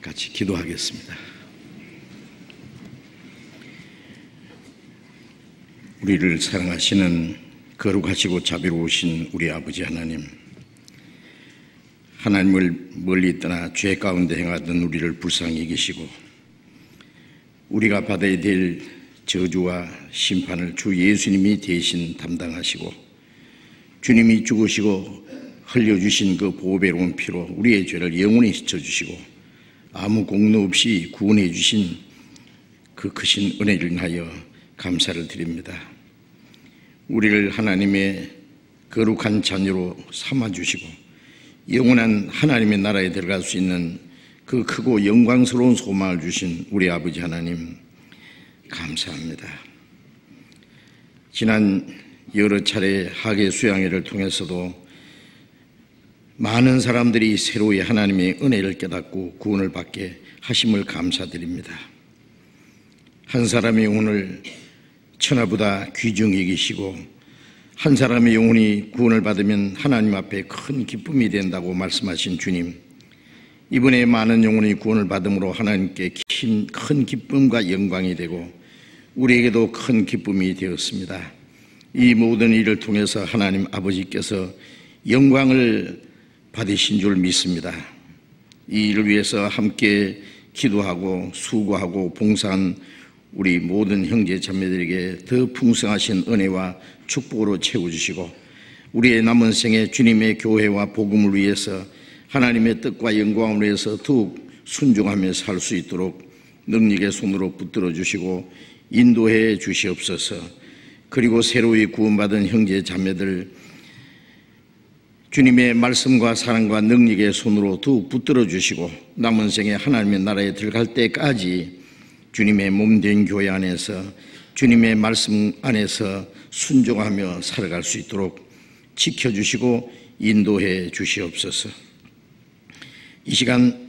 같이 기도하겠습니다. 우리를 사랑하시는 거룩하시고 자비로우신 우리 아버지 하나님, 하나님을 멀리 떠나 죄 가운데 행하던 우리를 불쌍히 여기시고 우리가 받아야 될 저주와 심판을 주 예수님이 대신 담당하시고 주님이 죽으시고 흘려주신 그 보배로운 피로 우리의 죄를 영원히 씻어주시고 아무 공로 없이 구원해 주신 그 크신 은혜를 인하여 감사를 드립니다. 우리를 하나님의 거룩한 자녀로 삼아주시고 영원한 하나님의 나라에 들어갈 수 있는 그 크고 영광스러운 소망을 주신 우리 아버지 하나님, 감사합니다. 지난 여러 차례 학예 수양회를 통해서도 많은 사람들이 새로이 하나님의 은혜를 깨닫고 구원을 받게 하심을 감사드립니다. 한 사람의 영혼을 천하보다 귀중히 여기시고 한 사람의 영혼이 구원을 받으면 하나님 앞에 큰 기쁨이 된다고 말씀하신 주님, 이번에 많은 영혼이 구원을 받음으로 하나님께 큰 기쁨과 영광이 되고 우리에게도 큰 기쁨이 되었습니다. 이 모든 일을 통해서 하나님 아버지께서 영광을 받으신 줄 믿습니다. 이 일을 위해서 함께 기도하고 수고하고 봉사한 우리 모든 형제 자매들에게 더 풍성하신 은혜와 축복으로 채워주시고 우리의 남은 생에 주님의 교회와 복음을 위해서 하나님의 뜻과 영광을 위해서 더욱 순종하며 살 수 있도록 능력의 손으로 붙들어 주시고 인도해 주시옵소서. 그리고 새로이 구원받은 형제 자매들 주님의 말씀과 사랑과 능력의 손으로 더욱 붙들어 주시고 남은 생에 하나님의 나라에 들어갈 때까지 주님의 몸된 교회 안에서 주님의 말씀 안에서 순종하며 살아갈 수 있도록 지켜주시고 인도해 주시옵소서. 이 시간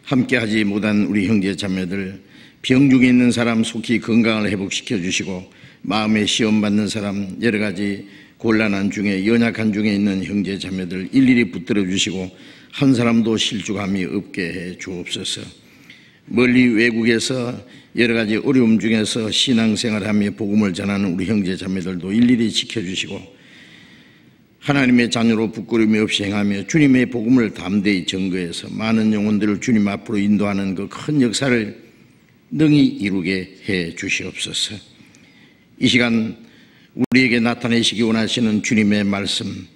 함께하지 못한 우리 형제 자매들, 병 중에 있는 사람 속히 건강을 회복시켜 주시고 마음에 시험받는 사람, 여러 가지 곤란한 중에 연약한 중에 있는 형제 자매들 일일이 붙들어 주시고 한 사람도 실족함이 없게 해 주옵소서. 멀리 외국에서 여러 가지 어려움 중에서 신앙생활하며 복음을 전하는 우리 형제 자매들도 일일이 지켜주시고 하나님의 자녀로 부끄러움이 없이 행하며 주님의 복음을 담대히 전거해서 많은 영혼들을 주님 앞으로 인도하는 그 큰 역사를 능히 이루게 해 주시옵소서. 이 시간 우리에게 나타내시기 원하시는 주님의 말씀,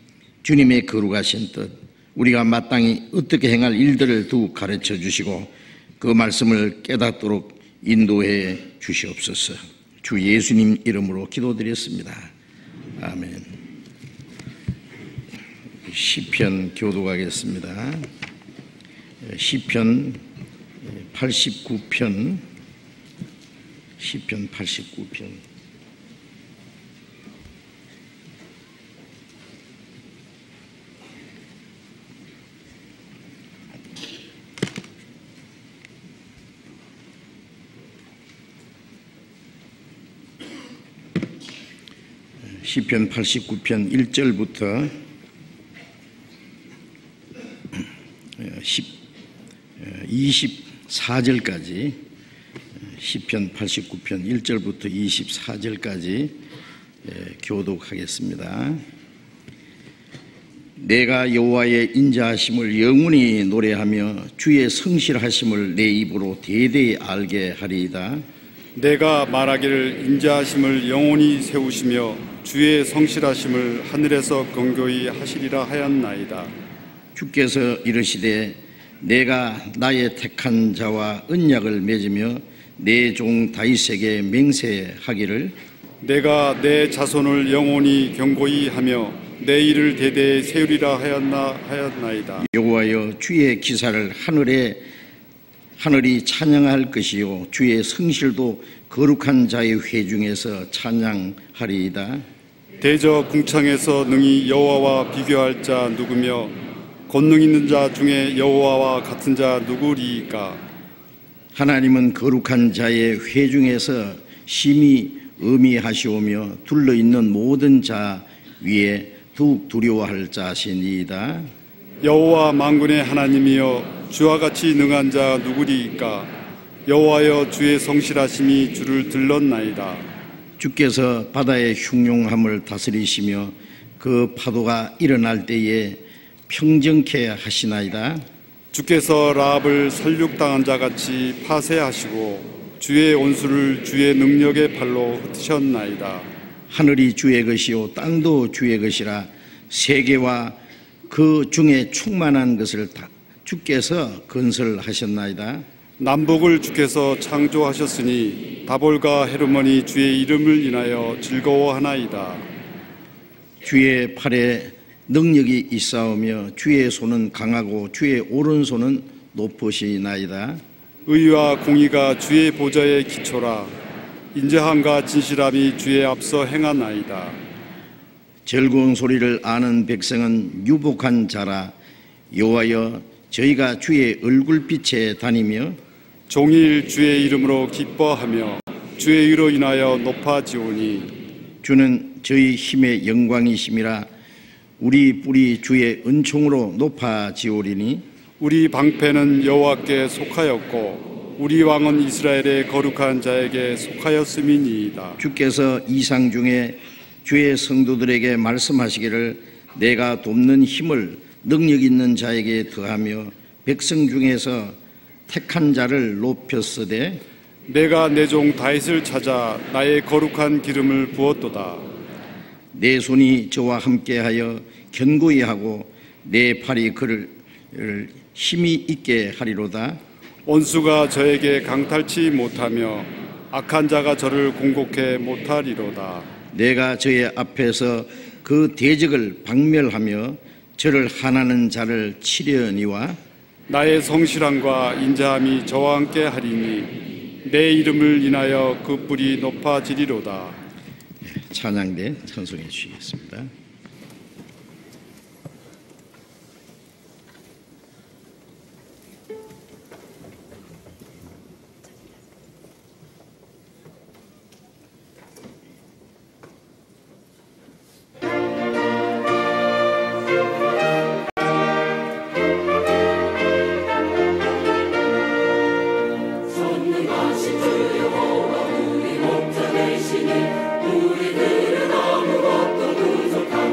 주님의 거룩하신 뜻, 우리가 마땅히 어떻게 행할 일들을 더욱 가르쳐 주시고 그 말씀을 깨닫도록 인도해 주시옵소서. 주 예수님 이름으로 기도드렸습니다. 아멘. 시편 교독하겠습니다. 시편 89편, 시편 89편. 시편 89편 1절부터 24절까지 시편 89편 1절부터 24절까지 교독하겠습니다. 내가 여호와의 인자하심을 영원히 노래하며 주의 성실하심을 내 입으로 대대히 알게 하리이다. 내가 말하기를 인자하심을 영원히 세우시며 주의 성실하심을 하늘에서 긍휼히 하시리라 하였나이다. 주께서 이르시되 내가 나의 택한 자와 언약을 맺으며 내 종 다윗에게 맹세하기를 내가 내 자손을 영원히 경고히 하며 내 일을 대대히 세우리라 하였나이다. 여호와여, 주의 기사를 하늘이 찬양할 것이요 주의 성실도 거룩한 자의 회중에서 찬양하리이다. 대저 궁창에서 능히 여호와와 비교할 자 누구며 권능 있는 자 중에 여호와와 같은 자 누구리이까? 하나님은 거룩한 자의 회중에서 심히 의미하시오며 둘러있는 모든 자 위에 더욱 두려워할 자시니이다. 여호와 만군의 하나님이여 주와 같이 능한 자 누구리이까? 여호와여, 주의 성실하심이 주를 들렀나이다. 주께서 바다의 흉용함을 다스리시며 그 파도가 일어날 때에 평정케 하시나이다. 주께서 라합을 살육당한 자같이 파쇄하시고 주의 온수를 주의 능력의 팔로 흩으셨나이다. 하늘이 주의 것이요 땅도 주의 것이라. 세계와 그 중에 충만한 것을 다 주께서 건설하셨나이다. 남북을 주께서 창조하셨으니 다볼과 헤르몬이 주의 이름을 인하여 즐거워하나이다. 주의 팔에 능력이 있사오며 주의 손은 강하고 주의 오른손은 높으시나이다. 의와 공의가 주의 보좌의 기초라. 인자함과 진실함이 주의 앞서 행하나이다. 즐거운 소리를 아는 백성은 유복한 자라. 여호와여, 저희가 주의 얼굴빛에 다니며 종일 주의 이름으로 기뻐하며 주의 의로 인하여 높아지오니 주는 저희 힘의 영광이심이라. 우리 뿔이 주의 은총으로 높아지오리니 우리 방패는 여호와께 속하였고 우리 왕은 이스라엘의 거룩한 자에게 속하였음이니이다. 주께서 이상 중에 주의 성도들에게 말씀하시기를 내가 돕는 힘을 능력 있는 자에게 더하며 백성 중에서 택한 자를 높였으되 내가 내 종 다윗을 찾아 나의 거룩한 기름을 부었도다. 내 손이 저와 함께하여 견고히 하고 내 팔이 그를 힘이 있게 하리로다. 원수가 저에게 강탈치 못하며 악한 자가 저를 공곡해 못하리로다. 내가 저의 앞에서 그 대적을 박멸하며 저를 하나는 자를 치려니와 나의 성실함과 인자함이 저와 함께 하리니 내 이름을 인하여 그 뿔이 높아지리로다. 찬양대 찬송해 주시겠습니다. 우리들은 아무것도 부족하지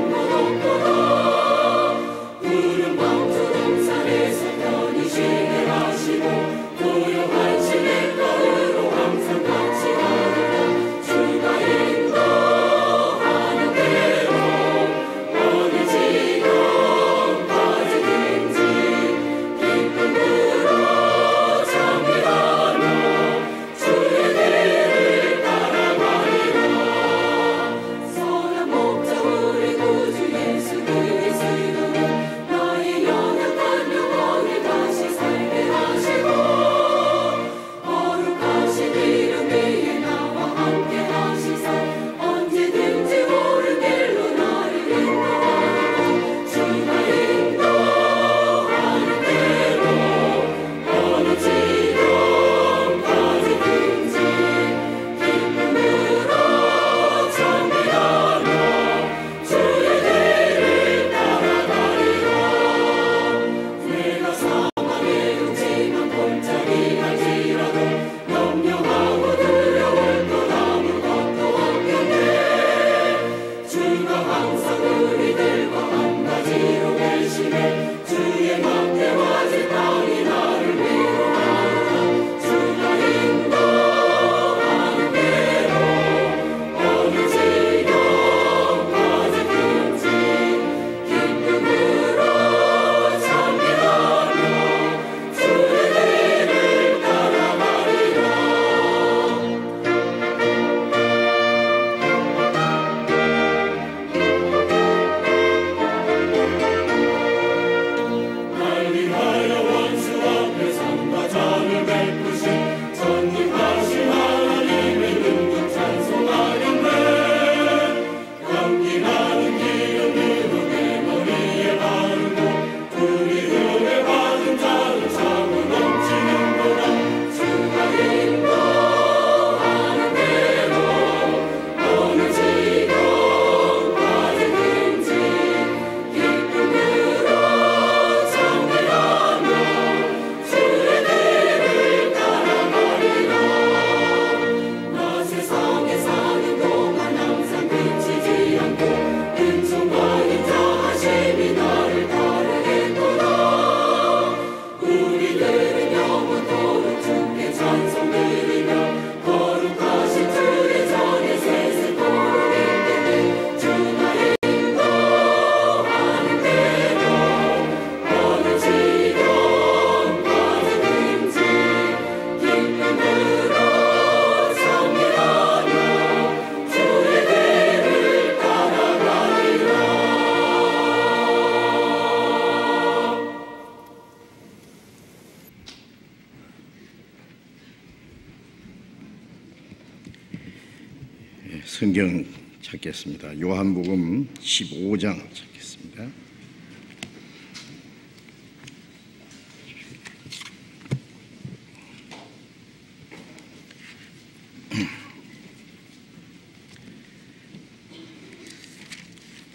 성경 찾겠습니다. 요한복음 15장 찾겠습니다.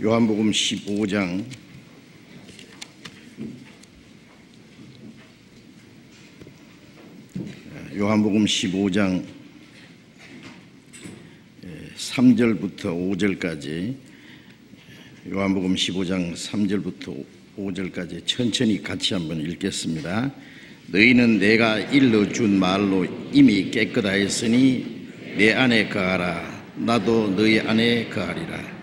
요한복음 15장 요한복음 15장 3절부터 5절까지 요한복음 15장 3절부터 5절까지 천천히 같이 한번 읽겠습니다. 너희는 내가 일러준 말로 이미 깨끗하였으니 내 안에 거하라. 나도 너희 안에 거하리라.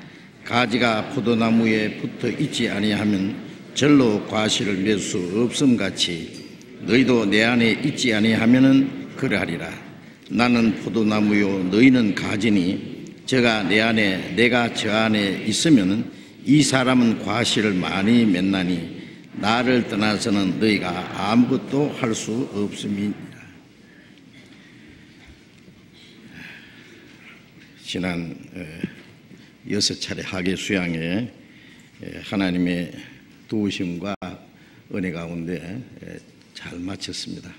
가지가 포도나무에 붙어 있지 아니하면 절로 과실을 맺을 수 없음같이 너희도 내 안에 있지 아니하면은 그러하리라. 나는 포도나무요 너희는 가지니 저가 내 안에 내가 저 안에 있으면 이 사람은 과실을 많이 맺나니 나를 떠나서는 너희가 아무것도 할 수 없음이니라. 지난 6차례 학예 수양에 하나님의 도우심과 은혜 가운데 잘 마쳤습니다.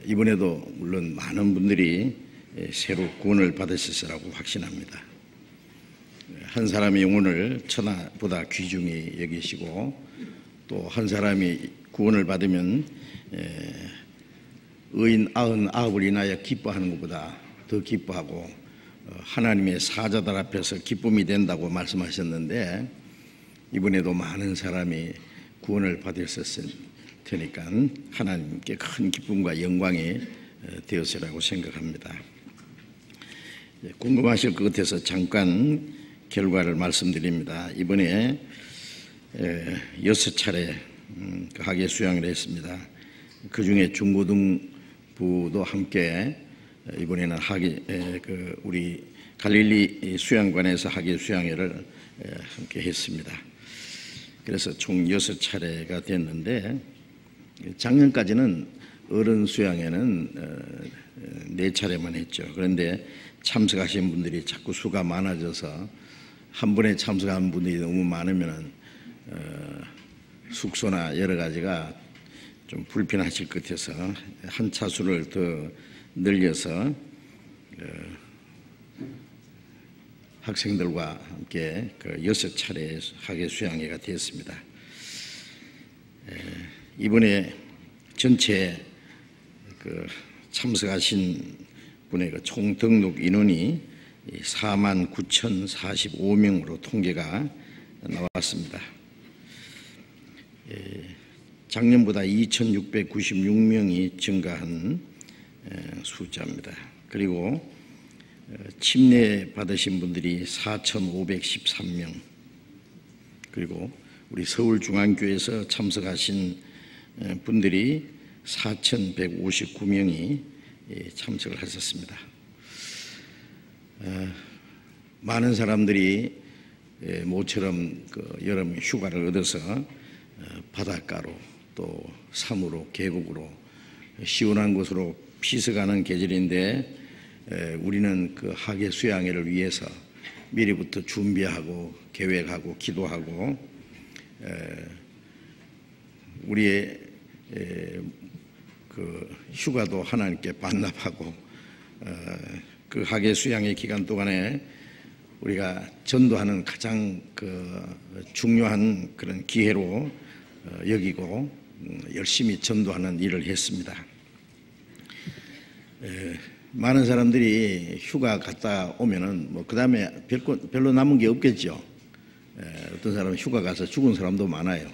이번에도 물론 많은 분들이 새로 구원을 받으셨으라고 확신합니다. 한 사람의 영혼을 천하보다 귀중히 여기시고 또 한 사람이 구원을 받으면 의인 99을 인하여 기뻐하는 것보다 더 기뻐하고 하나님의 사자들 앞에서 기쁨이 된다고 말씀하셨는데 이번에도 많은 사람이 구원을 받으셨을 테니까 하나님께 큰 기쁨과 영광이 되었으라고 생각합니다. 궁금하실 것 같아서 잠깐 결과를 말씀드립니다. 이번에 6차례 학예 수양을 했습니다. 그 중에 중고등부도 함께 이번에는 우리 갈릴리 수양관에서 학예 수양회를 함께 했습니다. 그래서 총 6차례가 됐는데 작년까지는 어른 수양회는 4차례만 했죠. 그런데 참석하신 분들이 자꾸 수가 많아져서 한 번에 참석한 분들이 너무 많으면 숙소나 여러 가지가 좀 불편하실 것 같아서 한 차수를 더 늘려서 학생들과 함께 6차례 학예 수양회가 되었습니다. 이번에 전체 참석하신 분의 총 등록 인원이 49,045명으로 통계가 나왔습니다. 작년보다 2,696명이 증가한 숫자입니다. 그리고 침례 받으신 분들이 4,513명, 그리고 우리 서울중앙교회에서 참석하신 분들이 4,159명이 참석을 하셨습니다. 많은 사람들이 모처럼 여름 휴가를 얻어서 바닷가로 또 산으로 계곡으로 시원한 곳으로 피서가는 계절인데 우리는 그 학예 수양회를 위해서 미리부터 준비하고 계획하고 기도하고 우리의 그 휴가도 하나님께 반납하고 그 학예 수양회 기간 동안에 우리가 전도하는 가장 중요한 그런 기회로 여기고 열심히 전도하는 일을 했습니다. 많은 사람들이 휴가 갔다 오면은 그 다음에 별로 남은 게 없겠죠. 어떤 사람은 휴가 가서 죽은 사람도 많아요.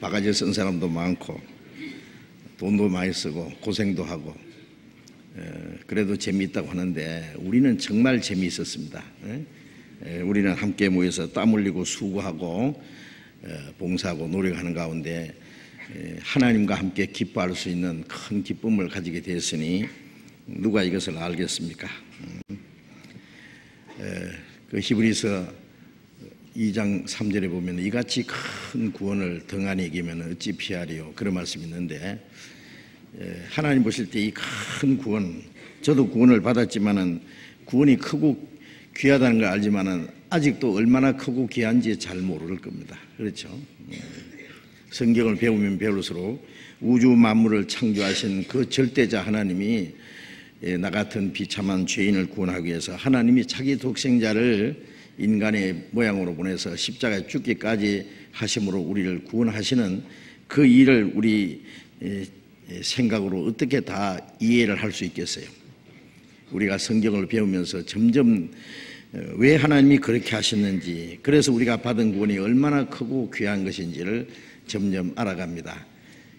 바가지 쓴 사람도 많고 돈도 많이 쓰고 고생도 하고 그래도 재미있다고 하는데 우리는 정말 재미있었습니다. 우리는 함께 모여서 땀 흘리고 수고하고 봉사하고 노력하는 가운데 하나님과 함께 기뻐할 수 있는 큰 기쁨을 가지게 되었으니 누가 이것을 알겠습니까? 그 히브리서 2장 3절에 보면 이같이 큰 구원을 등한히 이기면 어찌 피하리요, 그런 말씀이 있는데 하나님 보실 때 이 큰 구원, 저도 구원을 받았지만은 구원이 크고 귀하다는 걸 알지만은 아직도 얼마나 크고 귀한지 잘 모를 겁니다. 그렇죠? 성경을 배우면 배울수록 우주 만물을 창조하신 그 절대자 하나님이 나 같은 비참한 죄인을 구원하기 위해서 하나님이 자기 독생자를 인간의 모양으로 보내서 십자가에 죽기까지 하심으로 우리를 구원하시는 그 일을 우리 생각으로 어떻게 다 이해를 할 수 있겠어요? 우리가 성경을 배우면서 점점 왜 하나님이 그렇게 하셨는지, 그래서 우리가 받은 구원이 얼마나 크고 귀한 것인지를 점점 알아갑니다.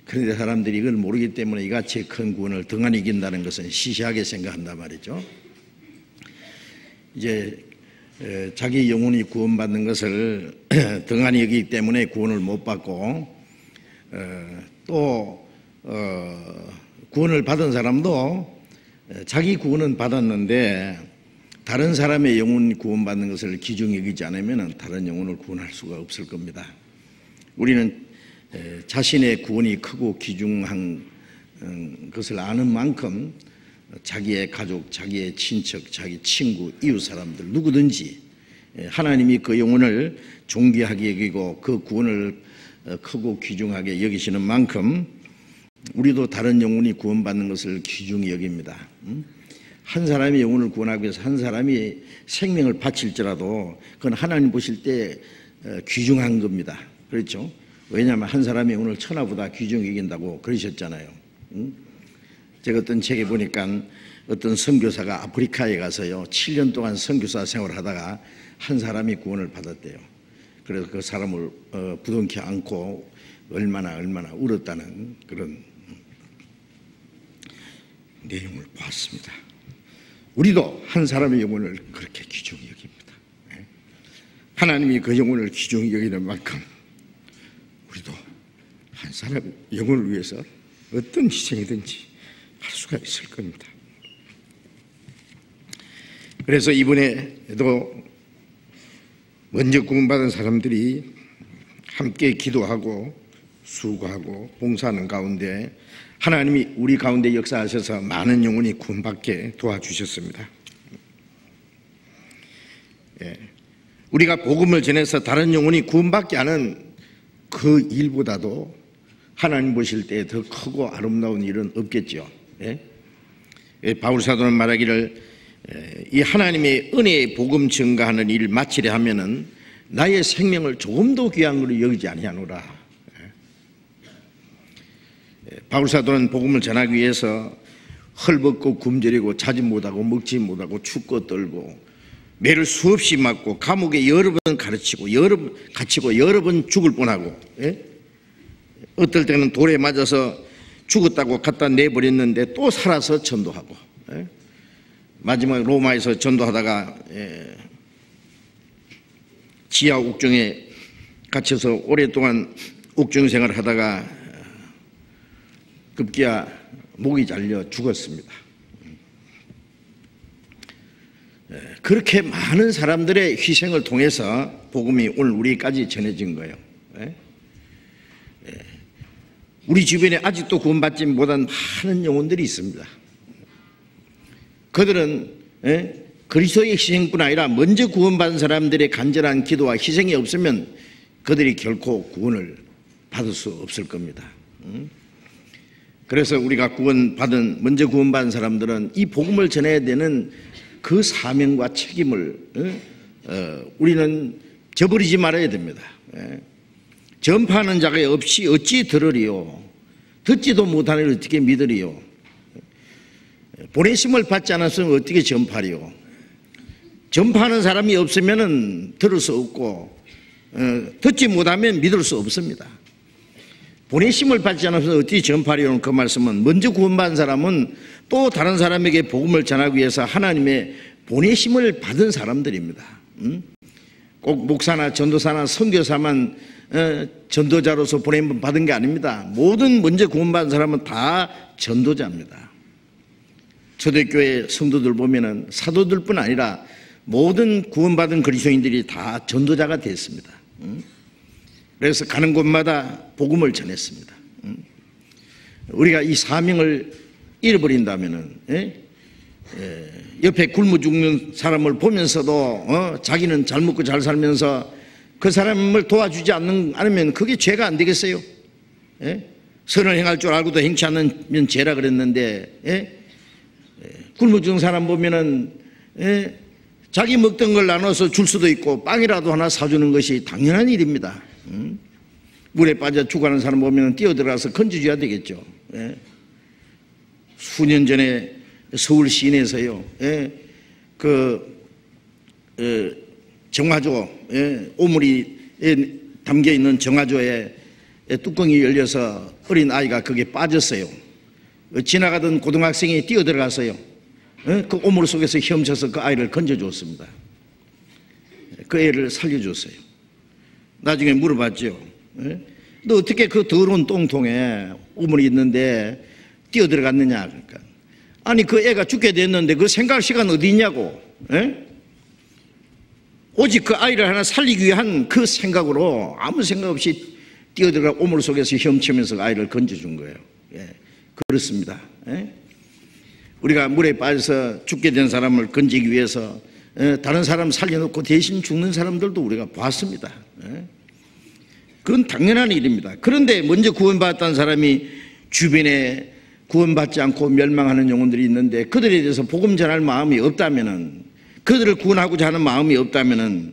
그런데 사람들이 이걸 모르기 때문에 이같이 큰 구원을 등한히 이긴다는 것은 시시하게 생각한단 말이죠. 이제 자기 영혼이 구원받는 것을 등한히 여기기 때문에 구원을 못 받고, 또 구원을 받은 사람도 자기 구원은 받았는데 다른 사람의 영혼 구원받는 것을 기중히 여기지 않으면 다른 영혼을 구원할 수가 없을 겁니다. 우리는 자신의 구원이 크고 귀중한 것을 아는 만큼 자기의 가족, 자기의 친척, 자기 친구, 이웃 사람들 누구든지 하나님이 그 영혼을 존귀하게 여기고 그 구원을 크고 귀중하게 여기시는 만큼 우리도 다른 영혼이 구원받는 것을 귀중히 여깁니다. 한 사람의 영혼을 구원하기 위해서 한 사람이 생명을 바칠지라도 그건 하나님 보실 때 귀중한 겁니다. 그렇죠? 왜냐하면 한 사람의 영혼을 천하보다 귀중히 여긴다고 그러셨잖아요. 제가 어떤 책에 보니까 어떤 선교사가 아프리카에 가서요 7년 동안 선교사 생활을 하다가 한 사람이 구원을 받았대요. 그래서 그 사람을 부둥켜 안고 얼마나 울었다는 그런 내용을 봤습니다. 우리도 한 사람의 영혼을 그렇게 귀중히 여깁니다. 하나님이 그 영혼을 귀중히 여기는 만큼 우리도 한 사람의 영혼을 위해서 어떤 희생이든지 할 수가 있을 겁니다. 그래서 이번에도 먼저 구원받은 사람들이 함께 기도하고 수고하고 봉사하는 가운데 하나님이 우리 가운데 역사하셔서 많은 영혼이 구원받게 도와주셨습니다. 우리가 복음을 전해서 다른 영혼이 구원받게 하는 그 일보다도 하나님 보실 때 더 크고 아름다운 일은 없겠죠. 바울 사도는 말하기를 이 하나님의 은혜의 복음 증가하는 일을 마치려 하면은 나의 생명을 조금 더 귀한 것으로 여기지 아니하노라. 바울 사도는 복음을 전하기 위해서 헐벗고 굶주리고 자지 못하고 먹지 못하고 춥고 떨고 매를 수없이 맞고 감옥에 여러 번 갇히고 여러 번 죽을 뻔하고, 어떨 때는 돌에 맞아서 죽었다고 갖다 내버렸는데 또 살아서 전도하고, 마지막 로마에서 전도하다가 지하 옥중에 갇혀서 오랫동안 옥중 생활을 하다가 급기야 목이 잘려 죽었습니다. 그렇게 많은 사람들의 희생을 통해서 복음이 오늘 우리까지 전해진 거예요. 우리 주변에 아직도 구원받지 못한 많은 영혼들이 있습니다. 그들은 그리스도의 희생뿐 아니라 먼저 구원받은 사람들의 간절한 기도와 희생이 없으면 그들이 결코 구원을 받을 수 없을 겁니다. 그래서 우리가 먼저 구원받은 사람들은 이 복음을 전해야 되는 그 사명과 책임을 우리는 저버리지 말아야 됩니다. 전파하는 자가 없이 어찌 들으리요? 듣지도 못하는 일 어떻게 믿으리요? 보내심을 받지 않았으면 어떻게 전파리요? 전파하는 사람이 없으면 들을 수 없고 듣지 못하면 믿을 수 없습니다. 보내심을 받지 않아서 어떻게 전파리요는 그 말씀은 먼저 구원받은 사람은 또 다른 사람에게 복음을 전하기 위해서 하나님의 보내심을 받은 사람들입니다. 꼭 목사나 전도사나 선교사만 전도자로서 보냄을 받은 게 아닙니다. 모든 먼저 구원받은 사람은 다 전도자입니다. 초대교회 성도들 보면은 사도들뿐 아니라 모든 구원받은 그리스도인들이 다 전도자가 됐습니다. 그래서 가는 곳마다 복음을 전했습니다. 우리가 이 사명을 잃어버린다면은 옆에 굶어 죽는 사람을 보면서도 자기는 잘 먹고 잘 살면서 그 사람을 도와주지 않으면 그게 죄가 안 되겠어요? 선을 행할 줄 알고도 행치 않으면 죄라 그랬는데, 굶어 죽는 사람 보면은 자기 먹던 걸 나눠서 줄 수도 있고 빵이라도 하나 사주는 것이 당연한 일입니다. 물에 빠져 죽어가는 사람 보면 뛰어들어가서 건져줘야 되겠죠. 수년 전에 서울 시내에서요, 정화조, 오물이 담겨 있는 정화조에 뚜껑이 열려서 어린 아이가 거기에 빠졌어요. 지나가던 고등학생이 뛰어들어가서요, 그 오물 속에서 헤엄쳐서 그 아이를 건져줬습니다. 그 애를 살려줬어요. 나중에 물어봤죠. 너 어떻게 그 더러운 똥통에 오물이 있는데 뛰어들어갔느냐? 그러니까 아니 그 애가 죽게 됐는데 그 생각할 시간 어디 있냐고. 오직 그 아이를 하나 살리기 위한 그 생각으로 아무 생각 없이 뛰어들어가 오물 속에서 헤엄치면서 아이를 건져준 거예요. 그렇습니다. 우리가 물에 빠져서 죽게 된 사람을 건지기 위해서 다른 사람 살려놓고 대신 죽는 사람들도 우리가 봤습니다. 그건 당연한 일입니다. 그런데 먼저 구원받았다는 사람이 주변에 구원받지 않고 멸망하는 영혼들이 있는데 그들에 대해서 복음 전할 마음이 없다면은, 그들을 구원하고자 하는 마음이 없다면은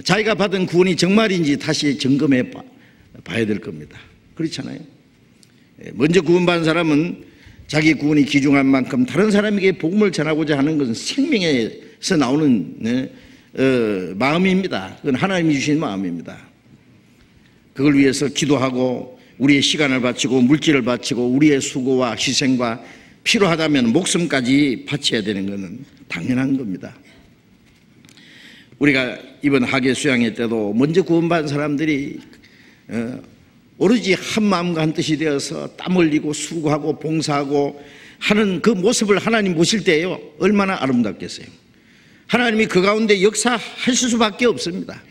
자기가 받은 구원이 정말인지 다시 점검해 봐야 될 겁니다. 그렇잖아요. 먼저 구원받은 사람은 자기 구원이 귀중한 만큼 다른 사람에게 복음을 전하고자 하는 것은 생명에서 나오는 마음입니다. 그건 하나님이 주신 마음입니다. 그걸 위해서 기도하고 우리의 시간을 바치고 물질을 바치고 우리의 수고와 희생과 필요하다면 목숨까지 바쳐야 되는 것은 당연한 겁니다. 우리가 이번 학예 수양회 때도 먼저 구원받은 사람들이 오로지 한 마음과 한 뜻이 되어서 땀 흘리고 수고하고 봉사하고 하는 그 모습을 하나님 보실 때요, 얼마나 아름답겠어요. 하나님이 그 가운데 역사하실 수밖에 없습니다.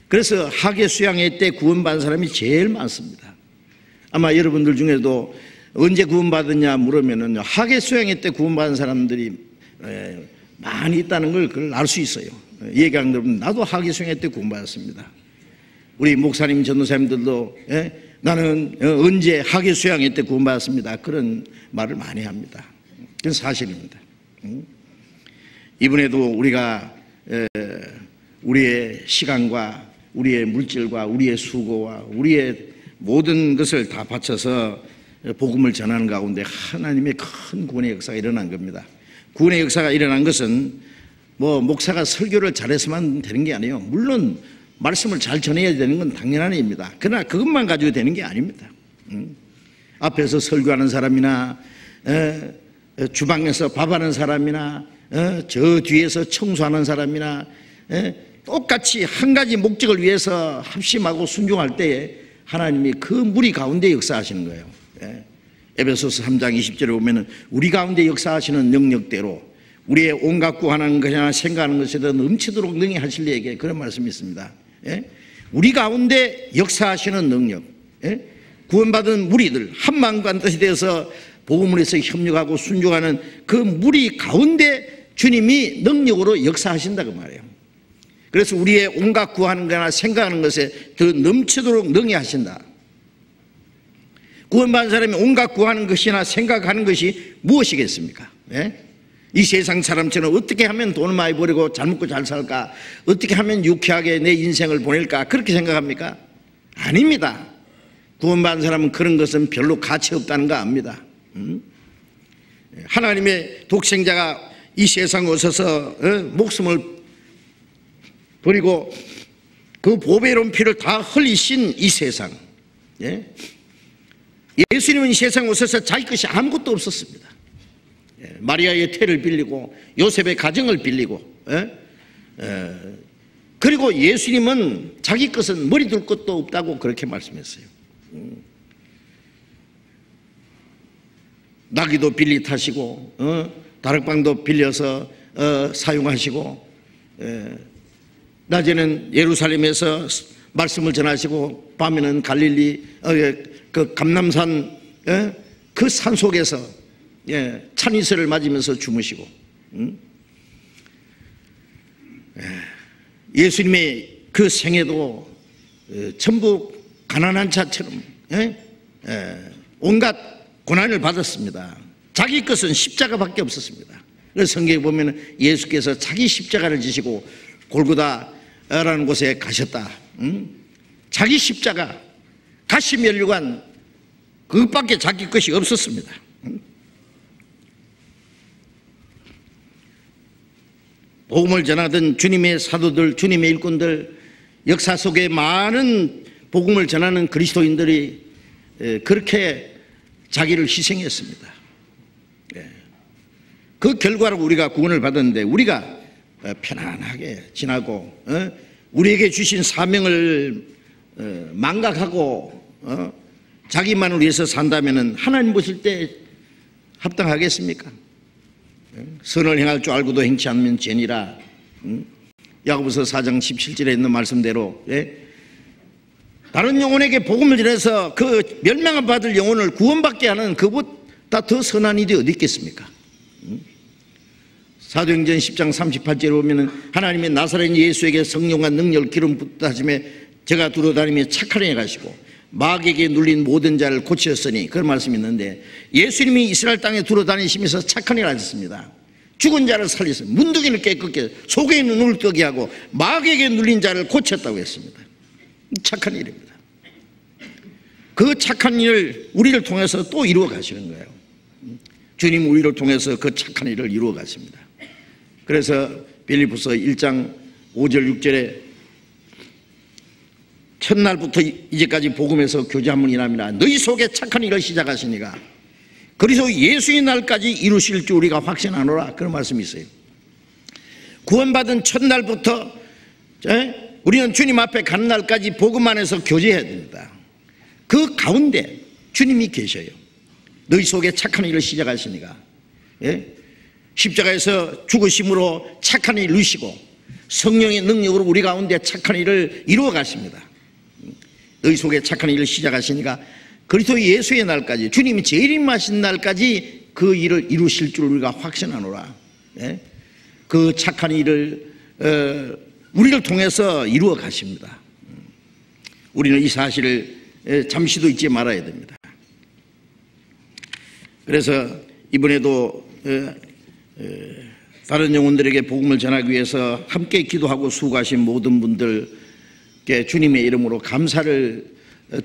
그래서 학예 수양회 때 구원받은 사람이 제일 많습니다. 아마 여러분들 중에도 언제 구원받았냐 물으면은 학예 수양회 때 구원받은 사람들이 많이 있다는 걸 그걸 알 수 있어요. 얘기하는 여러분, 나도 학예 수양회 때 구원받았습니다. 우리 목사님, 전도사님들도 나는 언제 학예 수양회 때 구원받았습니다. 그런 말을 많이 합니다. 그건 사실입니다. 이번에도 우리가 우리의 시간과 우리의 물질과 우리의 수고와 우리의 모든 것을 다 바쳐서 복음을 전하는 가운데 하나님의 큰 구원의 역사가 일어난 겁니다. 구원의 역사가 일어난 것은 뭐 목사가 설교를 잘해서만 되는 게 아니에요. 물론 말씀을 잘 전해야 되는 건 당연한 일입니다. 그러나 그것만 가지고 되는 게 아닙니다. 앞에서 설교하는 사람이나 주방에서 밥하는 사람이나 저 뒤에서 청소하는 사람이나 똑같이 한 가지 목적을 위해서 합심하고 순종할 때에 하나님이 그 무리 가운데 역사하시는 거예요. 에베소서 3장 20절에 보면은 우리 가운데 역사하시는 능력대로 우리의 온갖 구하는 것이나 생각하는 것에도 넘치도록 능히 하실 이에게 그런 말씀이 있습니다. 우리 가운데 역사하시는 능력, 구원받은 무리들 한 마음과 한 뜻이 되어서 복음을 해서 협력하고 순종하는 그 무리 가운데 주님이 능력으로 역사하신다고 말해요. 그래서 우리의 온갖 구하는 거나 생각하는 것에 더 넘치도록 능히 하신다. 구원받은 사람이 온갖 구하는 것이나 생각하는 것이 무엇이겠습니까? 이 세상 사람처럼 어떻게 하면 돈을 많이 벌이고 잘 먹고 잘 살까? 어떻게 하면 유쾌하게 내 인생을 보낼까? 그렇게 생각합니까? 아닙니다. 구원받은 사람은 그런 것은 별로 가치 없다는 거 압니다. 하나님의 독생자가 이 세상에 오셔서 목숨을 버리고 그 보배로운 피를 다 흘리신 이 세상, 예수님은 이 세상에 오셔서 자기 것이 아무것도 없었습니다. 마리아의 태를 빌리고 요셉의 가정을 빌리고, 그리고 예수님은 자기 것은 머리 둘 것도 없다고 그렇게 말씀했어요. 나귀도 빌리 타시고 다락방도 빌려서 사용하시고, 낮에는 예루살렘에서 말씀을 전하시고 밤에는 갈릴리 그 감람산 그 산 속에서 찬이슬을 맞으면서 주무시고, 예수님의 그 생애도 전부 가난한 자처럼 온갖 고난을 받았습니다. 자기 것은 십자가밖에 없었습니다. 그래서 성경에 보면 예수께서 자기 십자가를 지시고 골고다라는 곳에 가셨다. 자기 십자가, 가시면류관, 그것밖에 자기 것이 없었습니다. 복음을 전하던 주님의 사도들, 주님의 일꾼들, 역사 속에 많은 복음을 전하는 그리스도인들이 그렇게 자기를 희생했습니다. 그 결과로 우리가 구원을 받았는데, 우리가 편안하게 지나고 우리에게 주신 사명을 망각하고 자기만을 위해서 산다면 하나님 보실 때 합당하겠습니까? 선을 행할 줄 알고도 행치 않으면 죄니라. 야고보서 4장 17절에 있는 말씀대로 다른 영혼에게 복음을 전해서 그 멸망을 받을 영혼을 구원받게 하는 그보다 더 선한 일이 어디 있겠습니까? 사도행전 10장 38절에 보면 하나님의 나사렛 예수에게 성령과 능력을 기름 붓다 하심에 제가 두루다니며 착한 해 가시고 마귀에게 눌린 모든 자를 고치셨으니, 그런 말씀이 있는데, 예수님이 이스라엘 땅에 두루다니시면서 착한 일을 하셨습니다. 죽은 자를 살리서 문둥이를 깨끗게 속에 있는 눈을 뜨게 하고 마귀에게 눌린 자를 고쳤다고 했습니다. 착한 일입니다. 그 착한 일을 우리를 통해서 또 이루어 가시는 거예요. 주님 우리를 통해서 그 착한 일을 이루어 가십니다. 그래서 빌립보서 1장 5절 6절에 첫날부터 이제까지 복음에서 교제함을 인함이라 너희 속에 착한 일을 시작하시니가 그리스도 예수의 날까지 이루실 줄 우리가 확신하노라, 그런 말씀이 있어요. 구원받은 첫날부터 우리는 주님 앞에 가는 날까지 복음 안에서 교제해야 됩니다. 그 가운데 주님이 계셔요. 너희 속에 착한 일을 시작하시니가, 십자가에서 죽으심으로 착한 일을 이루시고 성령의 능력으로 우리 가운데 착한 일을 이루어 가십니다. 너희 속에 착한 일을 시작하시니까 그리스도 예수의 날까지, 주님이 재림하신 날까지 그 일을 이루실 줄 우리가 확신하노라. 그 착한 일을 우리를 통해서 이루어 가십니다. 우리는 이 사실을 잠시도 잊지 말아야 됩니다. 그래서 이번에도 다른 영혼들에게 복음을 전하기 위해서 함께 기도하고 수고하신 모든 분들께 주님의 이름으로 감사를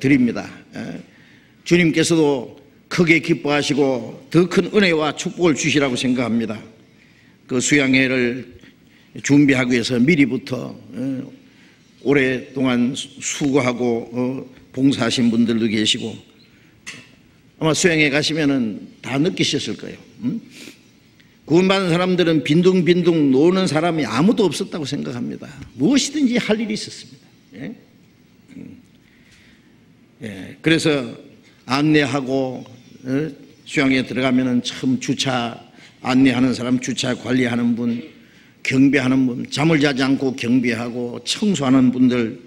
드립니다. 주님께서도 크게 기뻐하시고 더 큰 은혜와 축복을 주시라고 생각합니다. 그 수양회를 준비하기 위해서 미리부터 오랫동안 수고하고 봉사하신 분들도 계시고, 아마 수양회 가시면은 다 느끼셨을 거예요. 구원받은 사람들은 빈둥빈둥 노는 사람이 아무도 없었다고 생각합니다. 무엇이든지 할 일이 있었습니다. 그래서 안내하고 수양회에 들어가면은 처음 주차 안내하는 사람, 주차 관리하는 분, 경비하는 분, 잠을 자지 않고 경비하고 청소하는 분들,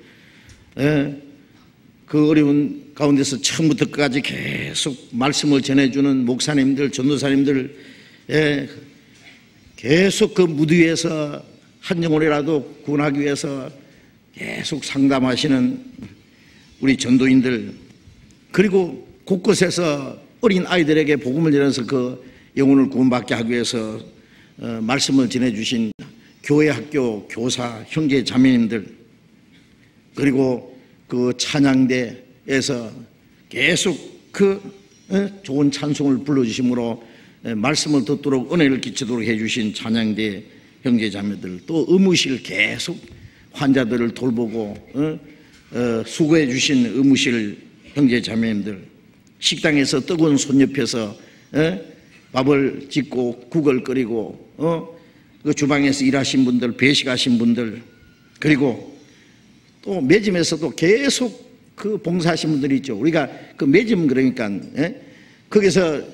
그 어려운 가운데서 처음부터 끝까지 계속 말씀을 전해주는 목사님들, 전도사님들, 계속 그 무드 위에서 한 영혼이라도 구원하기 위해서 계속 상담하시는 우리 전도인들, 그리고 곳곳에서 어린 아이들에게 복음을 전해서 그 영혼을 구원받게 하기 위해서 말씀을 전해주신 교회 학교 교사, 형제 자매님들, 그리고 그 찬양대에서 계속 그 좋은 찬송을 불러주심으로 말씀을 듣도록 은혜를 끼치도록 해주신 찬양대 형제 자매들, 또 의무실 계속 환자들을 돌보고 수고해 주신 의무실 형제 자매님들, 식당에서 뜨거운 손 옆에서 밥을 짓고 국을 끓이고 그 주방에서 일하신 분들, 배식하신 분들, 그리고 또 매점에서도 계속 그 봉사하신 분들이 있죠. 우리가 그 매점, 그러니까 거기서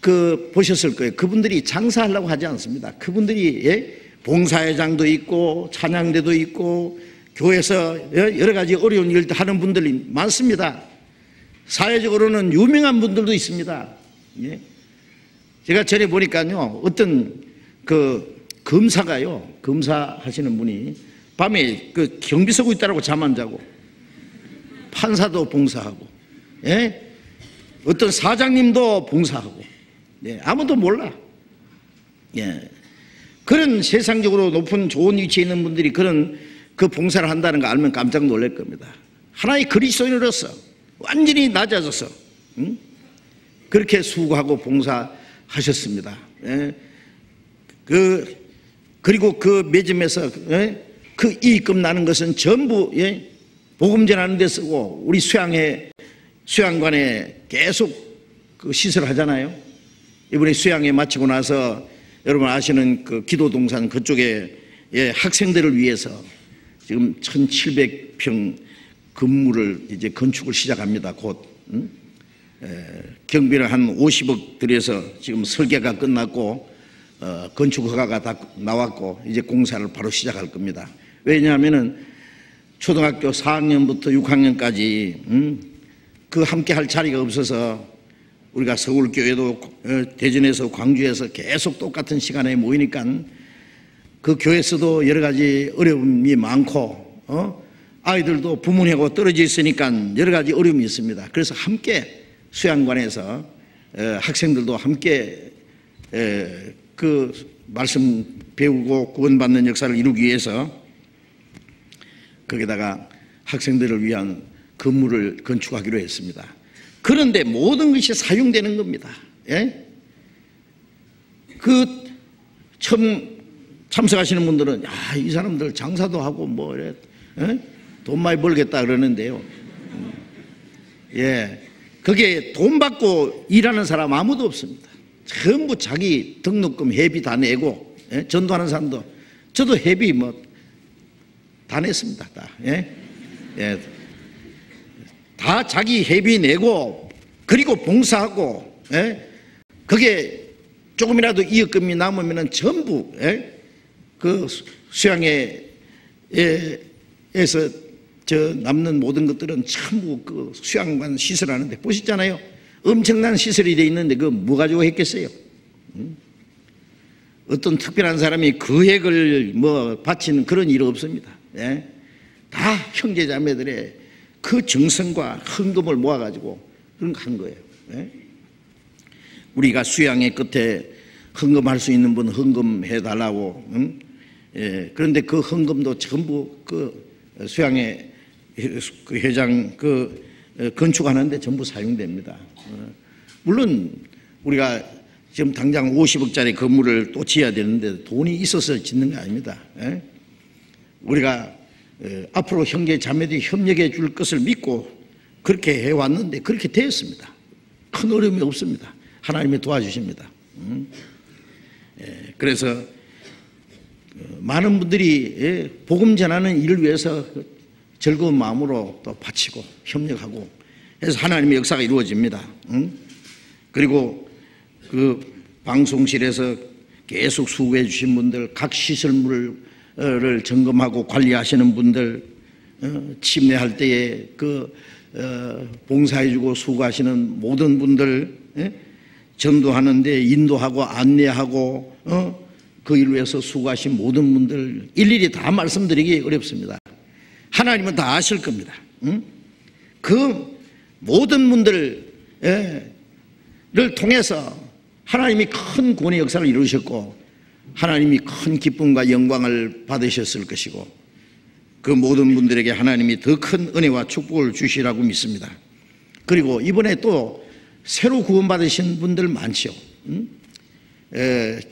그 보셨을 거예요. 그분들이 장사하려고 하지 않습니다. 그분들이 봉사회장도 있고 찬양대도 있고 교회에서 여러 가지 어려운 일도 하는 분들이 많습니다. 사회적으로는 유명한 분들도 있습니다. 제가 전에 보니까요, 어떤 그 검사 하시는 분이 밤에 그 경비 서고 있다라고 잠 안 자고, 판사도 봉사하고, 예? 어떤 사장님도 봉사하고, 예, 아무도 몰라. 예. 그런 세상적으로 높은 좋은 위치에 있는 분들이 그런 그 봉사를 한다는 거 알면 깜짝 놀랄 겁니다. 하나의 그리스도인으로서 완전히 낮아져서 그렇게 수고하고 봉사하셨습니다. 예. 그리고 그 매점에서 그 이익금 나는 것은 전부 복음 전하는 데 쓰고, 우리 수양관에 계속 그 시설을 하잖아요. 이번에 수양회 마치고 나서 여러분 아시는 그 기도동산 그쪽에 학생들을 위해서 지금 1700평 건물을 이제 건축을 시작합니다. 곧 경비를 한 50억 들여서 지금 설계가 끝났고 건축 허가가 다 나왔고 이제 공사를 바로 시작할 겁니다. 왜냐하면은 초등학교 4학년부터 6학년까지 그 함께 할 자리가 없어서 우리가 서울교회도 대전에서 광주에서 계속 똑같은 시간에 모이니까 그 교회에서도 여러 가지 어려움이 많고 아이들도 부모님하고 떨어져 있으니까 여러 가지 어려움이 있습니다. 그래서 함께 수양관에서 학생들도 함께 그 말씀 배우고 구원받는 역사를 이루기 위해서 거기다가 학생들을 위한 건물을 건축하기로 했습니다. 그런데 모든 것이 사용되는 겁니다. 예? 그 처음 참석하시는 분들은 이 사람들 장사도 하고 뭐 이래 돈 많이 벌겠다 그러는데요. 예, 그게 돈 받고 일하는 사람 아무도 없습니다. 전부 자기 등록금 회비 다 내고, 전도하는 사람도 저도 회비 뭐 다 냈습니다. 다. 다 자기 회비 내고 그리고 봉사하고, 그게 조금이라도 이익금이 남으면 전부 그 수양회에서 저 남는 모든 것들은 전부 그 수양관 시설하는데 보시잖아요. 엄청난 시설이 돼 있는데 그 뭐 가지고 했겠어요? 어떤 특별한 사람이 거액을 뭐 바치는 그런 일 없습니다. 다 형제자매들의 그 정성과 헌금을 모아가지고 그런 거 한 거예요. 우리가 수양회 끝에 헌금할 수 있는 분 헌금해 달라고. 그런데 그 헌금도 전부 그 수양회 그 회장 그 건축하는데 전부 사용됩니다. 물론 우리가 지금 당장 50억짜리 건물을 또 지어야 되는데 돈이 있어서 짓는 게 아닙니다. 우리가 앞으로 형제 자매들이 협력해 줄 것을 믿고 그렇게 해왔는데 그렇게 되었습니다. 큰 어려움이 없습니다. 하나님이 도와주십니다. 그래서 많은 분들이 복음 전하는 일을 위해서 즐거운 마음으로 또 바치고 협력하고 해서 하나님의 역사가 이루어집니다. 그리고 그 방송실에서 계속 수고해 주신 분들, 각 시설물을 점검하고 관리하시는 분들, 침례할 때에 그 봉사해 주고 수고하시는 모든 분들, 전도하는데 인도하고 안내하고 그 일을 위해서 수고하신 모든 분들 일일이 다 말씀드리기 어렵습니다. 하나님은 다 아실 겁니다. 그 모든 분들을 통해서 하나님이 큰 구원의 역사를 이루셨고 하나님이 큰 기쁨과 영광을 받으셨을 것이고 그 모든 분들에게 하나님이 더 큰 은혜와 축복을 주시라고 믿습니다. 그리고 이번에 또 새로 구원받으신 분들 많죠.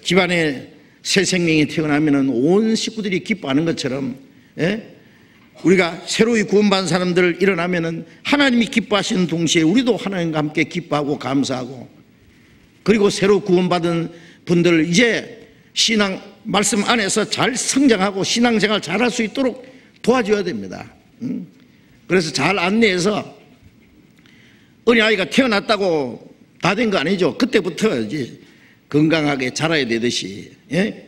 집안에 새 생명이 태어나면 온 식구들이 기뻐하는 것처럼 우리가 새로이 구원받은 사람들 일어나면 하나님이 기뻐하시는 동시에 우리도 하나님과 함께 기뻐하고 감사하고 그리고 새로 구원받은 분들 이제 신앙 말씀 안에서 잘 성장하고 신앙생활 잘할 수 있도록 도와줘야 됩니다. 그래서 잘 안내해서 어린아이가 태어났다고 다 된 거 아니죠. 그때부터 이제 건강하게 자라야 되듯이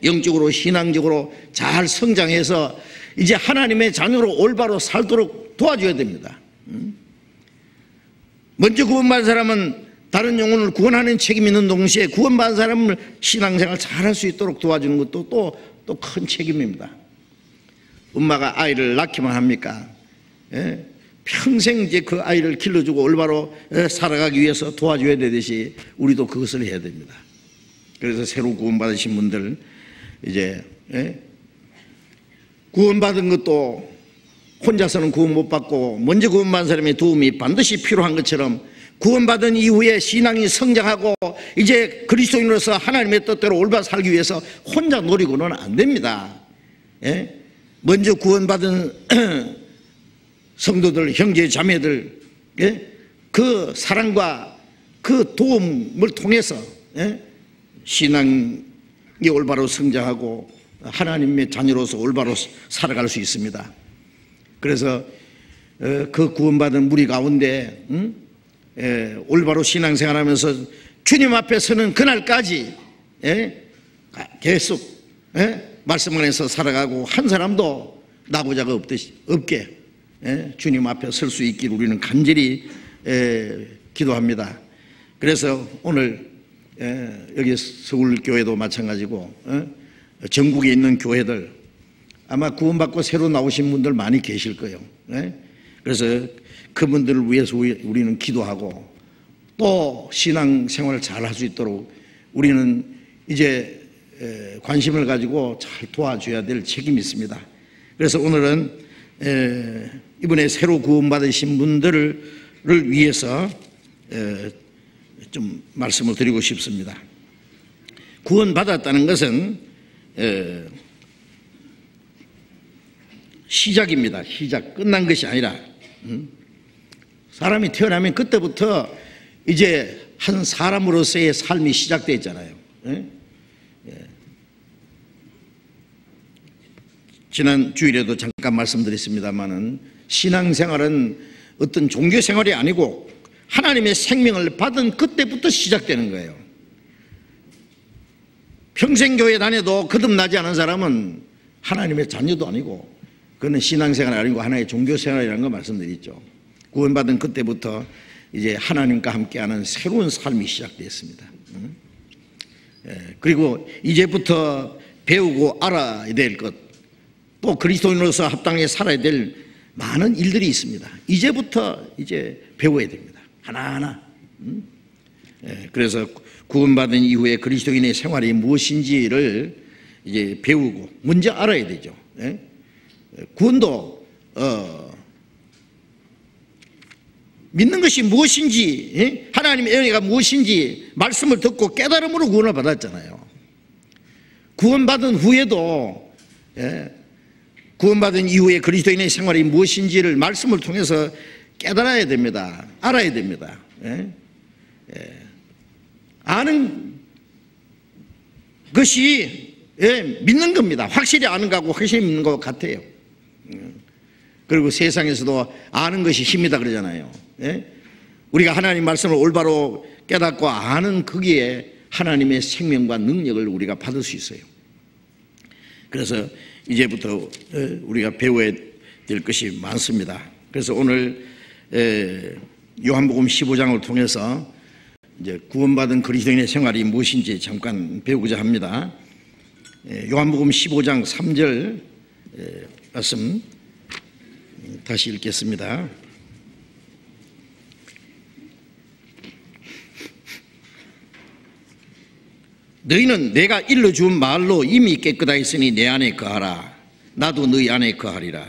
영적으로 신앙적으로 잘 성장해서 이제 하나님의 자녀로 올바로 살도록 도와줘야 됩니다. 먼저 구원받은 사람은 다른 영혼을 구원하는 책임이 있는 동시에 구원받은 사람을 신앙생활 잘할 수 있도록 도와주는 것도 또 큰 책임입니다. 엄마가 아이를 낳기만 합니까? 예? 평생 이제 그 아이를 길러주고 올바로 살아가기 위해서 도와줘야 되듯이 우리도 그것을 해야 됩니다. 그래서 새로 구원받으신 분들 이제 구원받은 것도 혼자서는 구원 못 받고 먼저 구원받은 사람의 도움이 반드시 필요한 것처럼 구원받은 이후에 신앙이 성장하고 이제 그리스도인으로서 하나님의 뜻대로 올바로 살기 위해서 혼자 노리고는 안 됩니다. 먼저 구원받은 성도들, 형제, 자매들 그 사랑과 그 도움을 통해서 신앙이 올바로 성장하고 하나님의 자녀로서 올바로 살아갈 수 있습니다. 그래서 그 구원받은 무리 가운데 올바로 신앙생활하면서 주님 앞에 서는 그날까지 계속 말씀 안에서 살아가고 한 사람도 나고자가 없게 주님 앞에 설 수 있기를 우리는 간절히 기도합니다. 그래서 오늘 여기 서울교회도 마찬가지고 전국에 있는 교회들 아마 구원받고 새로 나오신 분들 많이 계실 거예요. 그래서 그분들을 위해서 우리는 기도하고 또 신앙생활을 잘 할 수 있도록 우리는 이제 관심을 가지고 잘 도와줘야 될 책임이 있습니다. 그래서 오늘은 이번에 새로 구원받으신 분들을 위해서 좀 말씀을 드리고 싶습니다. 구원받았다는 것은 시작입니다. 시작, 끝난 것이 아니라 사람이 태어나면 그때부터 이제 한 사람으로서의 삶이 시작되어 있잖아요. 지난 주일에도 잠깐 말씀드렸습니다마는 신앙생활은 어떤 종교생활이 아니고 하나님의 생명을 받은 그때부터 시작되는 거예요. 평생 교회 다녀도 거듭나지 않은 사람은 하나님의 자녀도 아니고 그거는 신앙생활이 아니고 하나의 종교생활이라는 거 말씀드렸죠. 구원받은 그때부터 이제 하나님과 함께하는 새로운 삶이 시작됐습니다. 그리고 이제부터 배우고 알아야 될 것, 또 그리스도인으로서 합당하게 살아야 될 많은 일들이 있습니다. 이제부터 이제 배워야 됩니다. 하나하나. 그래서 구원받은 이후에 그리스도인의 생활이 무엇인지를 이제 배우고 먼저 알아야 되죠. 구원도 믿는 것이 무엇인지, 하나님의 은혜가 무엇인지 말씀을 듣고 깨달음으로 구원을 받았잖아요. 구원받은 후에도 구원받은 이후에 그리스도인의 생활이 무엇인지를 말씀을 통해서 깨달아야 됩니다. 알아야 됩니다. 아는 것이 믿는 겁니다. 확실히 아는 거하고 확실히 믿는 것 같아요. 그리고 세상에서도 아는 것이 힘이다 그러잖아요. 우리가 하나님 말씀을 올바로 깨닫고 아는 거기에 하나님의 생명과 능력을 우리가 받을 수 있어요. 그래서 이제부터 우리가 배워야 될 것이 많습니다. 그래서 오늘 요한복음 15장을 통해서 이제 구원받은 그리스도인의 생활이 무엇인지 잠깐 배우고자 합니다. 요한복음 15장 3절 말씀 다시 읽겠습니다. 너희는 내가 일러준 말로 이미 깨끗하였으니 내 안에 거하라. 나도 너희 안에 거하리라.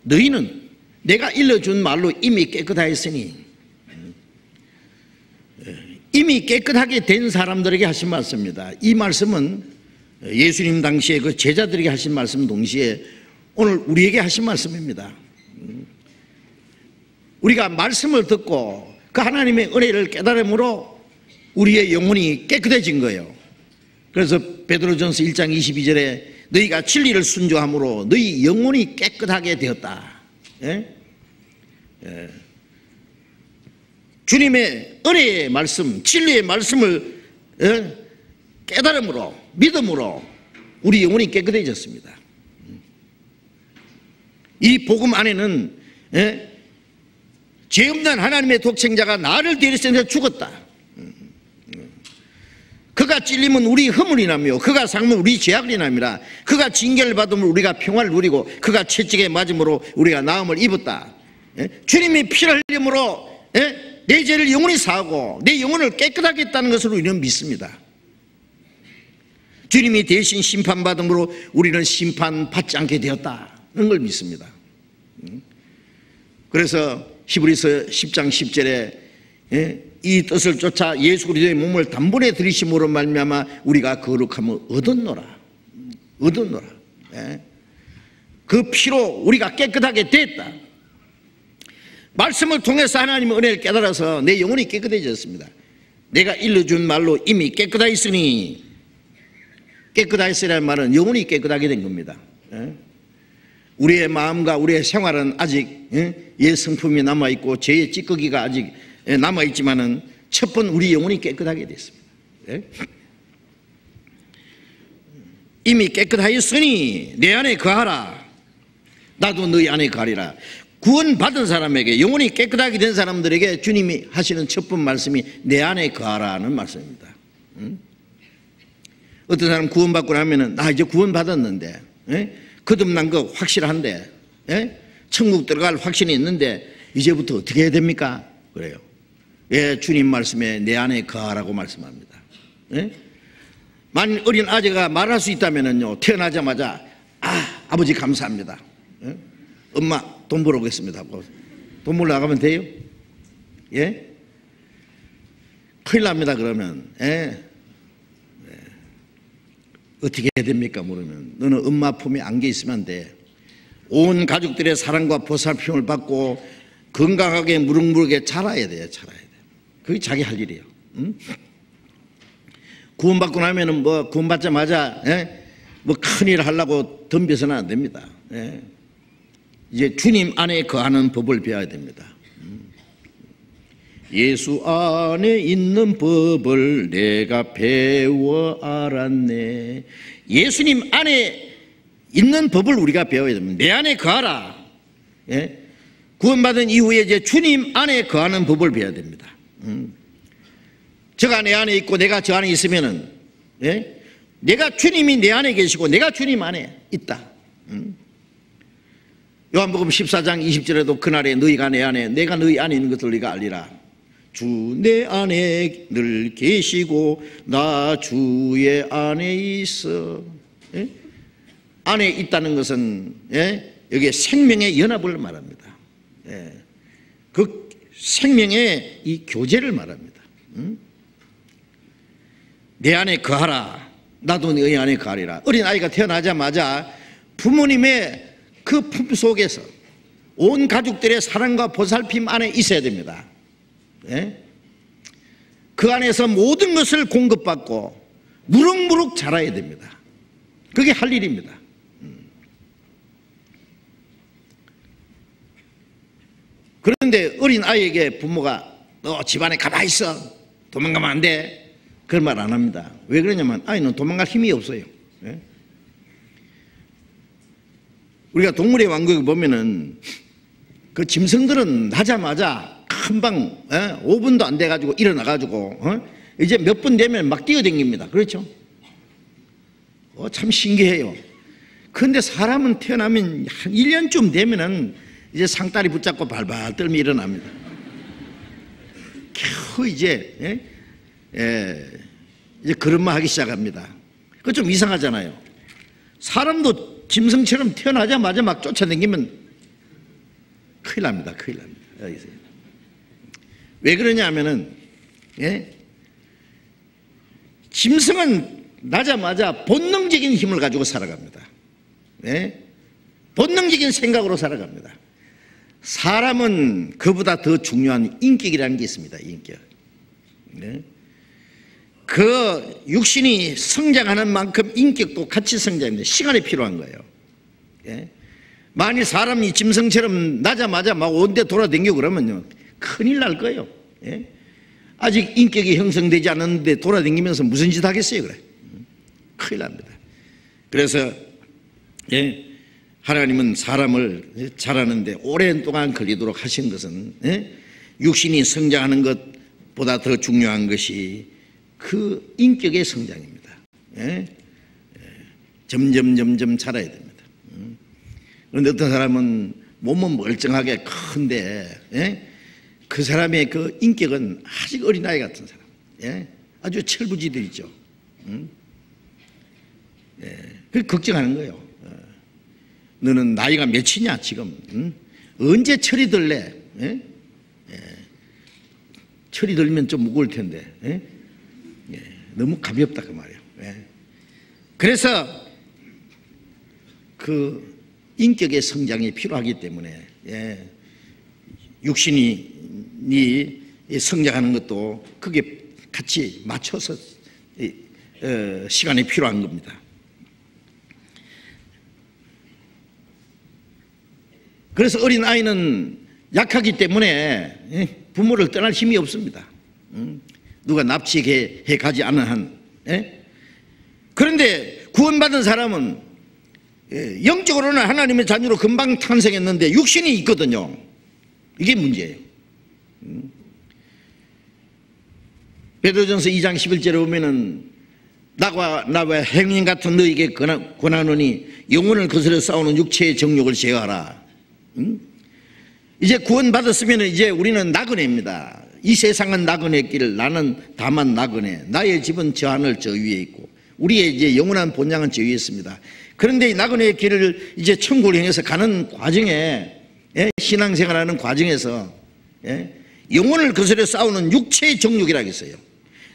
너희는 내가 일러준 말로 이미 깨끗하였으니, 이미 깨끗하게 된 사람들에게 하신 말씀입니다. 이 말씀은 예수님 당시에 그 제자들에게 하신 말씀 동시에 오늘 우리에게 하신 말씀입니다. 우리가 말씀을 듣고 그 하나님의 은혜를 깨달음으로 우리의 영혼이 깨끗해진 거예요. 그래서 베드로전서 1장 22절에 너희가 진리를 순종함으로 너희 영혼이 깨끗하게 되었다. 주님의 은혜의 말씀, 진리의 말씀을 깨달음으로, 믿음으로 우리 영혼이 깨끗해졌습니다. 이 복음 안에는 죄 없는 하나님의 독생자가 나를 대리해서 죽었다. 그가 찔리면 우리 허물이 나며 그가 상하면 우리 죄악이 납니다. 그가 징계를 받으면 우리가 평화를 누리고 그가 채찍에 맞음으로 우리가 나음을 입었다. 주님이 피를 흘림으로 내 죄를 영원히 사하고 내 영혼을 깨끗하게 했다는 것으로 우리는 믿습니다. 주님이 대신 심판받음으로 우리는 심판받지 않게 되었다는 걸 믿습니다. 그래서 히브리서 10장 10절에 이 뜻을 쫓아 예수 그리스도의 몸을 단번에 들이심으로 말미암아 우리가 거룩함을 얻었노라. 그 피로 우리가 깨끗하게 됐다. 말씀을 통해서 하나님의 은혜를 깨달아서 내 영혼이 깨끗해졌습니다. 내가 일러준 말로 이미 깨끗하였으니, 깨끗하였으라는 말은 영혼이 깨끗하게 된 겁니다. 우리의 마음과 우리의 생활은 아직 옛 성품이 남아있고 죄의 찌꺼기가 아직 남아있지만은 첫번 우리 영혼이 깨끗하게 됐습니다. 이미 깨끗하였으니 내 안에 거하라. 나도 너희 안에 거하리라. 구원받은 사람에게, 영혼이 깨끗하게 된 사람들에게 주님이 하시는 첫번 말씀이 내 안에 거하라는 말씀입니다. 어떤 사람 구원받고 나면은 나 이제 구원받았는데, 거듭난 거 확실한데, 천국 들어갈 확신이 있는데 이제부터 어떻게 해야 됩니까? 그래요. 예, 주님 말씀에 내 안에 거하라고 말씀합니다. 만일 어린 아재가 말할 수 있다면은요, 태어나자마자 아버지 감사합니다. 엄마 돈 벌어 오겠습니다 하고 돈 벌러 나가면 돼요? 예? 큰일 납니다. 그러면 어떻게 해야 됩니까? 물으면 너는 엄마 품에 안겨 있으면 안 돼. 온 가족들의 사랑과 보살핌을 받고 건강하게 무럭무럭하게 자라야 돼요. 자라야 돼. 그게 자기 할 일이에요. 구원받고 나면은 뭐 구원받자마자 뭐 큰일 하려고 덤벼서는 안 됩니다. 이제 주님 안에 거하는 법을 배워야 됩니다. 예수 안에 있는 법을 내가 배워 알았네. 예수님 안에 있는 법을 우리가 배워야 됩니다. 내 안에 거하라. 구원받은 이후에 이제 주님 안에 거하는 법을 배워야 됩니다. 저가 내 안에 있고 내가 저 안에 있으면은 내가 주님이 내 안에 계시고 내가 주님 안에 있다. 요한복음 14장 20절에도 그날에 너희가 내 안에 내가 너희 안에 있는 것을 너희가 알리라. 주 내 안에 늘 계시고 나 주의 안에 있어. 안에 있다는 것은 여기에 생명의 연합을 말합니다. 그 생명의 이 교제를 말합니다. 내 안에 거하라. 나도 너희 안에 거하리라. 어린아이가 태어나자마자 부모님의 그 품 속에서 온 가족들의 사랑과 보살핌 안에 있어야 됩니다. 그 안에서 모든 것을 공급받고 무럭무럭 자라야 됩니다. 그게 할 일입니다. 그런데 어린아이에게 부모가 너 집안에 가만히 있어, 도망가면 안 돼, 그런 말 안 합니다. 왜 그러냐면 아이는 도망갈 힘이 없어요. 우리가 동물의 왕국에 보면은 그 짐승들은 나자마자 금방 5분도 안 돼가지고 일어나가지고 이제 몇 분 되면 막 뛰어댕깁니다. 그렇죠? 참 신기해요. 그런데 사람은 태어나면 한 1년쯤 되면은 이제 상다리 붙잡고 발발 떨며 일어납니다. 겨우 이제 이제 걸음마 하기 시작합니다. 그거 좀 이상하잖아요. 사람도 짐승처럼 태어나자마자 막 쫓아다니면 큰일 납니다. 큰일 납니다. 여기서. 왜 그러냐 하면은 짐승은 나자마자 본능적인 힘을 가지고 살아갑니다. 본능적인 생각으로 살아갑니다. 사람은 그보다 더 중요한 인격이라는 게 있습니다. 인격. 그 육신이 성장하는 만큼 인격도 같이 성장합니다. 시간이 필요한 거예요. 만일 사람이 짐승처럼 나자마자 막 온데 돌아다니고 그러면요, 큰일 날 거예요. 아직 인격이 형성되지 않았는데 돌아다니면서 무슨 짓 하겠어요? 그래. 큰일 납니다. 그래서 하나님은 사람을 자라는데 오랜 동안 걸리도록 하신 것은 육신이 성장하는 것보다 더 중요한 것이 그 인격의 성장입니다. 예? 점점 자라야 됩니다. 그런데 어떤 사람은 몸은 멀쩡하게 큰데, 예? 그 사람의 그 인격은 아직 어린아이 같은 사람, 예? 아주 철부지들이죠. 예. 그 걱정하는 거예요. 너는 나이가 몇이냐 지금? 언제 철이 들래? 예? 예. 철이 들면 좀 무거울 텐데, 예? 예. 너무 가볍다 그 말이에요. 예. 그래서 그 인격의 성장이 필요하기 때문에, 예, 육신이 성장하는 것도 그게 같이 맞춰서 시간이 필요한 겁니다. 그래서 어린 아이는 약하기 때문에 부모를 떠날 힘이 없습니다. 누가 납치해 가지 않은 한. 그런데 구원받은 사람은 영적으로는 하나님의 자녀로 금방 탄생했는데 육신이 있거든요. 이게 문제예요. 베드로전서 2장 11절에 보면은 나와 행인 같은 너에게 권하노니 영혼을 거스려 싸우는 육체의 정욕을 제어하라. 이제 구원받았으면 이제 우리는 나그네입니다. 이 세상은 나그네 길, 나는 다만 나그네. 나의 집은 저 하늘 저 위에 있고 우리의 이제 영원한 본향은 저 위에 있습니다. 그런데 이 나그네의 길을 이제 천국을 향해서 가는 과정에, 신앙생활하는 과정에서 영혼을 거스려 싸우는 육체의 정욕이라고 했어요.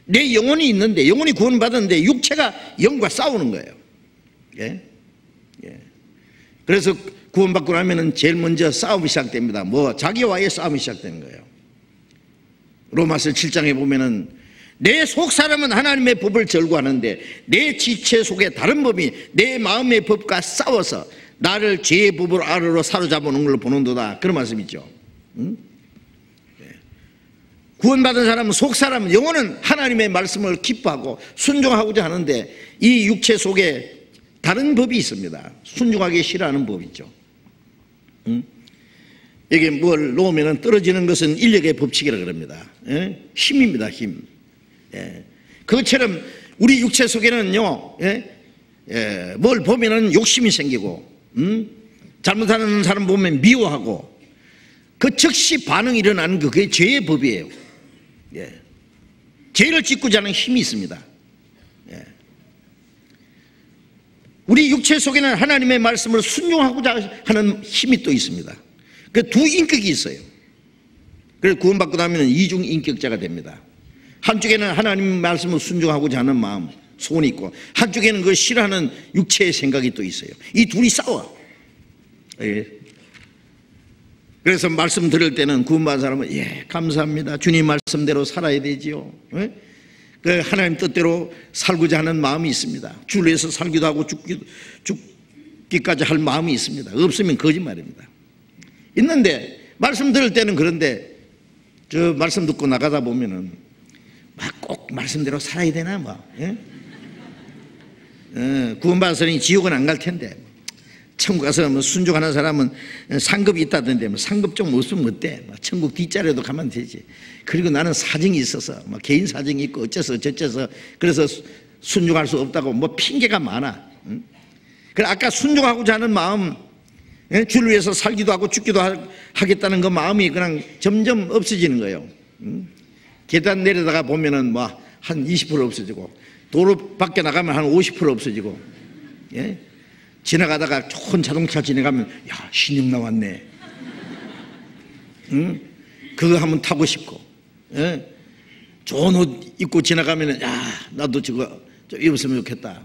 내 영혼이 있는데, 영혼이 구원받았는데 육체가 영과 싸우는 거예요. 그래서 구원받고 나면은 제일 먼저 싸움이 시작됩니다. 자기와의 싸움이 시작되는 거예요. 로마서 7장에 보면은 내 속사람은 하나님의 법을 절구하는데 내 지체 속에 다른 법이 내 마음의 법과 싸워서 나를 죄의 법으로 아래로 사로잡아놓은 걸로 보는도다. 그런 말씀 있죠. 구원받은 사람은 속사람은 영혼은 하나님의 말씀을 기뻐하고 순종하고자 하는데 이 육체 속에 다른 법이 있습니다. 순종하기 싫어하는 법이죠. 여기 뭘 놓으면 떨어지는 것은 인력의 법칙이라고 그럽니다. 힘입니다. 힘. 그것처럼 우리 육체 속에는요, 뭘 보면은 욕심이 생기고, 잘못하는 사람 보면 미워하고, 그 즉시 반응이 일어나는 그게 죄의 법이에요. 죄를 짓고자 하는 힘이 있습니다. 우리 육체 속에는 하나님의 말씀을 순종하고자 하는 힘이 또 있습니다. 그 두 인격이 있어요. 그래서 구원받고 나면 이중 인격자가 됩니다. 한쪽에는 하나님의 말씀을 순종하고자 하는 마음, 소원이 있고 한쪽에는 그걸 싫어하는 육체의 생각이 또 있어요. 이 둘이 싸워. 그래서 말씀 들을 때는 구원받은 사람은 감사합니다. 주님 말씀대로 살아야 되지요. 그 하나님 뜻대로 살고자 하는 마음이 있습니다. 주를 위해서 살기도 하고 죽기까지 할 마음이 있습니다. 없으면 거짓말입니다. 있는데 말씀 들을 때는 그런데 저 말씀 듣고 나가다 보면은 막 꼭 말씀대로 살아야 되나 구원받았으니 지옥은 안 갈 텐데 천국 가서 순종하는 사람은 상급이 있다던데 상급 좀 없으면 어때? 천국 뒷자리에도 가면 되지. 그리고 나는 사정이 있어서 개인 사정이 있고 어째서 저째서 그래서 순종할 수 없다고 핑계가 많아. 그래 아까 순종하고자 하는 마음, 주를 위해서 살기도 하고 죽기도 하겠다는 그 마음이 그냥 점점 없어지는 거예요. 계단 내려다가 보면은 한 20% 없어지고 도로 밖에 나가면 한 50% 없어지고 지나가다가 좋은 자동차 지나가면 신형 나왔네. 그거 한번 타고 싶고 좋은 옷 입고 지나가면 나도 저거 좀 입었으면 좋겠다.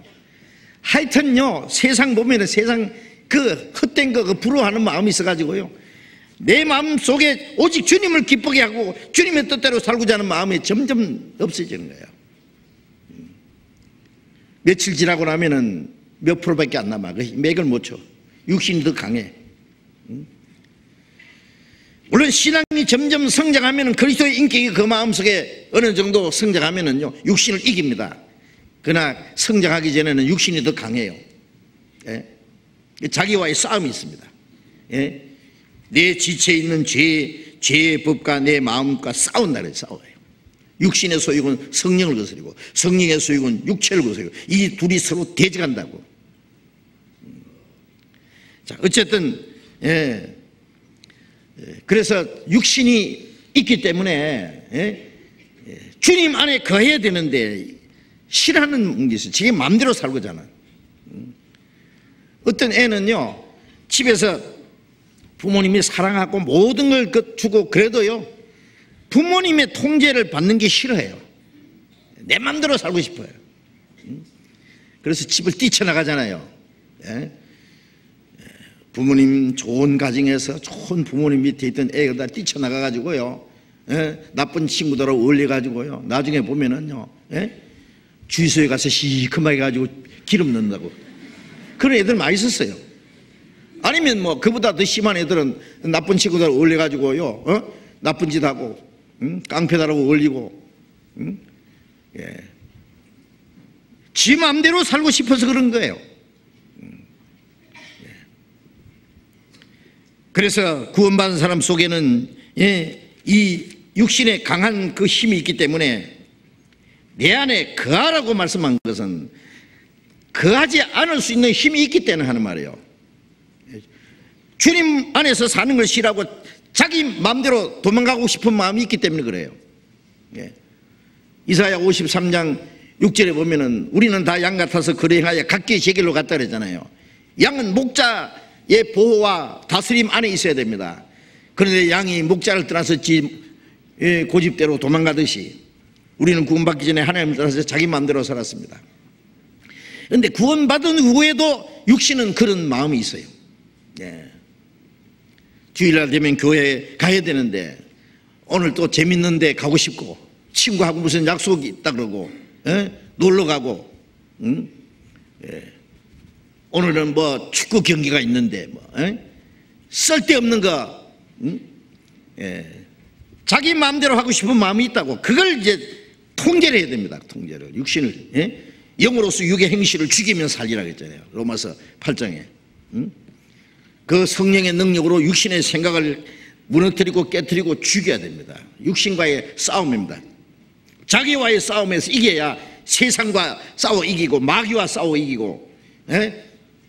하여튼요 세상 보면은 세상 그 헛된 거 그 부러워하는 마음이 있어가지고요 내 마음 속에 오직 주님을 기쁘게 하고 주님의 뜻대로 살고자 하는 마음이 점점 없어지는 거예요. 며칠 지나고 나면은 몇 프로밖에 안 남아. 맥을 못 쳐. 육신이 더 강해. 물론 신앙이 점점 성장하면 그리스도의 인격이 그 마음속에 어느 정도 성장하면은요 육신을 이깁니다. 그러나 성장하기 전에는 육신이 더 강해요. 자기와의 싸움이 있습니다. 내 지체에 있는 죄의 법과 내 마음과 싸운다 그래요. 싸워요. 육신의 소욕은 성령을 거스리고 성령의 소욕은 육체를 거스리고 이 둘이 서로 대적한다고. 자, 어쨌든 그래서 육신이 있기 때문에 주님 안에 거해야 되는데 싫어하는 게 있어요. 자기 마음대로 살고잖아. 어떤 애는요, 집에서 부모님이 사랑하고 모든 걸 주고 그래도요, 부모님의 통제를 받는 게 싫어해요. 내 마음대로 살고 싶어요. 그래서 집을 뛰쳐나가잖아요. 부모님 좋은 가정에서 좋은 부모님 밑에 있던 애가 다 뛰쳐나가가지고요, 나쁜 친구들하고 어울려가지고요, 나중에 보면은요, 주유소에 가서 시커멓게 가지고 기름 넣는다고. 그런 애들 많이 있었어요. 아니면 뭐 그보다 더 심한 애들은 나쁜 친구들하고 어울려가지고요, 나쁜 짓 하고, 깡패들하고 어울리고, 지 마음대로 살고 싶어서 그런 거예요. 그래서 구원받은 사람 속에는 이 육신의 강한 그 힘이 있기 때문에 내 안에 거하라고 말씀한 것은 거하지 않을 수 있는 힘이 있기 때문에 하는 말이에요. 주님 안에서 사는 걸 싫어하고 자기 마음대로 도망가고 싶은 마음이 있기 때문에 그래요. 이사야 53장 6절에 보면은 우리는 다 양 같아서 거래행하여 각기 제 길로 갔다 그랬잖아요. 양은 목자의 보호와 다스림 안에 있어야 됩니다. 그런데 양이 목자를 떠나서 고집대로 도망가듯이 우리는 구원받기 전에 하나님을 떠나서 자기 마음대로 살았습니다. 그런데 구원받은 후에도 육신은 그런 마음이 있어요. 주일날 되면 교회에 가야 되는데 오늘 또 재밌는 데 가고 싶고 친구하고 무슨 약속이 있다 그러고 놀러 가고 오늘은 뭐 축구 경기가 있는데 뭐 쓸데없는 거 자기 마음대로 하고 싶은 마음이 있다고. 그걸 이제 통제를 해야 됩니다. 통제를. 육신을 영으로서 육의 행실을 죽이면 살리라고 했잖아요. 로마서 8장에. 그 성령의 능력으로 육신의 생각을 무너뜨리고 깨뜨리고 죽여야 됩니다. 육신과의 싸움입니다. 자기와의 싸움에서 이겨야 세상과 싸워 이기고 마귀와 싸워 이기고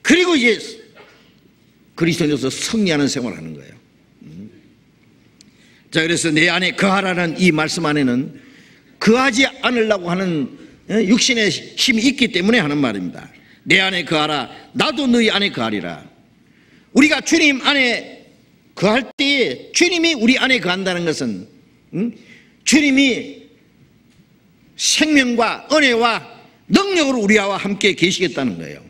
그리고 이제 그리스도인으로서 승리하는 생활을 하는 거예요. 자, 그래서 내 안에 거하라는 이 말씀 안에는 거하지 않으려고 하는 육신의 힘이 있기 때문에 하는 말입니다. 내 안에 거하라 나도 너희 안에 거하리라. 우리가 주님 안에 거할 때에 주님이 우리 안에 거한다는 것은 주님이 생명과 은혜와 능력으로 우리와 함께 계시겠다는 거예요.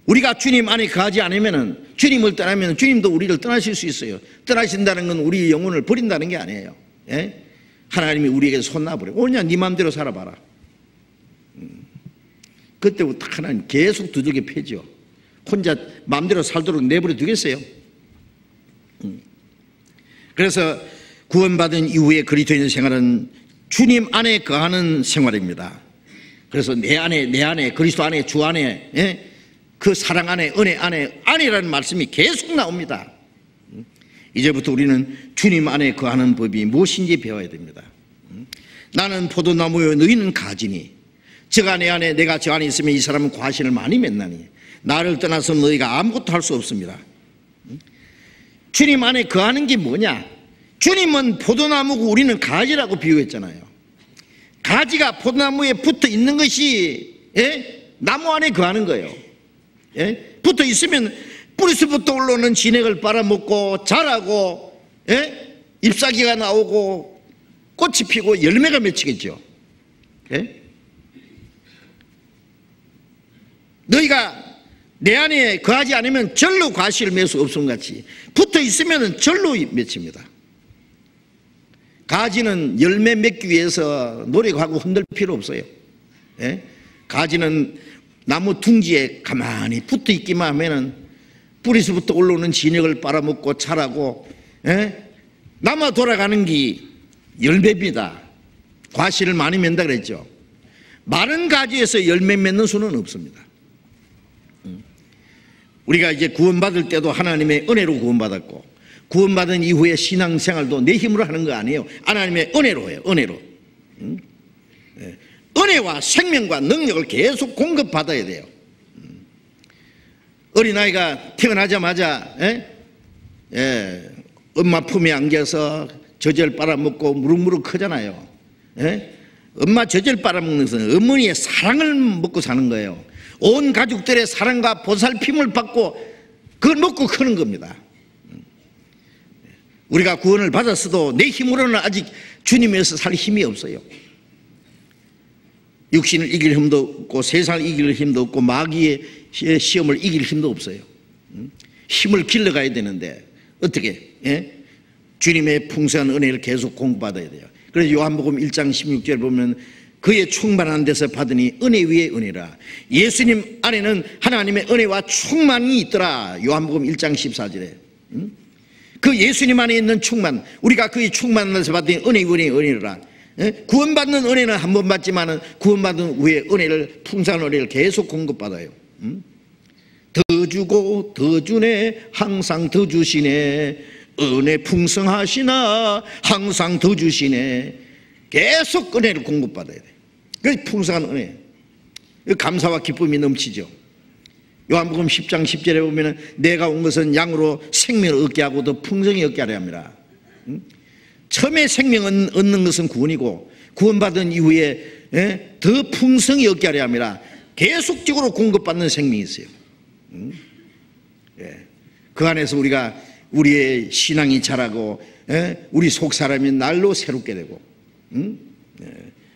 우리가 주님 안에 거하지 않으면 주님을 떠나면 주님도 우리를 떠나실 수 있어요. 떠나신다는 건 우리 영혼을 버린다는 게 아니에요. 하나님이 우리에게 손 놔버려요. 오냐 네 마음대로 살아봐라. 그때부터 하나님 계속 두들겨 패죠. 혼자 마음대로 살도록 내버려 두겠어요? 그래서 구원받은 이후에 그리스도인 생활은 주님 안에 거하는 생활입니다. 그래서 내 안에 그리스도 안에 주 안에 그 사랑 안에 은혜 안에라는 말씀이 계속 나옵니다. 이제부터 우리는 주님 안에 거하는 법이 무엇인지 배워야 됩니다. 나는 포도나무요 너희는 가지니 저가 내 안에 내가 저 안에 있으면 이 사람은 과실을 많이 맺나니 나를 떠나서 너희가 아무것도 할 수 없습니다. 주님 안에 거하는 게 뭐냐? 주님은 포도나무고 우리는 가지라고 비유했잖아요. 가지가 포도나무에 붙어 있는 것이 나무 안에 거하는 거예요. 붙어 있으면 뿌리서부터 올라오는 진액을 빨아먹고 자라고 잎사귀가 나오고 꽃이 피고 열매가 맺히겠죠. 너희가 내 안에 거하지 않으면 절로 과실을 맺을 수 없음 같이 붙어 있으면 절로 맺힙니다. 가지는 열매 맺기 위해서 노력하고 흔들 필요 없어요. 가지는 나무 둥지에 가만히 붙어 있기만 하면은 뿌리서부터 올라오는 진액을 빨아먹고 자라고 남아 돌아가는 게 열매입니다. 과실을 많이 맺는다 그랬죠. 마른 가지에서 열매 맺는 수는 없습니다. 우리가 이제 구원받을 때도 하나님의 은혜로 구원받았고 구원받은 이후에 신앙생활도 내 힘으로 하는 거 아니에요. 하나님의 은혜로 해요. 은혜로. 은혜와 생명과 능력을 계속 공급받아야 돼요. 어린아이가 태어나자마자 엄마 품에 안겨서 젖을 빨아먹고 무럭무럭 크잖아요. 엄마 젖을 빨아먹는 것은 어머니의 사랑을 먹고 사는 거예요. 온 가족들의 사랑과 보살핌을 받고 그걸 먹고 크는 겁니다. 우리가 구원을 받았어도 내 힘으로는 아직 주님에서 살 힘이 없어요. 육신을 이길 힘도 없고 세상을 이길 힘도 없고 마귀의 시험을 이길 힘도 없어요. 힘을 길러가야 되는데 어떻게? 주님의 풍성한 은혜를 계속 공부받아야 돼요. 그래서 요한복음 1장 16절 보면 그의 충만한 데서 받으니 은혜 위에 은혜라. 예수님 안에는 하나님의 은혜와 충만이 있더라. 요한복음 1장 14절에. 그 예수님 안에 있는 충만, 우리가 그의 충만한 데서 받으니 은혜 위에 은혜라. 구원받는 은혜는 한 번 받지만 구원받은 후에 은혜를, 풍성한 은혜를 계속 공급받아요. 더 주고 더 주네, 항상 더 주시네, 은혜 풍성하시나 항상 더 주시네. 계속 은혜를 공급받아야 돼. 그 풍성한 은혜, 감사와 기쁨이 넘치죠. 요한복음 10장 10절에 보면 내가 온 것은 양으로 생명을 얻게 하고 더 풍성히 얻게 하려 합니다. 처음에 생명을 얻는 것은 구원이고 구원받은 이후에 더 풍성히 얻게 하려 합니다. 계속적으로 공급받는 생명이 있어요. 그 안에서 우리가 우리의 신앙이 자라고 우리 속사람이 날로 새롭게 되고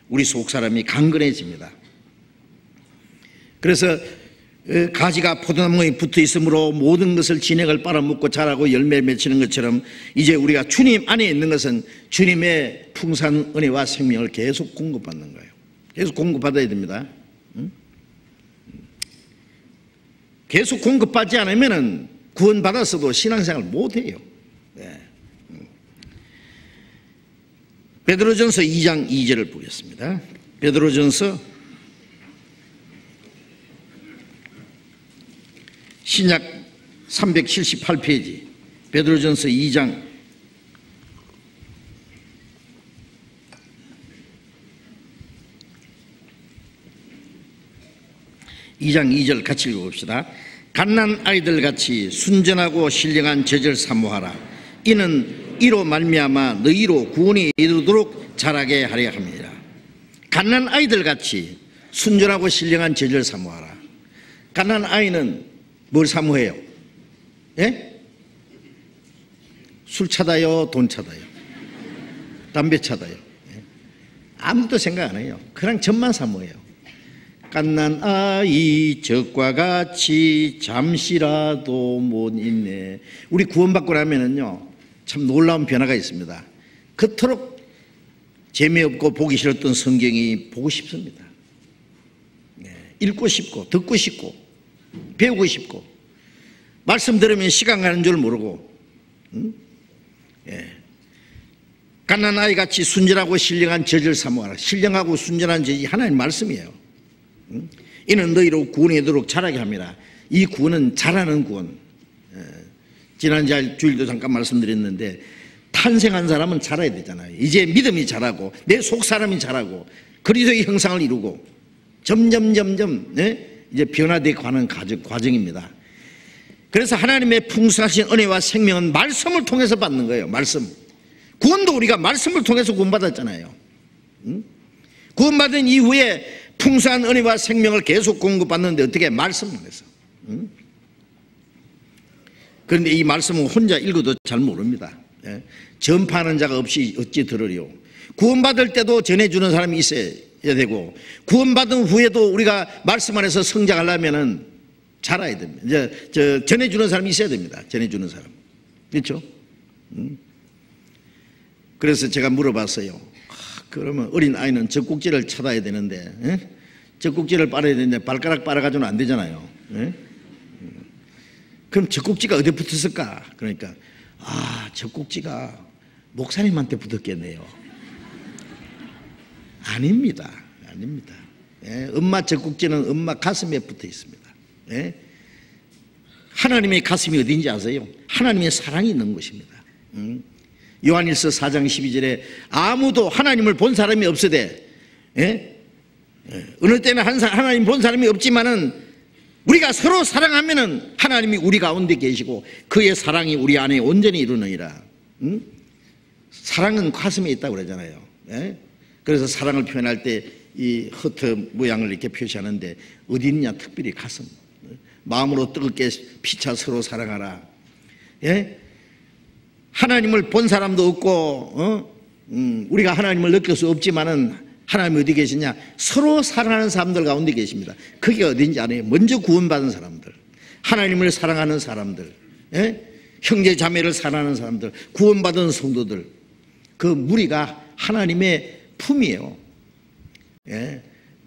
우리 속사람이 강건해집니다. 그래서 가지가 포도나무에 붙어 있으므로 모든 것을 진액을 빨아먹고 자라고 열매 맺히는 것처럼 이제 우리가 주님 안에 있는 것은 주님의 풍성한 은혜와 생명을 계속 공급받는 거예요. 계속 공급받아야 됩니다. 계속 공급받지 않으면 구원받았어도 신앙생활 못해요. 베드로전서 2장 2절을 보겠습니다. 베드로전서 신약 378페이지 베드로전서 2장 2절 같이 읽어봅시다. 갓난 아이들 같이 순전하고 신령한 젖을 사모하라. 이는 이로 말미암아 너희로 구원에 이르도록 자라게 하려 합니다. 갓난 아이들 같이 순전하고 신령한 젖을 사모하라. 갓난 아이는 뭘 사모해요? 술 차다요, 돈 차다요, 담배 차다요? 아무것도 생각 안 해요. 그냥 젖만 사모해요. 갓난 아이 젖과 같이 잠시라도 못 있네. 우리 구원받고 나면은요 참 놀라운 변화가 있습니다. 그토록 재미없고 보기 싫었던 성경이 보고 싶습니다. 읽고 싶고 듣고 싶고 배우고 싶고 말씀 들으면 시간 가는 줄 모르고 갓난 아이같이 순전하고 신령한 젖을 사모하라. 신령하고 순전한 젖이 하나님 말씀이에요. 이는 너희로 구원에 이르도록 자라게 합니다. 이 구원은 자라는 구원. 지난 주일도 잠깐 말씀드렸는데 탄생한 사람은 자라야 되잖아요. 이제 믿음이 자라고 내 속 사람이 자라고 그리스도의 형상을 이루고 점점 이제 변화되어 가는 과정입니다. 그래서 하나님의 풍성하신 은혜와 생명은 말씀을 통해서 받는 거예요. 말씀. 구원도 우리가 말씀을 통해서 구원받았잖아요. 구원받은 이후에 풍성한 은혜와 생명을 계속 공급받는데 어떻게? 말씀을 해서. 그런데 이 말씀은 혼자 읽어도 잘 모릅니다. 전파하는 자가 없이 어찌 들으리요. 구원받을 때도 전해주는 사람이 있어야 되고 구원받은 후에도 우리가 말씀 안에서 성장하려면 자라야 됩니다. 이제 전해주는 사람이 있어야 됩니다. 전해주는 사람. 그렇죠? 그래서 제가 물어봤어요. 그러면 어린 아이는 젖꼭지를 찾아야 되는데 젖꼭지를 빨아야 되는데 발가락 빨아가지고는 안 되잖아요. 그럼 젖꼭지가 어디 붙었을까? 그러니까 젖꼭지가 목사님한테 붙었겠네요. 아닙니다. 엄마 젖꼭지는 엄마 가슴에 붙어 있습니다. 하나님의 가슴이 어딘지 아세요? 하나님의 사랑이 있는 곳입니다. 요한일서 4장 12절에 아무도 하나님을 본 사람이 없으되, 어느 때는 하나님 본 사람이 없지만은 우리가 서로 사랑하면은 하나님이 우리 가운데 계시고 그의 사랑이 우리 안에 온전히 이루느니라. 사랑은 가슴에 있다고 그러잖아요. 그래서 사랑을 표현할 때 이 허트 모양을 이렇게 표시하는데 어디 있냐? 특별히 가슴. 마음으로 뜨겁게 피차 서로 사랑하라. 하나님을 본 사람도 없고 우리가 하나님을 느낄 수 없지만은 하나님이 어디 계시냐? 서로 사랑하는 사람들 가운데 계십니다. 그게 어딘지 알아요? 먼저 구원받은 사람들, 하나님을 사랑하는 사람들, 형제 자매를 사랑하는 사람들, 구원받은 성도들, 그 무리가 하나님의 품이에요.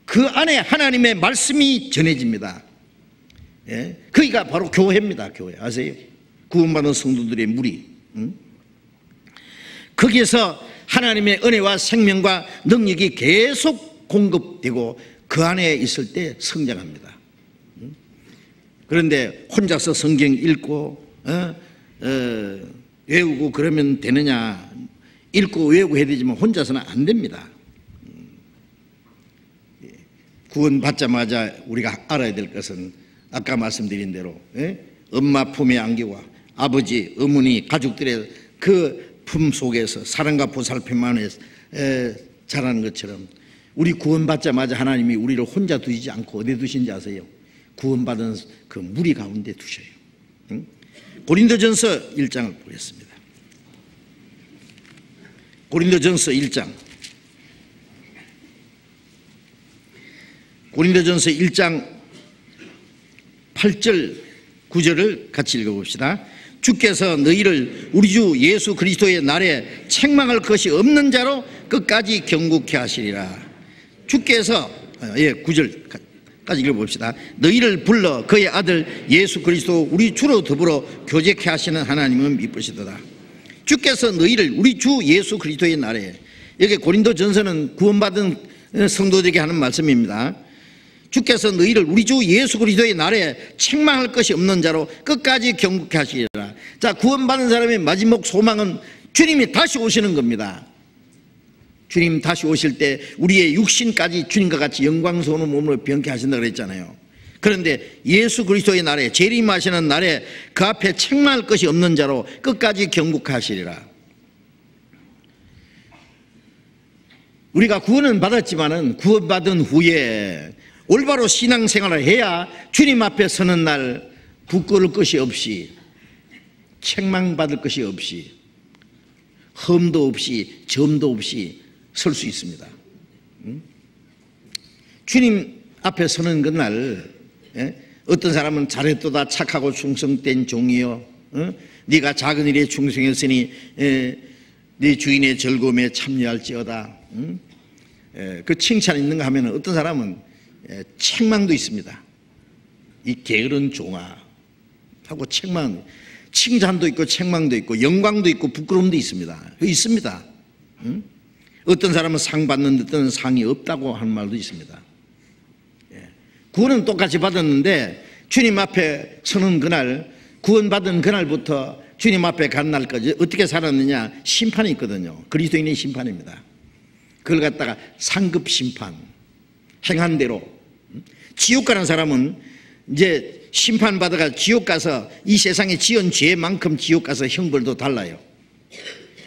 그 안에 하나님의 말씀이 전해집니다. 그게 바로 교회입니다. 교회 아세요? 구원받은 성도들의 무리. 거기에서 하나님의 은혜와 생명과 능력이 계속 공급되고 그 안에 있을 때 성장합니다. 그런데 혼자서 성경 읽고 외우고 그러면 되느냐? 읽고 외우고 해야 되지만 혼자서는 안 됩니다. 구원받자마자 우리가 알아야 될 것은 아까 말씀드린 대로 엄마 품에 안기와 아버지, 어머니, 가족들의 그 품 속에서 사랑과 보살핌만에 자라는 것처럼 우리 구원받자마자 하나님이 우리를 혼자 두시지 않고 어디에 두신지 아세요? 구원받은 그 무리 가운데 두셔요. 고린도전서 1장을 보겠습니다. 고린도전서 1장. 고린도전서 1장 8절 9절을 같이 읽어봅시다. 주께서 너희를 우리 주 예수 그리스도의 날에 책망할 것이 없는 자로 끝까지 경고케 하시리라. 주께서 9절까지 읽어봅시다. 너희를 불러 그의 아들 예수 그리스도 우리 주로 더불어 교제케 하시는 하나님은 미쁘시도다. 주께서 너희를 우리 주 예수 그리스도의 날에, 여기 고린도전서는 구원받은 성도들에게 하는 말씀입니다. 주께서 너희를 우리 주 예수 그리스도의 날에 책망할 것이 없는 자로 끝까지 경고케 하시리라. 자, 구원받은 사람의 마지막 소망은 주님이 다시 오시는 겁니다. 주님 다시 오실 때 우리의 육신까지 주님과 같이 영광스러운 몸으로 변케 하신다고 그랬잖아요. 그런데 예수 그리스도의 날에, 재림하시는 날에 그 앞에 책망할 것이 없는 자로 끝까지 경고케 하시리라. 우리가 구원은 받았지만은 구원받은 후에 올바로 신앙생활을 해야 주님 앞에 서는 날 부끄러울 것이 없이, 책망받을 것이 없이, 흠도 없이, 점도 없이 설 수 있습니다. 주님 앞에 서는 그날 어떤 사람은 잘했도다 착하고 충성된 종이여, 네가 작은 일에 충성했으니 네 주인의 즐거움에 참여할지어다. 그 칭찬 있는가 하면 어떤 사람은 책망도 있습니다. 이 게으른 종아 하고 책망, 칭찬도 있고 책망도 있고 영광도 있고 부끄러움도 있습니다. 있습니다. 어떤 사람은 상 받는 듯은 상이 없다고 하는 말도 있습니다. 구원은 똑같이 받았는데 주님 앞에 서는 그날, 구원받은 그날부터 주님 앞에 간 날까지 어떻게 살았느냐, 심판이 있거든요. 그리스도인의 심판입니다. 그걸 갖다가 상급 심판, 행한 대로. 지옥 가는 사람은 이제 심판받아가 지옥 가서 이 세상에 지은 죄만큼 지옥 가서 형벌도 달라요.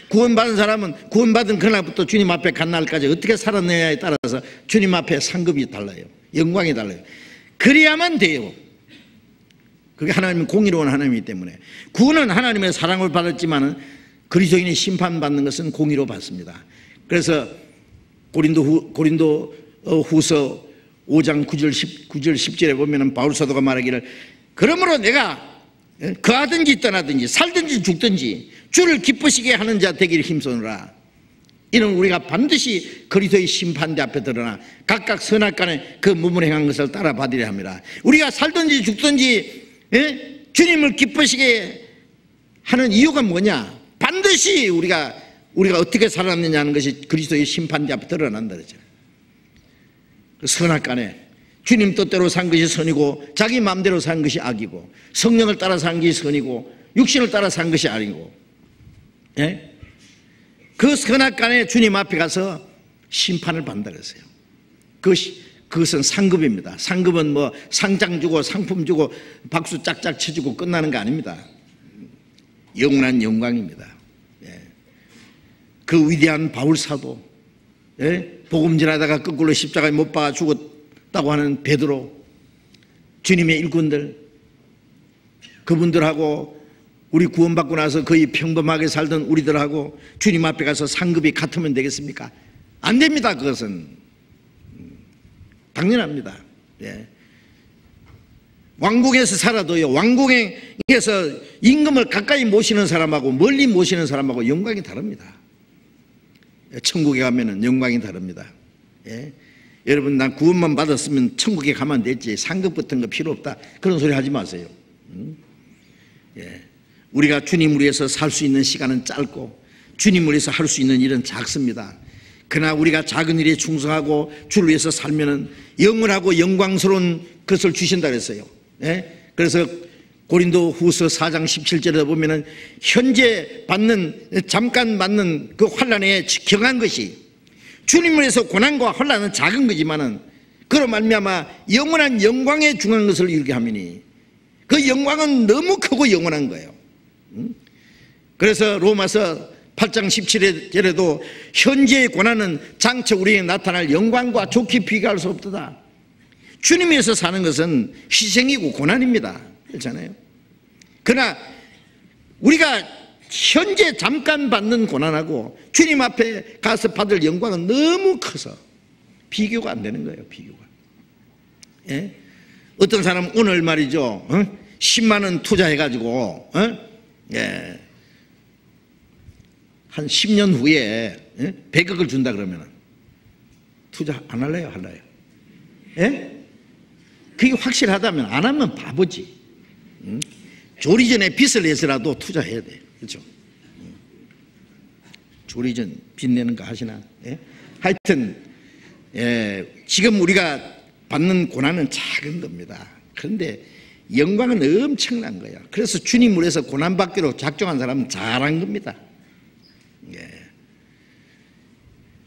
구원받은 사람은 구원받은 그날부터 주님 앞에 간 날까지 어떻게 살았느냐에 따라서 주님 앞에 상급이 달라요. 영광이 달라요. 그래야만 돼요. 그게 하나님은 공의로운 하나님이기 때문에. 구원은 하나님의 사랑을 받았지만 그리스도인이 심판받는 것은 공의로 받습니다. 그래서 고린도 후서 5장 9절 10절에 보면 바울 사도가 말하기를, 그러므로 내가 거하든지 떠나든지 살든지 죽든지 주를 기쁘시게 하는 자 되기를 힘쓰노라. 이는 우리가 반드시 그리스도의 심판대 앞에 드러나 각각 선악간에 그 몸을 행한 것을 따라 받으려 합니다. 우리가 살든지 죽든지 주님을 기쁘시게 하는 이유가 뭐냐? 반드시 우리가 어떻게 살았느냐 하는 것이 그리스도의 심판대 앞에 드러난다 그러죠. 선악간에 주님 뜻대로 산 것이 선이고 자기 마음대로 산 것이 악이고 성령을 따라 산 것이 선이고 육신을 따라 산 것이 아니고 예? 그 선악간에 주님 앞에 가서 심판을 받는다 그랬어요. 그것은 상급입니다. 상급은 뭐 상장 주고 상품 주고 박수 짝짝 쳐주고 끝나는 거 아닙니다. 영원한 영광입니다. 예. 그 위대한 바울 사도, 예? 복음 전하다가 거꾸로 십자가에 못 박아 죽었다고 하는 베드로, 주님의 일꾼들, 그분들하고 우리 구원받고 나서 거의 평범하게 살던 우리들하고 주님 앞에 가서 상급이 같으면 되겠습니까? 안 됩니다. 그것은 당연합니다. 예. 왕궁에서 살아도요, 왕궁에서 임금을 가까이 모시는 사람하고 멀리 모시는 사람하고 영광이 다릅니다. 천국에 가면은 영광이 다릅니다. 예. 여러분, 난 구원만 받았으면 천국에 가면 됐지 상급 같은 거 필요 없다, 그런 소리 하지 마세요. 예. 우리가 주님을 위해서 살 수 있는 시간은 짧고 주님을 위해서 할 수 있는 일은 작습니다. 그러나 우리가 작은 일에 충성하고 주를 위해서 살면은 영원하고 영광스러운 것을 주신다 그랬어요. 예? 그래서 고린도 후서 4장 17절에 보면은 현재 받는, 잠깐 받는 그 환난에 경한 것이, 주님을 위해서 고난과 환난은 작은 거지만은 그로 말미암아 영원한 영광에 중한 것을 이루게 하미니, 그 영광은 너무 크고 영원한 거예요. 그래서 로마서 8장 17절에도 현재의 고난은 장차 우리에게 나타날 영광과 좋게 비교할 수 없도다. 주님에서 사는 것은 희생이고 고난입니다. 그렇잖아요. 그러나 우리가 현재 잠깐 받는 고난하고 주님 앞에 가서 받을 영광은 너무 커서 비교가 안 되는 거예요. 비교가. 예? 어떤 사람은 오늘 말이죠, 10만 원 투자해가지고 예, 한 10년 후에 100억을 준다 그러면 투자 안 할래요? 할래요? 예? 그게 확실하다면 안 하면 바보지. 조리 전에 빚을 내서라도 투자해야 돼. 그렇죠? 조리 전 빚 내는 거 하시나? 예? 하여튼 예, 지금 우리가 받는 고난은 작은 겁니다. 그런데 영광은 엄청난 거예요. 그래서 주님을 위해서 고난받기로 작정한 사람은 잘한 겁니다. 예.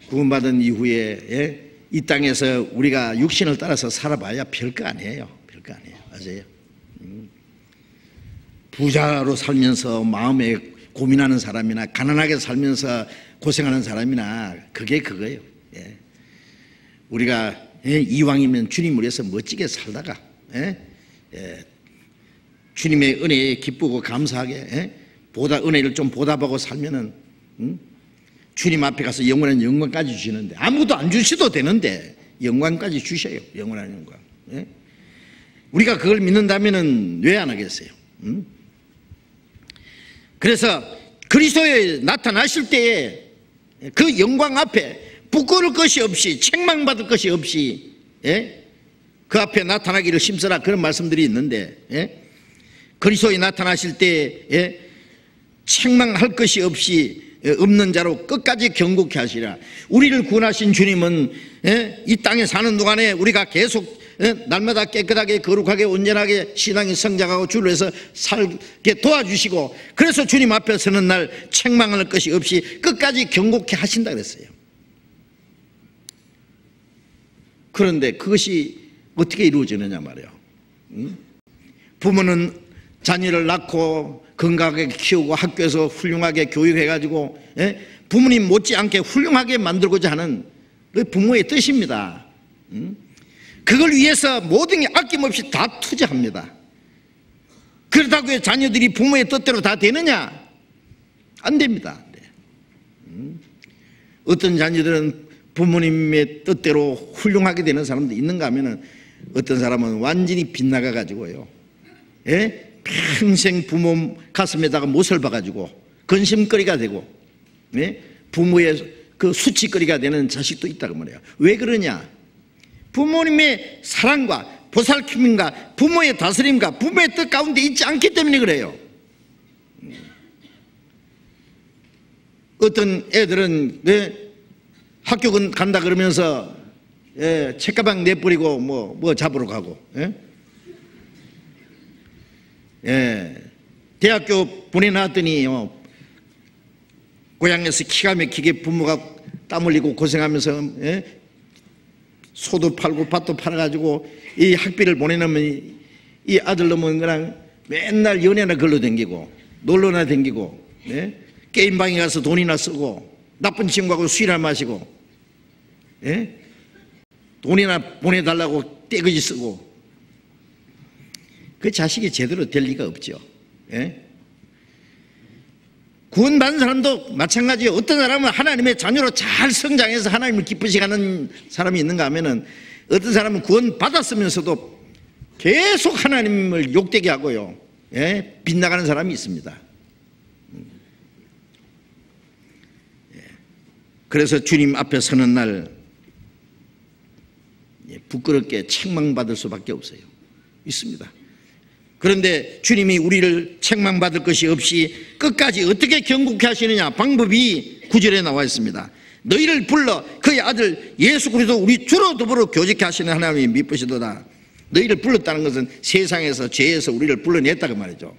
구원받은 이후에 예? 이 땅에서 우리가 육신을 따라서 살아봐야 별거 아니에요. 별거 아니에요. 맞아요. 부자로 살면서 마음에 고민하는 사람이나 가난하게 살면서 고생하는 사람이나 그게 그거예요. 예. 우리가 예? 이왕이면 주님을 위해서 멋지게 살다가 예? 예. 주님의 은혜에 기쁘고 감사하게 예? 은혜를 좀 보답하고 살면은 주님 앞에 가서 영원한 영광까지 주시는데, 아무것도 안 주셔도 되는데 영광까지 주셔요. 영원한 영광. 예? 우리가 그걸 믿는다면은 왜 안 하겠어요? 그래서 그리스도에 나타나실 때에 그 영광 앞에 부끄러울 것이 없이 책망받을 것이 없이 예? 그 앞에 나타나기를 힘써라, 그런 말씀들이 있는데 예? 그리스도에 나타나실 때에 예? 책망할 것이 없이 없는 자로 끝까지 경고케 하시라. 우리를 구원하신 주님은 예? 이 땅에 사는 동안에 우리가 계속 예? 날마다 깨끗하게 거룩하게 온전하게 신앙이 성장하고 주를 위해서 살게 도와주시고, 그래서 주님 앞에 서는 날 책망할 것이 없이 끝까지 경고케 하신다 그랬어요. 그런데 그것이 어떻게 이루어지느냐 말이에요. 부모는 자녀를 낳고 건강하게 키우고 학교에서 훌륭하게 교육해가지고 예? 부모님 못지않게 훌륭하게 만들고자 하는 그 부모의 뜻입니다. 그걸 위해서 모든 게 아낌없이 다 투자합니다. 그렇다고 해서 자녀들이 부모의 뜻대로 다 되느냐? 안 됩니다. 안 돼. 어떤 자녀들은 부모님의 뜻대로 훌륭하게 되는 사람도 있는가 하면은 어떤 사람은 완전히 빗나가 가지고요, 예? 평생 부모 가슴에다가 못을 박아가지고 근심거리가 되고 예? 부모의 그 수치거리가 되는 자식도 있다고 말해요. 왜 그러냐? 부모님의 사랑과 보살핌과 부모의 다스림과 부모의 뜻 가운데 있지 않기 때문에 그래요. 어떤 애들은 예? 학교 간다 그러면서 예? 책가방 내버리고 뭐 잡으러 가고 예? 예, 대학교 보내놨더니 고향에서 기가 막히게 부모가 땀 흘리고 고생하면서 소도 팔고 밭도 팔아가지고 이 학비를 보내놓으면 이 아들놈은 그냥 맨날 연애나 걸러 댕기고 놀러나 댕기고 게임방에 가서 돈이나 쓰고 나쁜 친구하고 술이나 마시고 돈이나 보내달라고 떼거지 쓰고 그 자식이 제대로 될 리가 없죠. 구원받은 사람도 마찬가지예요. 어떤 사람은 하나님의 자녀로 잘 성장해서 하나님을 기쁘시게 하는 사람이 있는가 하면은 어떤 사람은 구원받았으면서도 계속 하나님을 욕되게 하고요. 빗나가는 사람이 있습니다. 그래서 주님 앞에 서는 날 부끄럽게 책망받을 수밖에 없어요. 있습니다. 그런데 주님이 우리를 책망받을 것이 없이 끝까지 어떻게 경고케 하시느냐 방법이 9절에 나와 있습니다. 너희를 불러 그의 아들 예수 그리스도 우리 주로 더불어 교제케 하시는 하나님이 미쁘시도다. 너희를 불렀다는 것은 세상에서 죄에서 우리를 불러냈다 그 말이죠.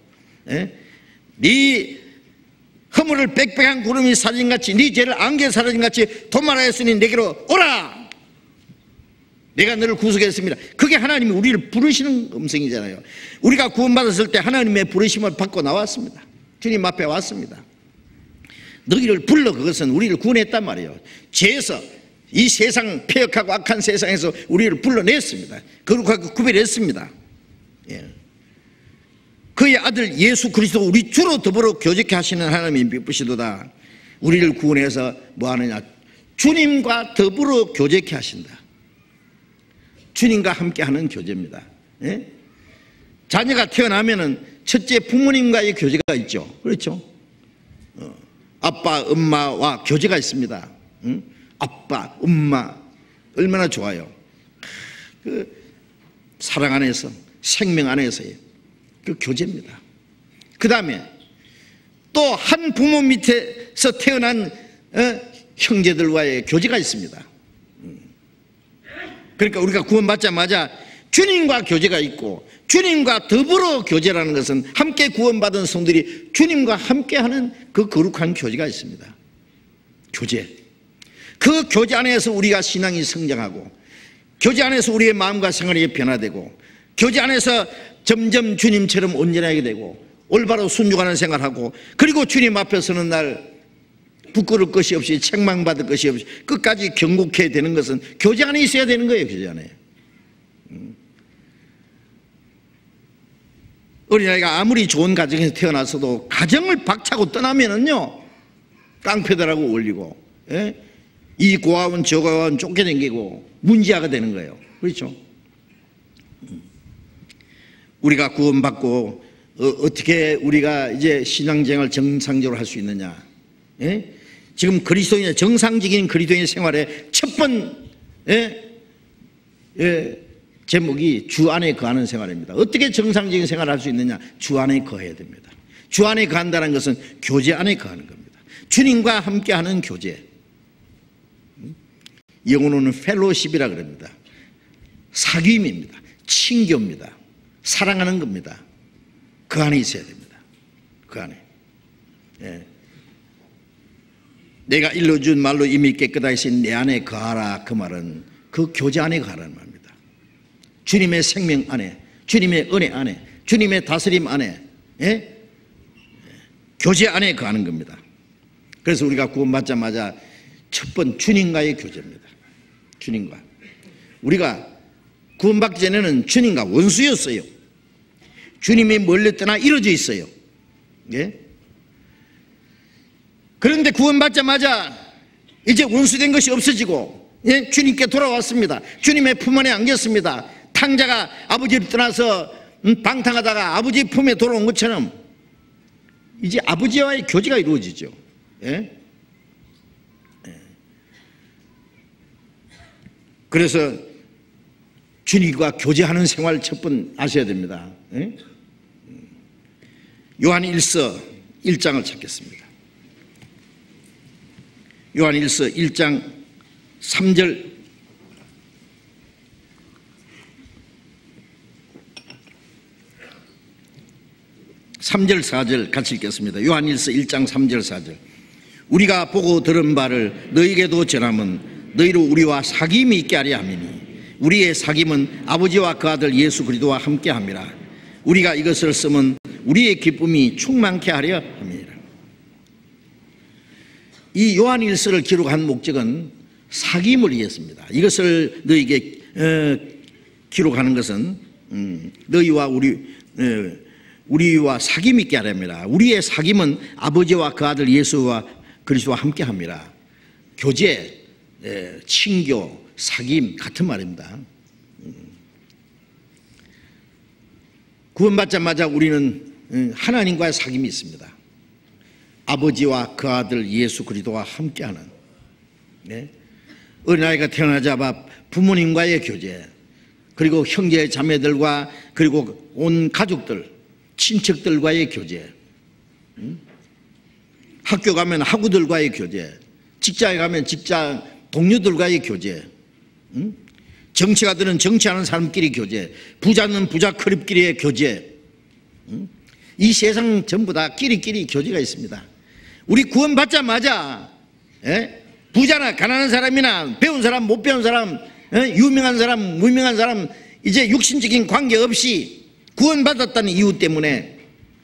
네 허물을 빽빽한 구름이 사진같이 네 죄를 안개 사라진같이 도말하였으니 내게로 오라. 내가 너를 구속했습니다. 그게 하나님이 우리를 부르시는 음성이잖아요. 우리가 구원받았을 때 하나님의 부르심을 받고 나왔습니다. 주님 앞에 왔습니다. 너희를 불러 그것은 우리를 구원했단 말이에요. 죄에서 이 세상 폐역하고 악한 세상에서 우리를 불러냈습니다. 거룩하게 구별했습니다. 그의 아들 예수 그리스도 우리 주로 더불어 교제케 하시는 하나님이 미쁘시도다. 우리를 구원해서 뭐 하느냐 주님과 더불어 교제케 하신다. 주님과 함께하는 교제입니다. 자녀가 태어나면은 첫째 부모님과의 교제가 있죠. 그렇죠? 아빠, 엄마와 교제가 있습니다. 아빠, 엄마 얼마나 좋아요. 그 사랑 안에서 생명 안에서의 그 교제입니다. 그 다음에 또 한 부모 밑에서 태어난 형제들과의 교제가 있습니다. 그러니까 우리가 구원받자마자 주님과 교제가 있고 주님과 더불어 교제라는 것은 함께 구원받은 성들이 주님과 함께하는 그 거룩한 교제가 있습니다. 교제. 그 교제 안에서 우리가 신앙이 성장하고 교제 안에서 우리의 마음과 생활이 변화되고 교제 안에서 점점 주님처럼 온전하게 되고 올바로 순종하는 생활하고 그리고 주님 앞에 서는 날 부끄러울 것이 없이 책망받을 것이 없이 끝까지 경고케 되는 것은 교제 안에 있어야 되는 거예요. 교제 안에. 어린아이가 아무리 좋은 가정에서 태어나서도 가정을 박차고 떠나면은요 깡패들하고 어울리고 이 고아원 저 고아원 쫓겨다니고 문제아가 되는 거예요. 그렇죠? 우리가 구원받고 어떻게 우리가 이제 신앙생활 정상적으로 할 수 있느냐? 지금 그리스도인의 정상적인 그리스도인의 생활의 첫 번 제목이 주 안에 거하는 생활입니다. 어떻게 정상적인 생활을 할 수 있느냐? 주 안에 거해야 됩니다. 주 안에 거한다는 것은 교제 안에 거하는 겁니다. 주님과 함께하는 교제. 영어로는 펠로십이라 그럽니다. 사귐입니다. 친교입니다. 사랑하는 겁니다. 그 안에 있어야 됩니다. 그 안에. 내가 일러준 말로 이미 깨끗하신 내 안에 거하라. 그 말은 그 교제 안에 거하라는 말입니다. 주님의 생명 안에, 주님의 은혜 안에, 주님의 다스림 안에, 교제 안에 거하는 겁니다. 그래서 우리가 구원받자마자 첫 번 주님과의 교제입니다. 주님과. 우리가 구원받기 전에는 주님과 원수였어요. 주님이 멀리 떠나 이루어져 있어요. 그런데 구원받자마자 이제 원수된 것이 없어지고 주님께 돌아왔습니다. 주님의 품 안에 안겼습니다. 탕자가 아버지를 떠나서 방탕하다가 아버지 품에 돌아온 것처럼 이제 아버지와의 교제가 이루어지죠. 그래서 주님과 교제하는 생활 첫 번 하셔야 됩니다. 요한 1서 1장을 찾겠습니다. 요한 1서 1장 3절 3절 4절 같이 읽겠습니다. 요한 1서 1장 3절 4절. 우리가 보고 들은 바를 너희에게도 전함은 너희로 우리와 사귐이 있게 하려 함이니 우리의 사귐은 아버지와 그 아들 예수 그리스도와 함께 함이라. 우리가 이것을 쓰면 우리의 기쁨이 충만케 하려 함이라. 이 요한일서를 기록한 목적은 사귐을 위해서입니다. 이것을 너희에게 기록하는 것은 너희와 우리와 사귐 있게 하려 합니다. 우리의 사귐은 아버지와 그 아들 예수와 그리스도와 함께 합니다. 교제, 친교, 사귐 같은 말입니다. 구원받자마자 우리는 하나님과의 사귐이 있습니다. 아버지와 그 아들 예수 그리스도와 함께하는, 어린아이가 태어나자마자 부모님과의 교제, 그리고 형제 자매들과 그리고 온 가족들, 친척들과의 교제, 학교 가면 학우들과의 교제, 직장에 가면 직장 동료들과의 교제, 정치가들은 정치하는 사람끼리 교제, 부자는 부자 클럽끼리의 교제, 이 세상 전부 다 끼리끼리 교제가 있습니다. 우리 구원받자마자 부자나 가난한 사람이나 배운 사람 못 배운 사람, 유명한 사람 무명한 사람, 이제 육신적인 관계없이 구원받았다는 이유 때문에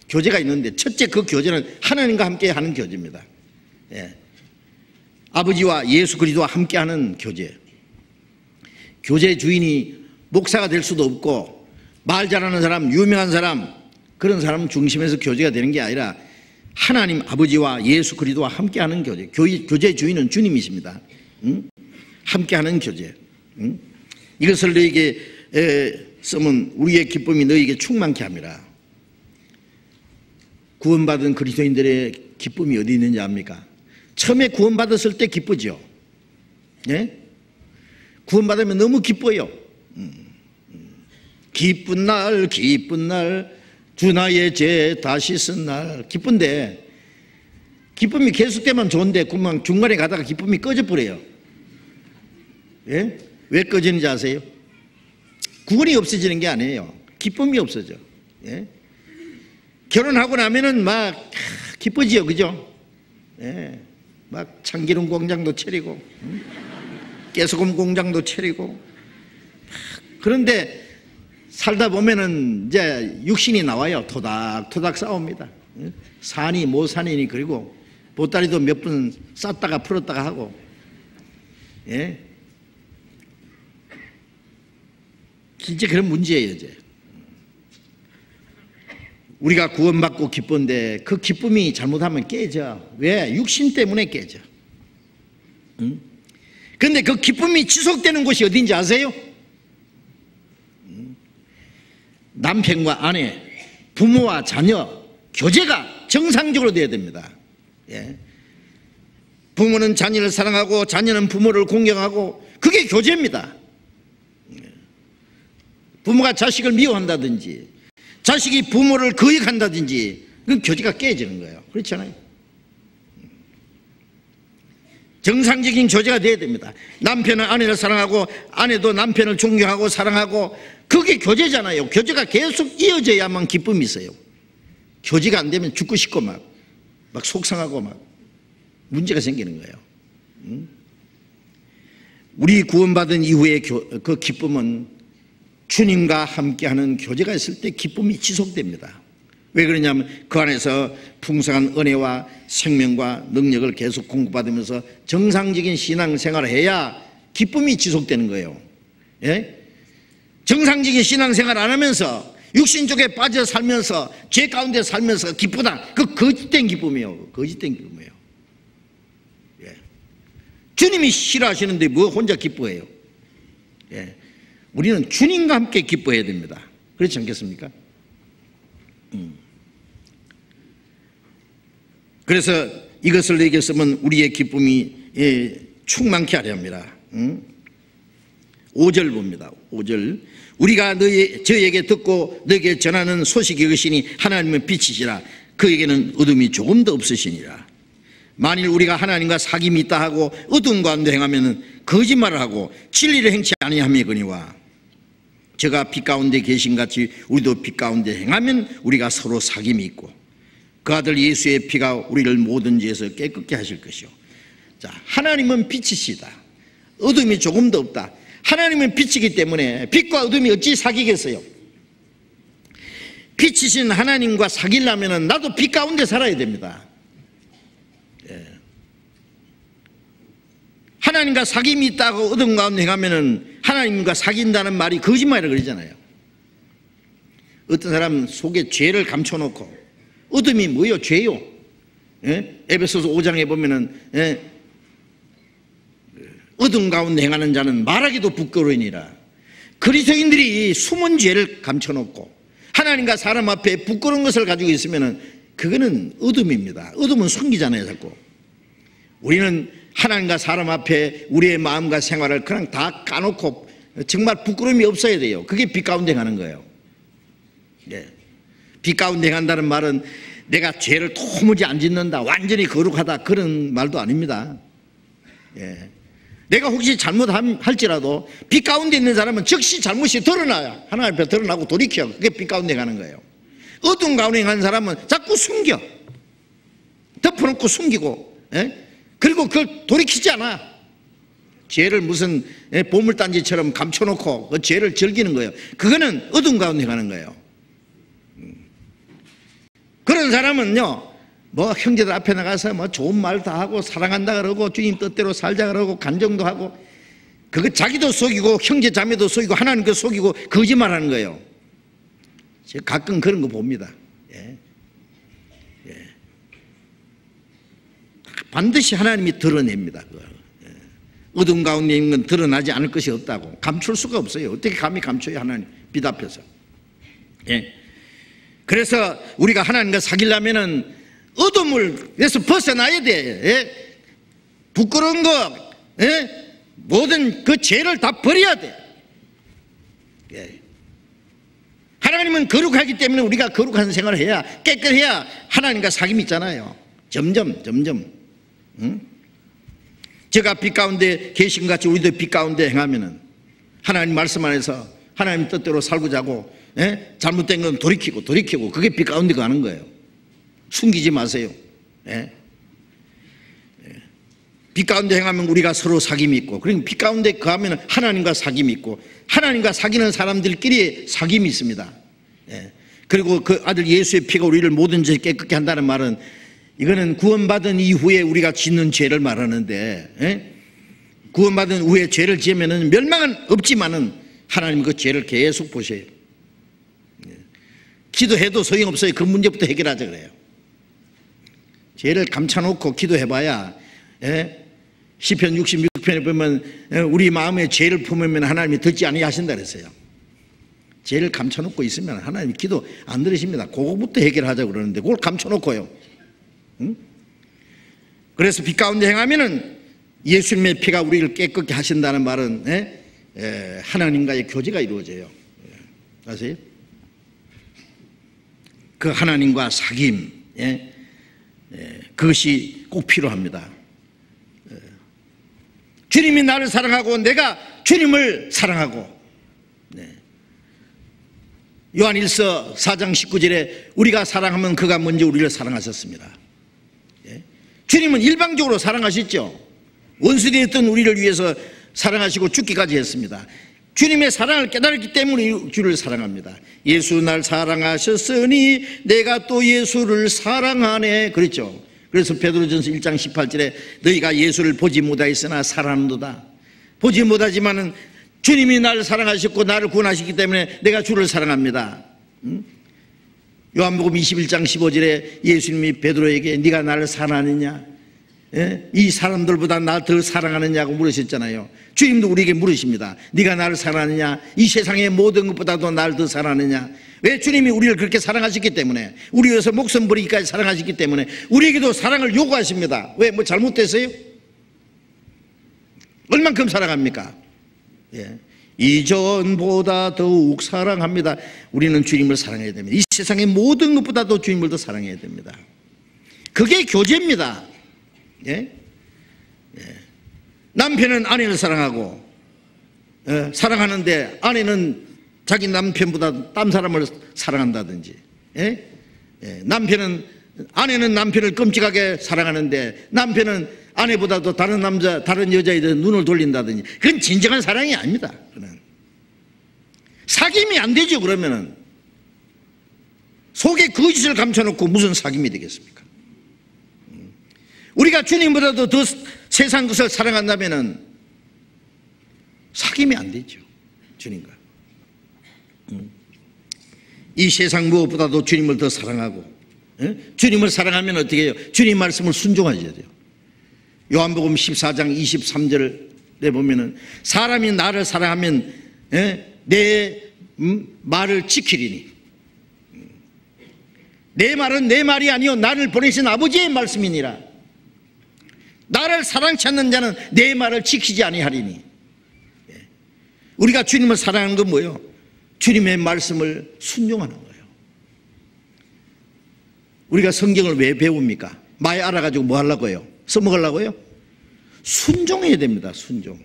교제가 있는데, 첫째 그 교제는 하나님과 함께 하는 교제입니다. 아버지와 예수 그리스도와 함께하는 교제. 교제 주인이 목사가 될 수도 없고 말 잘하는 사람, 유명한 사람, 그런 사람 중심에서 교제가 되는 게 아니라 하나님 아버지와 예수 그리스도와 함께하는 교제. 교제 주인은 주님이십니다. 함께하는 교제. 이것을 너에게 쓰면 우리의 기쁨이 너에게 충만케 합니다. 구원받은 그리스도인들의 기쁨이 어디 있는지 압니까? 처음에 구원받았을 때 기쁘죠. 구원받으면 너무 기뻐요. 기쁜 날 기쁜 날 주 나의 죄 다시 쓴 날. 기쁜데 기쁨이 계속되면 좋은데 그만 중간에 가다가 기쁨이 꺼져버려요. 왜 꺼지는지 아세요? 구원이 없어지는 게 아니에요. 기쁨이 없어져. 결혼하고 나면은 막 기쁘지요, 그죠? 막 참기름 공장도 차리고 깨소금 공장도 차리고. 그런데 살다 보면은 이제 육신이 나와요. 토닥토닥 싸웁니다. 산이 모산이니, 그리고 보따리도 몇 번 쌌다가 풀었다가 하고. 진짜 그런 문제예요. 이제 우리가 구원받고 기쁜데 그 기쁨이 잘못하면 깨져. 왜? 육신 때문에 깨져. 그런데 그 기쁨이 지속되는 곳이 어딘지 아세요? 남편과 아내, 부모와 자녀 교제가 정상적으로 돼야 됩니다. 부모는 자녀를 사랑하고 자녀는 부모를 공경하고, 그게 교제입니다. 부모가 자식을 미워한다든지 자식이 부모를 거역한다든지, 그건 교제가 깨지는 거예요. 그렇잖아요. 정상적인 교제가 돼야 됩니다. 남편은 아내를 사랑하고 아내도 남편을 존경하고 사랑하고, 그게 교제잖아요. 교제가 계속 이어져야만 기쁨이 있어요. 교제가 안 되면 죽고 싶고 막 속상하고 막 문제가 생기는 거예요. 우리 구원받은 이후의 그 기쁨은 주님과 함께하는 교제가 있을 때 기쁨이 지속됩니다. 왜 그러냐면 그 안에서 풍성한 은혜와 생명과 능력을 계속 공급받으면서 정상적인 신앙생활을 해야 기쁨이 지속되는 거예요. 정상적인 신앙생활 안 하면서 육신 쪽에 빠져 살면서 죄 가운데 살면서 기쁘다, 그 거짓된 기쁨이에요. 거짓된 기쁨이에요. 주님이 싫어하시는데 뭐 혼자 기뻐해요? 우리는 주님과 함께 기뻐해야 됩니다. 그렇지 않겠습니까? 그래서 이것을 내게 쓰면 우리의 기쁨이 충만케 하려 합니다. 5절 봅니다. 5절. 우리가 저에게 듣고 너에게 전하는 소식이 이것이니 하나님은 빛이시라. 그에게는 어둠이 조금도 없으시니라. 만일 우리가 하나님과 사귐이 있다 하고 어두운 가운데 행하면 거짓말을 하고 진리를 행치 아니함이거니와, 저가 빛 가운데 계신 같이 우리도 빛 가운데 행하면 우리가 서로 사귐이 있고 그 아들 예수의 피가 우리를 모든 죄에서 깨끗게 하실 것이요. 자, 하나님은 빛이시다. 어둠이 조금도 없다. 하나님은 빛이기 때문에 빛과 어둠이 어찌 사귀겠어요? 빛이신 하나님과 사귀려면 나도 빛 가운데 살아야 됩니다. 예. 하나님과 사귐이 있다고 어둠 가운데 가면은 하나님과 사귄다는 말이 거짓말이라 그러잖아요. 어떤 사람 속에 죄를 감춰놓고, 어둠이 뭐예요? 죄요. 예? 에베소서 5장에 보면은, 예? 어둠 가운데 행하는 자는 말하기도 부끄러우니라. 그리스도인들이 숨은 죄를 감춰놓고 하나님과 사람 앞에 부끄러운 것을 가지고 있으면은 그거는 어둠입니다. 어둠은 숨기잖아요, 자꾸. 우리는 하나님과 사람 앞에 우리의 마음과 생활을 그냥 다 까놓고 정말 부끄러움이 없어야 돼요. 그게 빛 가운데 가는 거예요. 네. 빛 가운데 간다는 말은 내가 죄를 도무지 안 짓는다, 완전히 거룩하다, 그런 말도 아닙니다. 예. 내가 혹시 잘못할지라도 빛 가운데 있는 사람은 즉시 잘못이 드러나야 하나님 앞에 드러나고 돌이켜. 그게 빛 가운데 가는 거예요. 어두운 가운데 가는 사람은 자꾸 숨겨, 덮어놓고 숨기고, 예? 그리고 그걸 돌이키지 않아. 죄를 무슨 보물단지처럼 감춰놓고 그 죄를 즐기는 거예요. 그거는 어두운 가운데 가는 거예요. 그런 사람은요, 뭐 형제들 앞에 나가서 뭐 좋은 말 다 하고 사랑한다 그러고 주님 뜻대로 살자 그러고 간정도 하고, 그거 자기도 속이고 형제 자매도 속이고 하나님도 속이고 거짓말하는 거예요. 제가 가끔 그런 거 봅니다. 예. 예. 반드시 하나님이 드러냅니다. 예. 어둠 가운데 있는 건 드러나지 않을 것이 없다고. 감출 수가 없어요. 어떻게 감히 감춰요, 하나님 빛 앞에서. 예. 그래서 우리가 하나님과 사귀려면은 어둠을에서 벗어나야 돼. 예? 부끄러운 거, 예? 모든 그 죄를 다 버려야 돼. 예. 하나님은 거룩하기 때문에 우리가 거룩한 생활을 해야, 깨끗해야 하나님과 사귐이 있잖아요. 점점. 응? 제가 빛 가운데 계신 같이 우리도 빛 가운데 행하면은 하나님 말씀 안에서 하나님 뜻대로 살고자 하고, 예? 잘못된 건 돌이키고 그게 빛 가운데 가는 거예요. 숨기지 마세요. 예? 예. 빛 가운데 행하면 우리가 서로 사귐이 있고, 그리고 빛 가운데 거하면 하나님과 사귐이 있고, 하나님과 사귀는 사람들끼리 사귐이 있습니다. 예. 그리고 그 아들 예수의 피가 우리를 모든 죄 깨끗게 한다는 말은, 이거는 구원받은 이후에 우리가 짓는 죄를 말하는데, 예? 구원받은 후에 죄를 지으면 멸망은 없지만은 하나님 그 죄를 계속 보셔요. 예. 기도해도 소용없어요. 그 문제부터 해결하자 그래요. 죄를 감춰놓고 기도해봐야, 예? 시편 66편에 보면 우리 마음에 죄를 품으면 하나님이 듣지 아니하신다 그랬어요. 죄를 감춰놓고 있으면 하나님이 기도 안 들으십니다. 그거부터 해결하자고 그러는데 그걸 감춰놓고요. 응? 그래서 빛 가운데 행하면은 예수님의 피가 우리를 깨끗게 하신다는 말은, 예? 하나님과의 교제가 이루어져요. 아세요? 그 하나님과 사귐, 예? 그것이 꼭 필요합니다. 주님이 나를 사랑하고 내가 주님을 사랑하고, 요한일서 4장 19절에 우리가 사랑하면 그가 먼저 우리를 사랑하셨습니다. 주님은 일방적으로 사랑하셨죠. 원수되었던 우리를 위해서 사랑하시고 죽기까지 했습니다. 주님의 사랑을 깨달았기 때문에 주를 사랑합니다. 예수 날 사랑하셨으니 내가 또 예수를 사랑하네 그랬죠. 그래서 베드로전서 1장 18절에 너희가 예수를 보지 못하였으나 사랑하는도다. 보지 못하지만은 주님이 나를 사랑하셨고 나를 구원하셨기 때문에 내가 주를 사랑합니다. 요한복음 21장 15절에 예수님이 베드로에게 네가 나를 사랑하느냐, 예? 이 사람들보다 나 더 사랑하느냐고 물으셨잖아요. 주님도 우리에게 물으십니다. 네가 나를 사랑하느냐, 이 세상의 모든 것보다도 나를 더 사랑하느냐. 왜? 주님이 우리를 그렇게 사랑하셨기 때문에, 우리 위해서 목숨 버리기까지 사랑하셨기 때문에 우리에게도 사랑을 요구하십니다. 왜? 뭐 잘못됐어요? 얼만큼 사랑합니까? 예. 이전보다 더욱 사랑합니다. 우리는 주님을 사랑해야 됩니다. 이 세상의 모든 것보다도 주님을 더 사랑해야 됩니다. 그게 교제입니다. 예? 예. 남편은 아내를 사랑하고, 사랑하는데 아내는 자기 남편보다 딴 사람을 사랑한다든지, 예? 예. 남편은 아내는 남편을 끔찍하게 사랑하는데 남편은 아내보다도 다른 남자, 다른 여자에 대해 눈을 돌린다든지, 그건 진정한 사랑이 아닙니다. 그건 사귐이 안 되죠. 그러면은 속에 거짓을 감춰놓고 무슨 사귐이 되겠습니까? 우리가 주님보다도 더 세상 것을 사랑한다면은 사귐이 안 되죠. 주님과 이 세상 무엇보다도 주님을 더 사랑하고, 주님을 사랑하면 어떻게 해요? 주님 말씀을 순종하셔야 돼요. 요한복음 14장 23절에 보면은 사람이 나를 사랑하면 내 말을 지키리니, 내 말은 내 말이 아니요 나를 보내신 아버지의 말씀이니라. 나를 사랑치 않는 자는 내 말을 지키지 아니하리니. 우리가 주님을 사랑하는 건 뭐예요? 주님의 말씀을 순종하는 거예요. 우리가 성경을 왜 배웁니까? 많이 알아가지고 뭐 하려고요? 써먹으려고요? 순종해야 됩니다. 순종.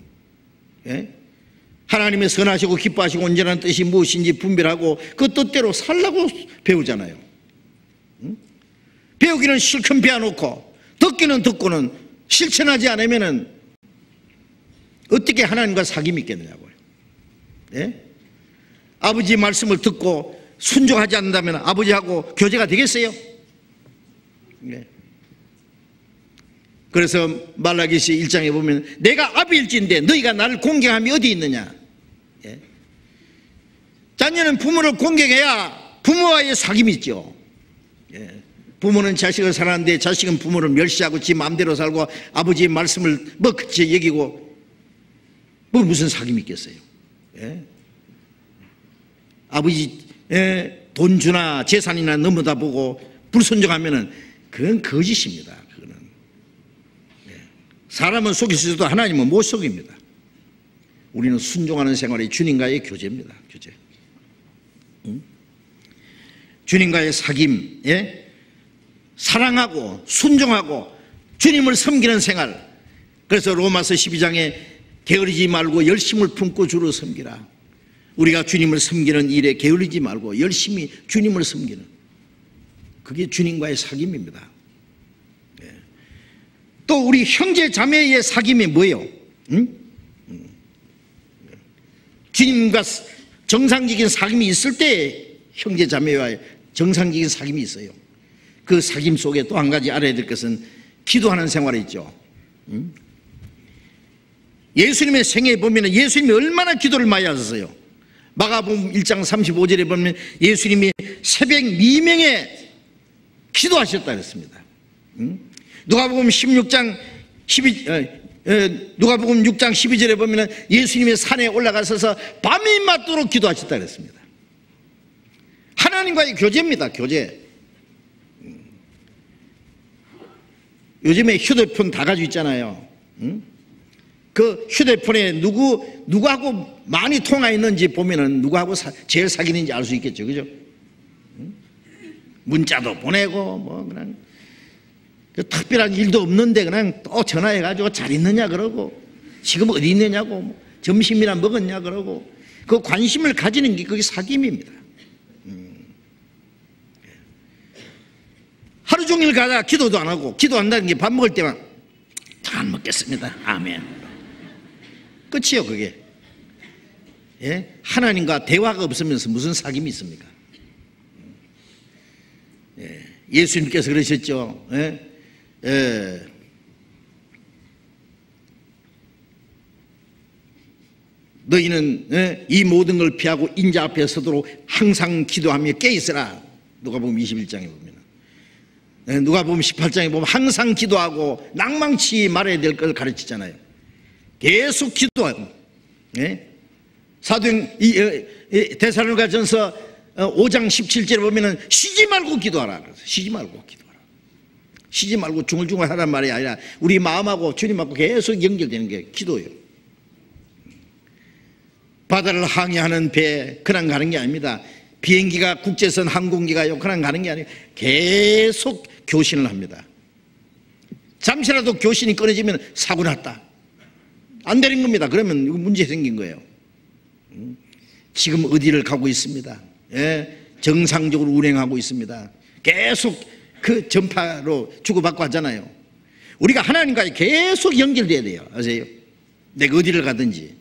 예? 하나님의 선하시고 기뻐하시고 온전한 뜻이 무엇인지 분별하고 그 뜻대로 살라고 배우잖아요. 배우기는 실컷 배워놓고 듣기는 듣고는 실천하지 않으면 어떻게 하나님과 사귐이 있겠느냐고요. 예? 아버지 말씀을 듣고 순종하지 않는다면 아버지하고 교제가 되겠어요? 예. 그래서 말라기시 1장에 보면 내가 아비일진데 너희가 나를 공경함이 어디 있느냐. 예? 자녀는 부모를 공경해야 부모와의 사귐이 있죠. 예. 부모는 자식을 사랑하는데 자식은 부모를 멸시하고 지 마음대로 살고 아버지의 말씀을 뭐 그치 여기고 뭐 무슨 사귐이 있겠어요. 예? 아버지 돈 주나 재산이나 넘어다 보고 불순종하면은 그건 거짓입니다. 그거는 사람은 속일 수 있어도 하나님은 못 속입니다. 우리는 순종하는 생활이 주님과의 교제입니다. 교제. 주님과의 사귐, 예? 사랑하고 순종하고 주님을 섬기는 생활. 그래서 로마서 12장에 게으르지 말고 열심을 품고 주를 섬기라. 우리가 주님을 섬기는 일에 게을리지 말고 열심히 주님을 섬기는, 그게 주님과의 사귐입니다. 예. 또 우리 형제 자매의 사귐이 뭐예요? 주님과 정상적인 사귐이 있을 때 형제 자매와의 정상적인 사귐이 있어요. 그 사귐 속에 또 한 가지 알아야 될 것은 기도하는 생활이 있죠. 예수님의 생애에 보면 예수님이 얼마나 기도를 많이 하셨어요. 마가복음 1장 35절에 보면 예수님이 새벽 미명에 기도하셨다 그랬습니다. 누가복음 6장 12절에 보면 예수님이 산에 올라가셔서 밤이 맞도록 기도하셨다 그랬습니다. 하나님과의 교제입니다. 교제. 요즘에 휴대폰 다 가지고 있잖아요. 그 휴대폰에 누구하고 많이 통화했는지 보면은 누구하고 제일 사귀는지 알 수 있겠죠. 그죠? 문자도 보내고 뭐 그냥 그 특별한 일도 없는데 그냥 또 전화해가지고 잘 있느냐 그러고 지금 어디 있느냐고 뭐 점심이나 먹었냐 그러고 그 관심을 가지는 게 그게 사귐입니다. 하루 종일 가다 기도도 안 하고 기도한다는 게 밥 먹을 때만 잘 먹겠습니다. 아멘. 끝이요 그게. 예? 하나님과 대화가 없으면서 무슨 사귐이 있습니까? 예. 예수님께서 그러셨죠. 예? 예. 너희는 이 모든 걸 피하고 인자 앞에 서도록 항상 기도하며 깨있으라. 누가복음 21장에 보면, 누가복음 18장에 보면 항상 기도하고 낭망치 말아야 될 걸 가르치잖아요. 계속 기도하고. 예? 사도행 데살로니가전서 5장 17절에 보면은 쉬지 말고 기도하라. 쉬지 말고 기도하라. 쉬지 말고 중얼중얼 하란 말이 아니라 우리 마음하고 주님하고 계속 연결되는 게 기도예요. 바다를 항해하는 배 그냥 가는 게 아닙니다. 비행기가 국제선 항공기가요 그냥 가는 게 아니고 계속 교신을 합니다. 잠시라도 교신이 끊어지면 사고 났다. 안 되는 겁니다. 그러면 문제 생긴 거예요. 지금 어디를 가고 있습니다. 예, 정상적으로 운행하고 있습니다. 계속 그 전파로 주고받고 하잖아요. 우리가 하나님과 계속 연결돼야 돼요. 아세요? 내가 어디를 가든지,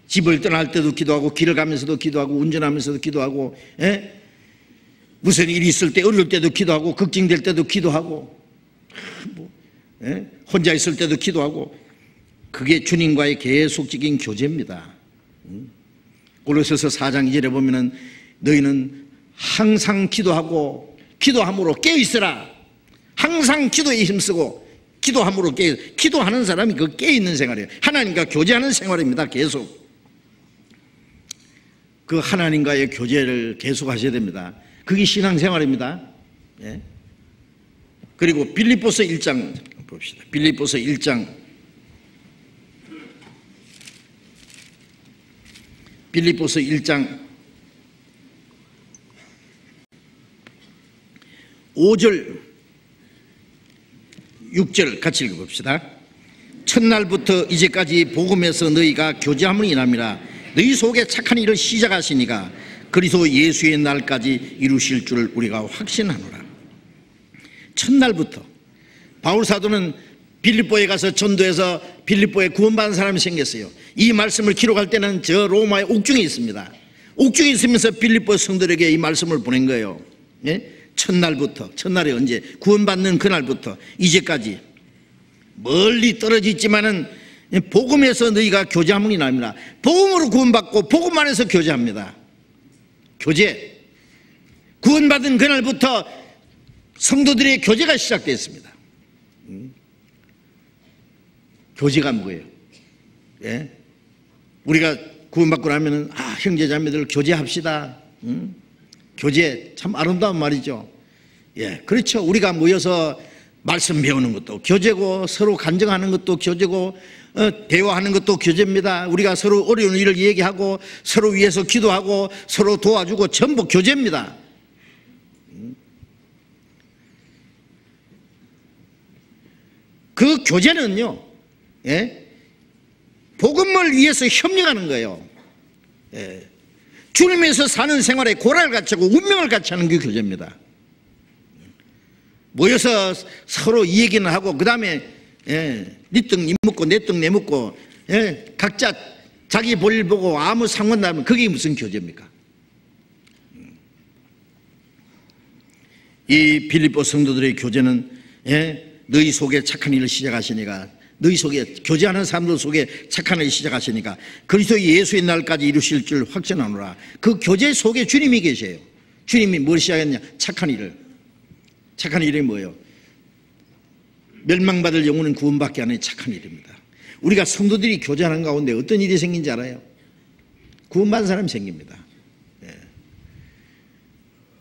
집을 떠날 때도 기도하고, 길을 가면서도 기도하고, 운전하면서도 기도하고, 무슨 일이 있을 때, 어려울 때도 기도하고, 걱정될 때도 기도하고, 혼자 있을 때도 기도하고. 그게 주님과의 계속적인 교제입니다. 골로새서 4장 2절에 보면은 너희는 항상 기도하고 기도함으로 깨어있으라. 항상 기도에 힘쓰고 기도함으로 기도하는 사람이 그 깨어있는 생활이에요. 하나님과 교제하는 생활입니다. 계속 그 하나님과의 교제를 계속 하셔야 됩니다. 그게 신앙생활입니다. 그리고 빌립보서 1장 봅시다. 빌립보서 1장 5절 6절 같이 읽어봅시다. 첫날부터 이제까지 복음에서 너희가 교제함을 인함이라. 너희 속에 착한 일을 시작하시니까 그리스도 예수의 날까지 이루실 줄 우리가 확신하노라. 첫날부터 바울 사도는 빌립보에 가서 전도해서 빌립보에 구원받은 사람이 생겼어요. 이 말씀을 기록할 때는 저 로마의 옥중에 있습니다. 옥중에 있으면서 빌립보 성도들에게 이 말씀을 보낸 거예요. 첫날부터, 첫날이 언제? 구원받는 그날부터 이제까지 멀리 떨어져 있지만은 복음에서 너희가 교제함이 납니다. 복음으로 구원받고 복음 안에서 교제합니다. 교제. 구원받은 그날부터 성도들의 교제가 시작됐습니다. 교제가 뭐예요? 우리가 구원받고 나면은 형제자매들 교제합시다. 교제 참 아름다운 말이죠. 그렇죠. 우리가 모여서 말씀 배우는 것도 교제고, 서로 간증하는 것도 교제고, 대화하는 것도 교제입니다. 우리가 서로 어려운 일을 얘기하고, 서로 위해서 기도하고, 서로 도와주고, 전부 교제입니다. 그 교제는요, 복음을 위해서 협력하는 거예요. 주님에서 사는 생활에 고라를 같이 하고 운명을 같이 하는 게 교제입니다. 모여서 서로 이 얘기는 하고, 그 다음에 네 떡 니 먹고 내 떡 내 먹고, 각자 자기 볼일 보고 아무 상관도 안 하면 그게 무슨 교제입니까? 이 빌립보 성도들의 교제는 너희 속에 착한 일을 시작하시니까, 너희 속에 교제하는 사람들 속에 착한 일을 시작하시니까 그리스도 예수의 날까지 이루실 줄 확신하노라. 그 교제 속에 주님이 계세요. 주님이 뭘 시작했냐? 착한 일을. 착한 일이 뭐예요? 멸망받을 영혼은 구원받게 하는 착한 일입니다. 우리가 성도들이 교제하는 가운데 어떤 일이 생긴지 알아요? 구원받은 사람이 생깁니다.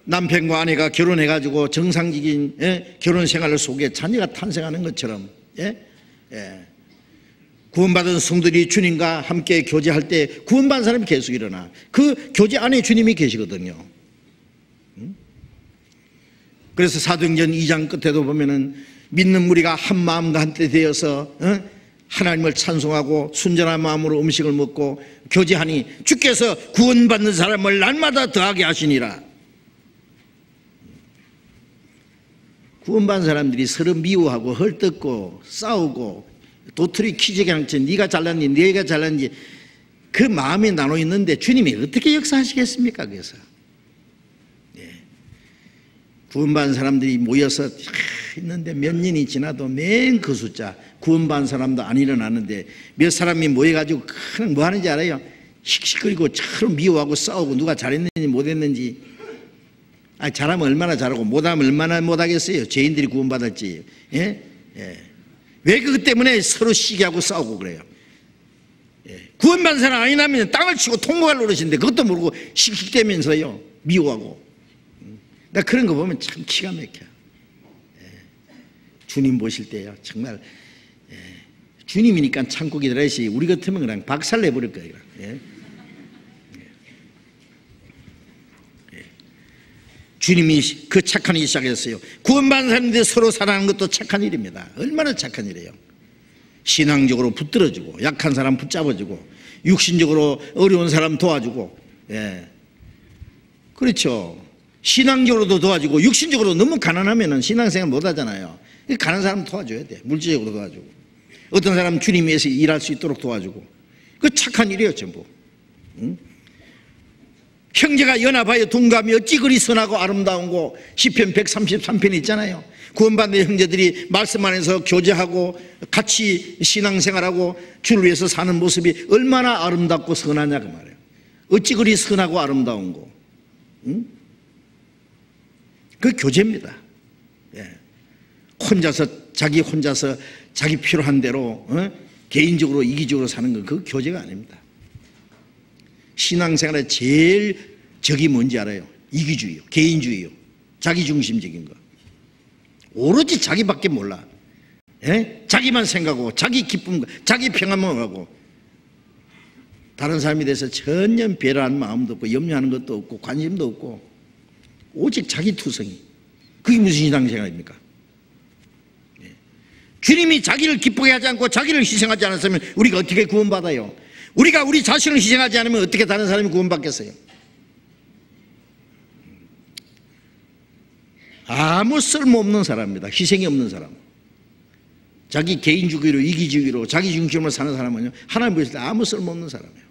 남편과 아내가 결혼해가지고 정상적인 결혼 생활 속에 자녀가 탄생하는 것처럼 구원받은 성도들이 주님과 함께 교제할 때 구원받은 사람이 계속 일어나. 그 교제 안에 주님이 계시거든요. 그래서 사도행전 2장 끝에도 보면은 믿는 무리가 한 마음과 한때 되어서 하나님을 찬송하고 순전한 마음으로 음식을 먹고 교제하니 주께서 구원받는 사람을 날마다 더하게 하시니라. 구원받은 사람들이 서로 미워하고 헐뜯고 싸우고 도토리 키재기랑처럼 네가 잘났니 네가 잘났니 그 마음이 나눠 있는데 주님이 어떻게 역사하시겠습니까? 그래서 구원받은 사람들이 모여서 있는데 몇 년이 지나도 맨 그 숫자 구원받은 사람도 안 일어나는데 몇 사람이 모여가지고 그냥 뭐 하는지 알아요? 씩씩거리고 서로 미워하고 싸우고 누가 잘했는지 못했는지. 잘하면 얼마나 잘하고 못하면 얼마나 못하겠어요. 죄인들이 구원받았지. 왜 그것 때문에 서로 시기하고 싸우고 그래요? 구원받은 사람 아니라면 땅을 치고 통곡할 노릇인데 그것도 모르고 씩씩대면서요 미워하고. 나 그런 거 보면 참 기가 막혀. 주님 보실 때요 정말 주님이니까 참고 기다려야지 우리 같으면 그냥 박살 내버릴 거예요. 주님이 그 착한 일 시작했어요. 구원받은 사람들이 서로 사랑하는 것도 착한 일입니다. 얼마나 착한 일이에요. 신앙적으로 붙들어주고 약한 사람 붙잡아주고 육신적으로 어려운 사람 도와주고. 그렇죠. 신앙적으로도 도와주고 육신적으로 너무 가난하면 신앙생활 못 하잖아요. 가난한 사람 도와줘야 돼. 물질적으로 도와주고, 어떤 사람은 주님 위해서 일할 수 있도록 도와주고. 그 착한 일이에요 전부. 응? 형제가 연합하여 동감이 어찌 그리 선하고 아름다운고. 시편 133편 있잖아요. 구원받는 형제들이 말씀 안에서 교제하고 같이 신앙생활하고 주를 위해서 사는 모습이 얼마나 아름답고 선하냐 그 말이에요. 어찌 그리 선하고 아름다운고. 응? 그 교제입니다. 예. 자기 혼자서 자기 필요한 대로 개인적으로 이기적으로 사는 건 그 교제가 아닙니다. 신앙생활의 제일 적이 뭔지 알아요? 이기주의요, 개인주의요, 자기중심적인 거. 오로지 자기밖에 몰라. 예? 자기만 생각하고 자기 기쁨, 자기 평안만 하고 다른 사람에 대해서 전혀 배려하는 마음도 없고 염려하는 것도 없고 관심도 없고 오직 자기 투성이. 그게 무슨 신앙생활입니까? 예. 주님이 자기를 기쁘게 하지 않고 자기를 희생하지 않았으면 우리가 어떻게 구원받아요? 우리가 우리 자신을 희생하지 않으면 어떻게 다른 사람이 구원받겠어요? 아무 쓸모없는 사람입니다. 희생이 없는 사람. 자기 개인주의로 이기주의로 자기 중심으로 사는 사람은요, 하나님 보실 때 아무 쓸모없는 사람이에요.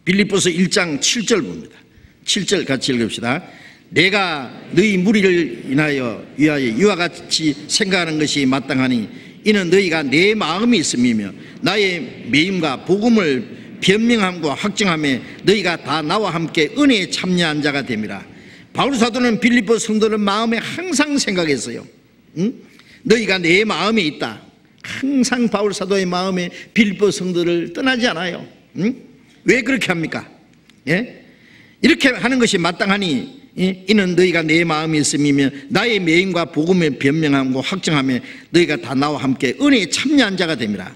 빌립보서 1장 7절 봅니다. 7절 같이 읽읍시다. 내가 너희 무리를 위하여 이와 같이 생각하는 것이 마땅하니 이는 너희가 내 마음이 있음이며 나의 매임과 복음을 변명함과 확증함에 너희가 다 나와 함께 은혜에 참여한 자가 됨이라. 바울 사도는 빌립보 성도를 마음에 항상 생각했어요. 응? 너희가 내 마음에 있다. 항상 바울 사도의 마음에 빌립보 성도를 떠나지 않아요. 응? 왜 그렇게 합니까? 예? 이렇게 하는 것이 마땅하니 이는 너희가 내 마음이 있음이며 나의 매임과 복음의 변명함과 확증함에 너희가 다 나와 함께 은혜에 참여한 자가 됨이라.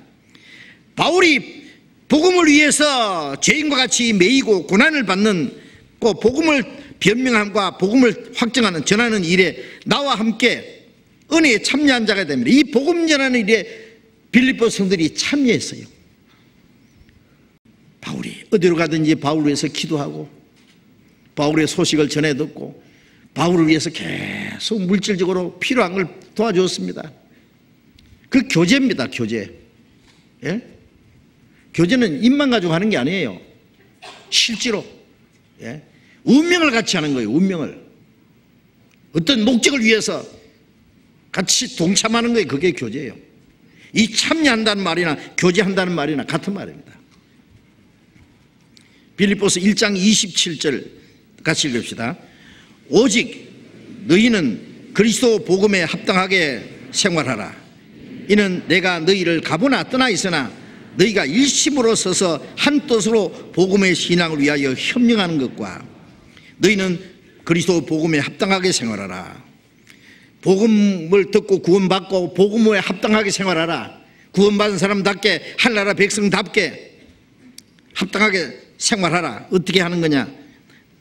바울이 복음을 위해서 죄인과 같이 매이고 고난을 받는 그 복음을 변명함과 복음을 확증하는 전하는 일에 나와 함께 은혜에 참여한 자가 됩니다. 이 복음 전하는 일에 빌립보 성도들이 참여했어요. 바울이 어디로 가든지 바울을 위해서 기도하고 바울의 소식을 전해 듣고 바울을 위해서 계속 물질적으로 필요한 걸 도와주었습니다. 그 교제입니다. 교제. 예? 교제는 입만 가지고 하는 게 아니에요. 실제로. 예? 운명을 같이 하는 거예요. 운명을. 어떤 목적을 위해서 같이 동참하는 거예요. 그게 교제예요. 이 참여한다는 말이나 교제한다는 말이나 같은 말입니다. 빌립보서 1장 27절 같이 읽읍시다. 오직 너희는 그리스도 복음에 합당하게 생활하라. 이는 내가 너희를 가보나 떠나 있으나 너희가 일심으로 서서 한 뜻으로 복음의 신앙을 위하여 협력하는 것과 너희는 그리스도 복음에 합당하게 생활하라. 복음을 듣고 구원받고 복음에 합당하게 생활하라. 구원받은 사람답게 하늘나라 백성답게 합당하게 생활하라. 어떻게 하는 거냐?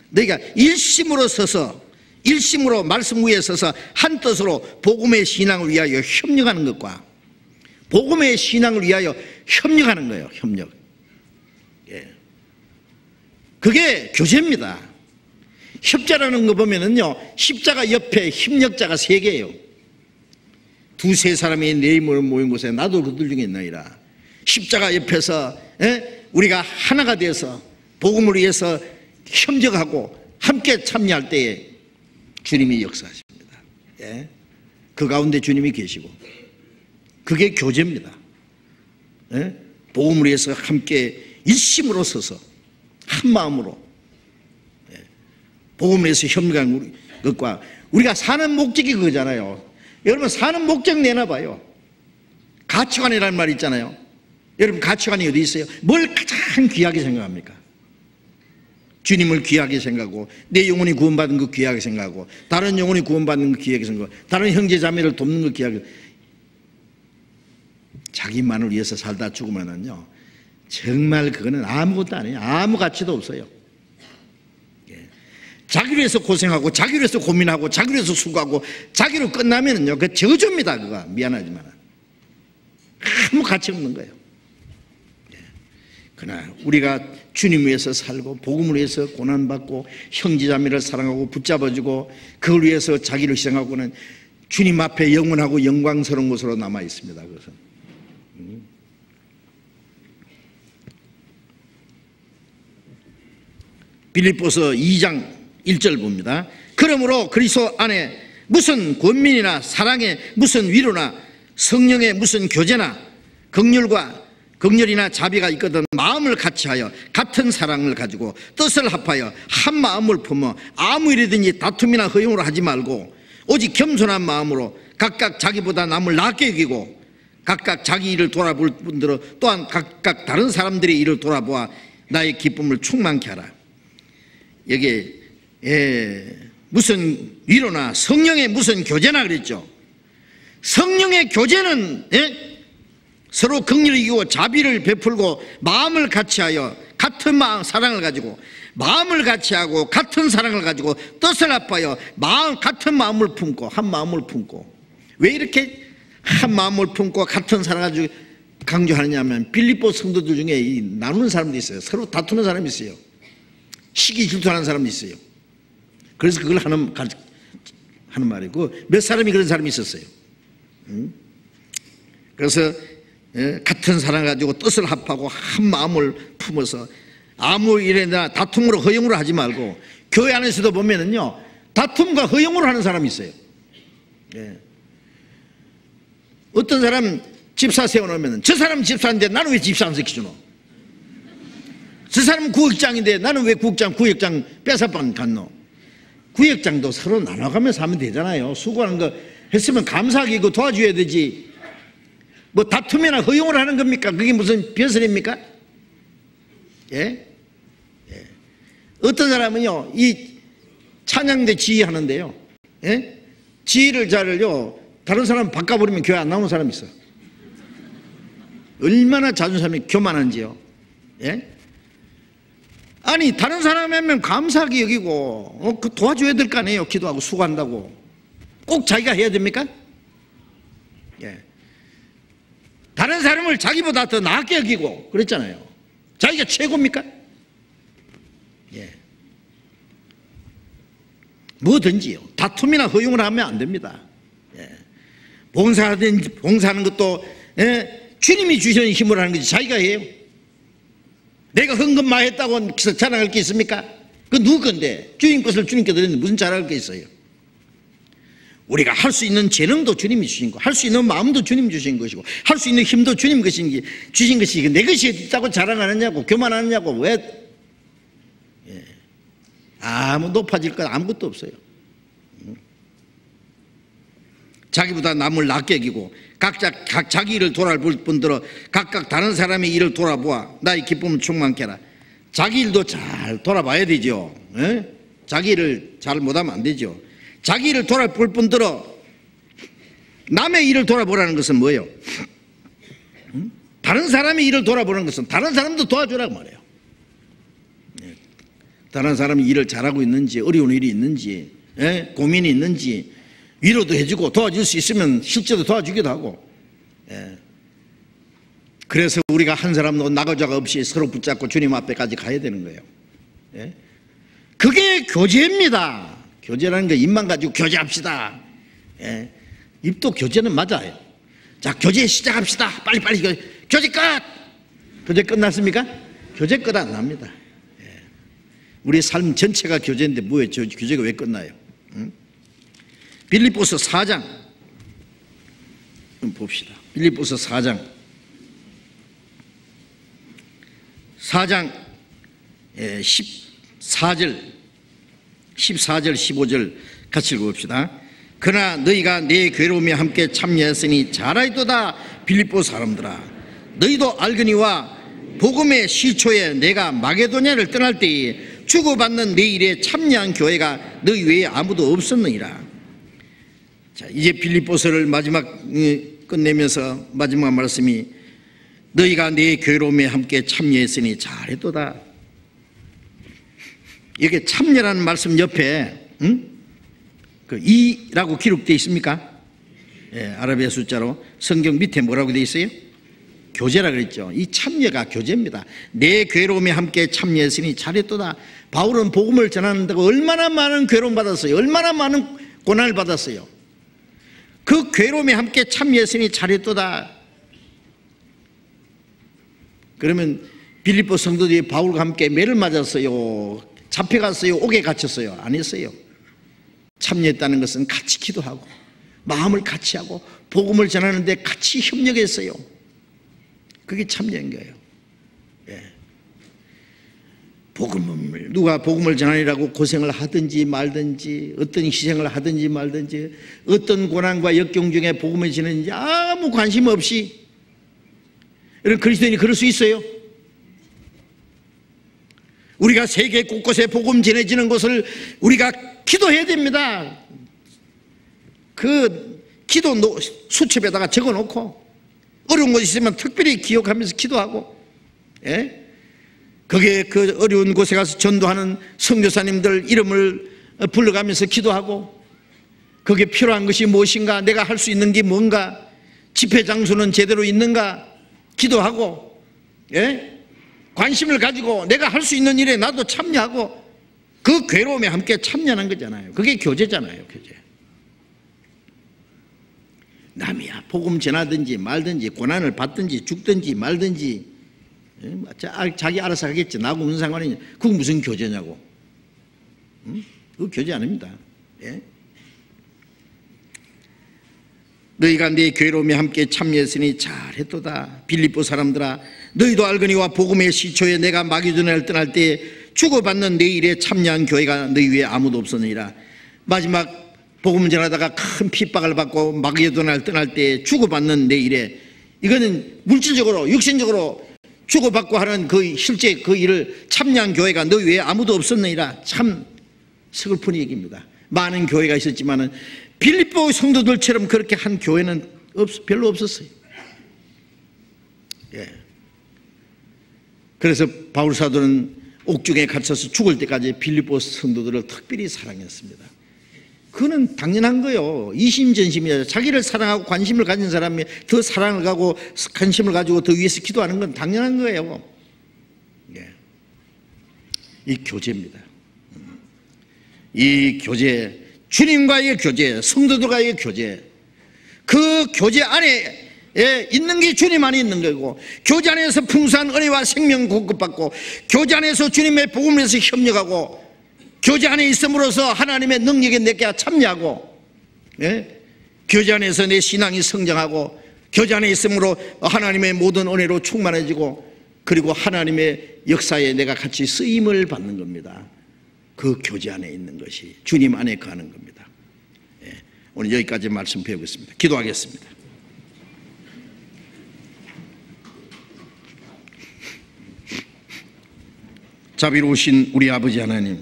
너희가 일심으로 서서 일심으로 말씀 위에 서서 한 뜻으로 복음의 신앙을 위하여 협력하는 것과 복음의 신앙을 위하여 협력하는 거예요. 협력. 예. 그게 교제입니다. 협자라는 거 보면은요, 십자가 옆에 협력자가 3개예요. 2-3 사람이 내 이름으로 모인 곳에 나도 그들 중에 있나이다. 십자가 옆에서 우리가 하나가 되어서 복음을 위해서 협력하고 함께 참여할 때에 주님이 역사하십니다. 예? 그 가운데 주님이 계시고 그게 교제입니다. 예? 복음을 위해서 함께 일심으로 서서 한 마음으로 예? 복음을 위해서 협력하는 것과 우리가 사는 목적이 그거잖아요. 여러분 사는 목적 내놔봐요. 가치관이라는 말이 있잖아요. 여러분 가치관이 어디 있어요? 뭘 가장 귀하게 생각합니까? 주님을 귀하게 생각하고 내 영혼이 구원받은 거 귀하게 생각하고 다른 영혼이 구원받는 거 귀하게 생각하고 다른 형제 자매를 돕는 거 귀하게. 자기만을 위해서 살다 죽으면은요 정말 그거는 아무것도 아니에요. 아무 가치도 없어요. 예. 자기를 위해서 고생하고 자기를 위해서 고민하고 자기를 위해서 수고하고 자기로 끝나면은요 그 저주입니다. 그거 미안하지만 아무 가치 없는 거예요. 예. 그러나 우리가 주님 위해서 살고 복음을 위해서 고난받고 형제자매를 사랑하고 붙잡아주고 그걸 위해서 자기를 희생하고는 주님 앞에 영원하고 영광스러운 것으로 남아 있습니다. 그것은 빌립보서 2장 1절 봅니다. 그러므로 그리스도 안에 무슨 권면이나 사랑에 무슨 위로나 성령의 무슨 교제나 긍휼이나 자비가 있거든 마음을 같이하여 같은 사랑을 가지고 뜻을 합하여 한 마음을 품어 아무 일이든지 다툼이나 허용으로 하지 말고 오직 겸손한 마음으로 각각 자기보다 남을 낫게 여기고 각각 자기 일을 돌아볼 분들은 또한 각각 다른 사람들의 일을 돌아보아 나의 기쁨을 충만케 하라. 여기에 무슨 위로나 성령의 무슨 교제나 그랬죠. 성령의 교제는 서로 긍휼을 이기고 자비를 베풀고 마음을 같이하여 같은 마음 사랑을 가지고 마음을 같이하고 같은 사랑을 가지고 뜻을 합하여 같은 마음을 품고 한 마음을 품고 왜 이렇게 한 마음을 품고 같은 사랑을 가지고 강조하느냐면 빌립보 성도들 중에 나누는 사람도 있어요. 서로 다투는 사람이 있어요. 시기 질투하는 사람도 있어요. 그래서 그걸 하는 말이고 몇 사람이 그런 사람이 있었어요. 그래서 같은 사랑을 가지고 뜻을 합하고 한 마음을 품어서 아무 일이나 다툼으로 허용으로 하지 말고 교회 안에서도 보면은요 다툼과 허용으로 하는 사람이 있어요. 어떤 사람 집사 세워놓으면 저 사람 집사인데 나는 왜 집사 안 시켜주노? 저 사람은 구역장인데 나는 왜 구역장 뺏어방 갔노? 구역장도 서로 나눠가면서 하면 되잖아요. 수고하는 거 했으면 감사하게 이거 도와줘야 되지. 뭐 다툼이나 허용을 하는 겁니까? 그게 무슨 벼슬입니까? 예? 어떤 사람은요 이 찬양대 지휘하는데요 지휘를 잘요 다른 사람 바꿔버리면 교회 안 나오는 사람이 있어요. 얼마나 자존심이 교만한지요. 아니 다른 사람이 하면 감사하게 여기고 그 도와줘야 될 거 아니에요. 기도하고 수고한다고 꼭 자기가 해야 됩니까? 다른 사람을 자기보다 더 나게 여기고 그랬잖아요. 자기가 최고입니까? 뭐든지요 다툼이나 허용을 하면 안 됩니다. 봉사하는 것도 주님이 주시는 힘으로 하는 거지 자기가 해요. 내가 헌금마했다고 자랑할 게 있습니까? 그 누구 건데? 주님 것을 주님께 드렸는데 무슨 자랑할 게 있어요? 우리가 할 수 있는 재능도 주님이 주신 거, 할 수 있는 마음도 주님이 주신 것이고, 할 수 있는 힘도 주님 주신 것이 내 것이 있다고 자랑하느냐고, 교만하느냐고, 왜? 아무 높아질 건 아무것도 없어요. 자기보다 남을 낫게 여기고 각 자기 일을 돌아볼 뿐더러 각각 다른 사람의 일을 돌아보아 나의 기쁨을 충만케 하라. 자기 일도 잘 돌아봐야 되죠. 자기 일을 잘 못하면 안 되죠. 자기 일을 돌아볼 뿐더러 남의 일을 돌아보라는 것은 뭐예요? 다른 사람의 일을 돌아보는 것은 다른 사람도 도와주라고 말해요. 다른 사람이 일을 잘하고 있는지, 어려운 일이 있는지, 고민이 있는지 위로도 해주고 도와줄 수 있으면 실제로 도와주기도 하고. 그래서 우리가 한 사람도 나가자가 없이 서로 붙잡고 주님 앞에까지 가야 되는 거예요. 그게 교제입니다. 교제라는 게 입만 가지고 교제합시다. 입도 교제는 맞아요. 자, 교제 시작합시다. 빨리빨리 교제 끝! 교제 끝났습니까? 교제 끝 안 납니다. 우리 삶 전체가 교제인데 뭐예요? 교제가 왜 끝나요? 빌립보서 4장 봅시다. 빌립보서 4장 14절 15절 같이 읽어봅시다. 그러나 너희가 내 괴로움에 함께 참여했으니 잘하리도다. 빌립보 사람들아, 너희도 알거니와 복음의 시초에 내가 마게도냐를 떠날 때에 주고받는 내 일에 참여한 교회가 너희 외에 아무도 없었느니라. 자, 이제 빌립보서를 마지막 끝내면서 마지막 말씀이 너희가 내 괴로움에 함께 참여했으니 잘했도다. 이렇게 참여라는 말씀 옆에 그 이라고 기록되어 있습니까? 아라비아 숫자로 성경 밑에 뭐라고 되어 있어요? 교제라 그랬죠. 이 참여가 교제입니다. 내 괴로움에 함께 참여했으니 잘했도다. 바울은 복음을 전하는다고 얼마나 많은 괴로움 받았어요. 얼마나 많은 고난을 받았어요. 그 괴로움에 함께 참여했으니 잘했도다. 그러면 빌립보 성도들이 바울과 함께 매를 맞았어요? 잡혀갔어요? 옥에 갇혔어요? 안 했어요. 참여했다는 것은 같이 기도하고 마음을 같이 하고 복음을 전하는데 같이 협력했어요. 그게 참여인 거예요. 예. 누가 복음을 전하느라고 고생을 하든지 말든지 어떤 희생을 하든지 말든지 어떤 고난과 역경 중에 복음을 전하는지 아무 관심 없이 여러분, 그리스도인이 그럴 수 있어요? 우리가 세계 곳곳에 복음 전해지는 것을 우리가 기도해야 됩니다. 그 기도 수첩에다가 적어놓고 어려운 것이 있으면 특별히 기억하면서 기도하고, 예? 거기에 그 어려운 곳에 가서 전도하는 선교사님들 이름을 불러가면서 기도하고, 거기에 필요한 것이 무엇인가, 내가 할 수 있는 게 뭔가, 집회 장소는 제대로 있는가 기도하고, 예? 관심을 가지고 내가 할 수 있는 일에 나도 참여하고 그 괴로움에 함께 참여하는 거잖아요. 그게 교제잖아요. 교제. 남이야 복음 전하든지 말든지 고난을 받든지 죽든지 말든지 자기 알아서 하겠지. 나하고 무슨 상관이냐. 그거 무슨 교제냐고. 그거 교제 아닙니다. 예? 너희가 내 괴로움에 함께 참여했으니 잘했도다. 빌립보 사람들아, 너희도 알거니와 복음의 시초에 내가 마게도냐를 떠날 때 주고받는 내 일에 참여한 교회가 너희 위에 아무도 없었느니라. 마지막 복음 전하다가 큰 핍박을 받고 마게도냐를 떠날 때 주고받는 내 일에, 이거는 물질적으로 육신적으로 주고받고 하는 그 실제 그 일을 참여한 교회가 너희 위에 아무도 없었느니라. 참 슬픈 얘기입니다. 많은 교회가 있었지만은 빌립보 성도들처럼 그렇게 한 교회는 별로 없었어요. 예. 그래서 바울 사도는 옥중에 갇혀서 죽을 때까지 빌립보 성도들을 특별히 사랑했습니다. 그거는 당연한 거예요. 이심전심이에요. 자기를 사랑하고 관심을 가진 사람이 더 사랑을 가고 관심을 가지고 더 위해서 기도하는 건 당연한 거예요. 예. 이 교제입니다. 이 교제, 주님과의 교제, 성도들과의 교제, 그 교제 안에 있는 게 주님 안에 있는 거고, 교제 안에서 풍성한 은혜와 생명 공급받고, 교제 안에서 주님의 복음에서 협력하고, 교제 안에 있음으로써 하나님의 능력에 내게 참여하고, 예? 교제 안에서 내 신앙이 성장하고, 교제 안에 있음으로 하나님의 모든 은혜로 충만해지고, 그리고 하나님의 역사에 내가 같이 쓰임을 받는 겁니다. 그 교제 안에 있는 것이 주님 안에 가는 겁니다. 예. 오늘 여기까지 말씀 배우겠습니다. 기도하겠습니다. 자비로우신 우리 아버지 하나님,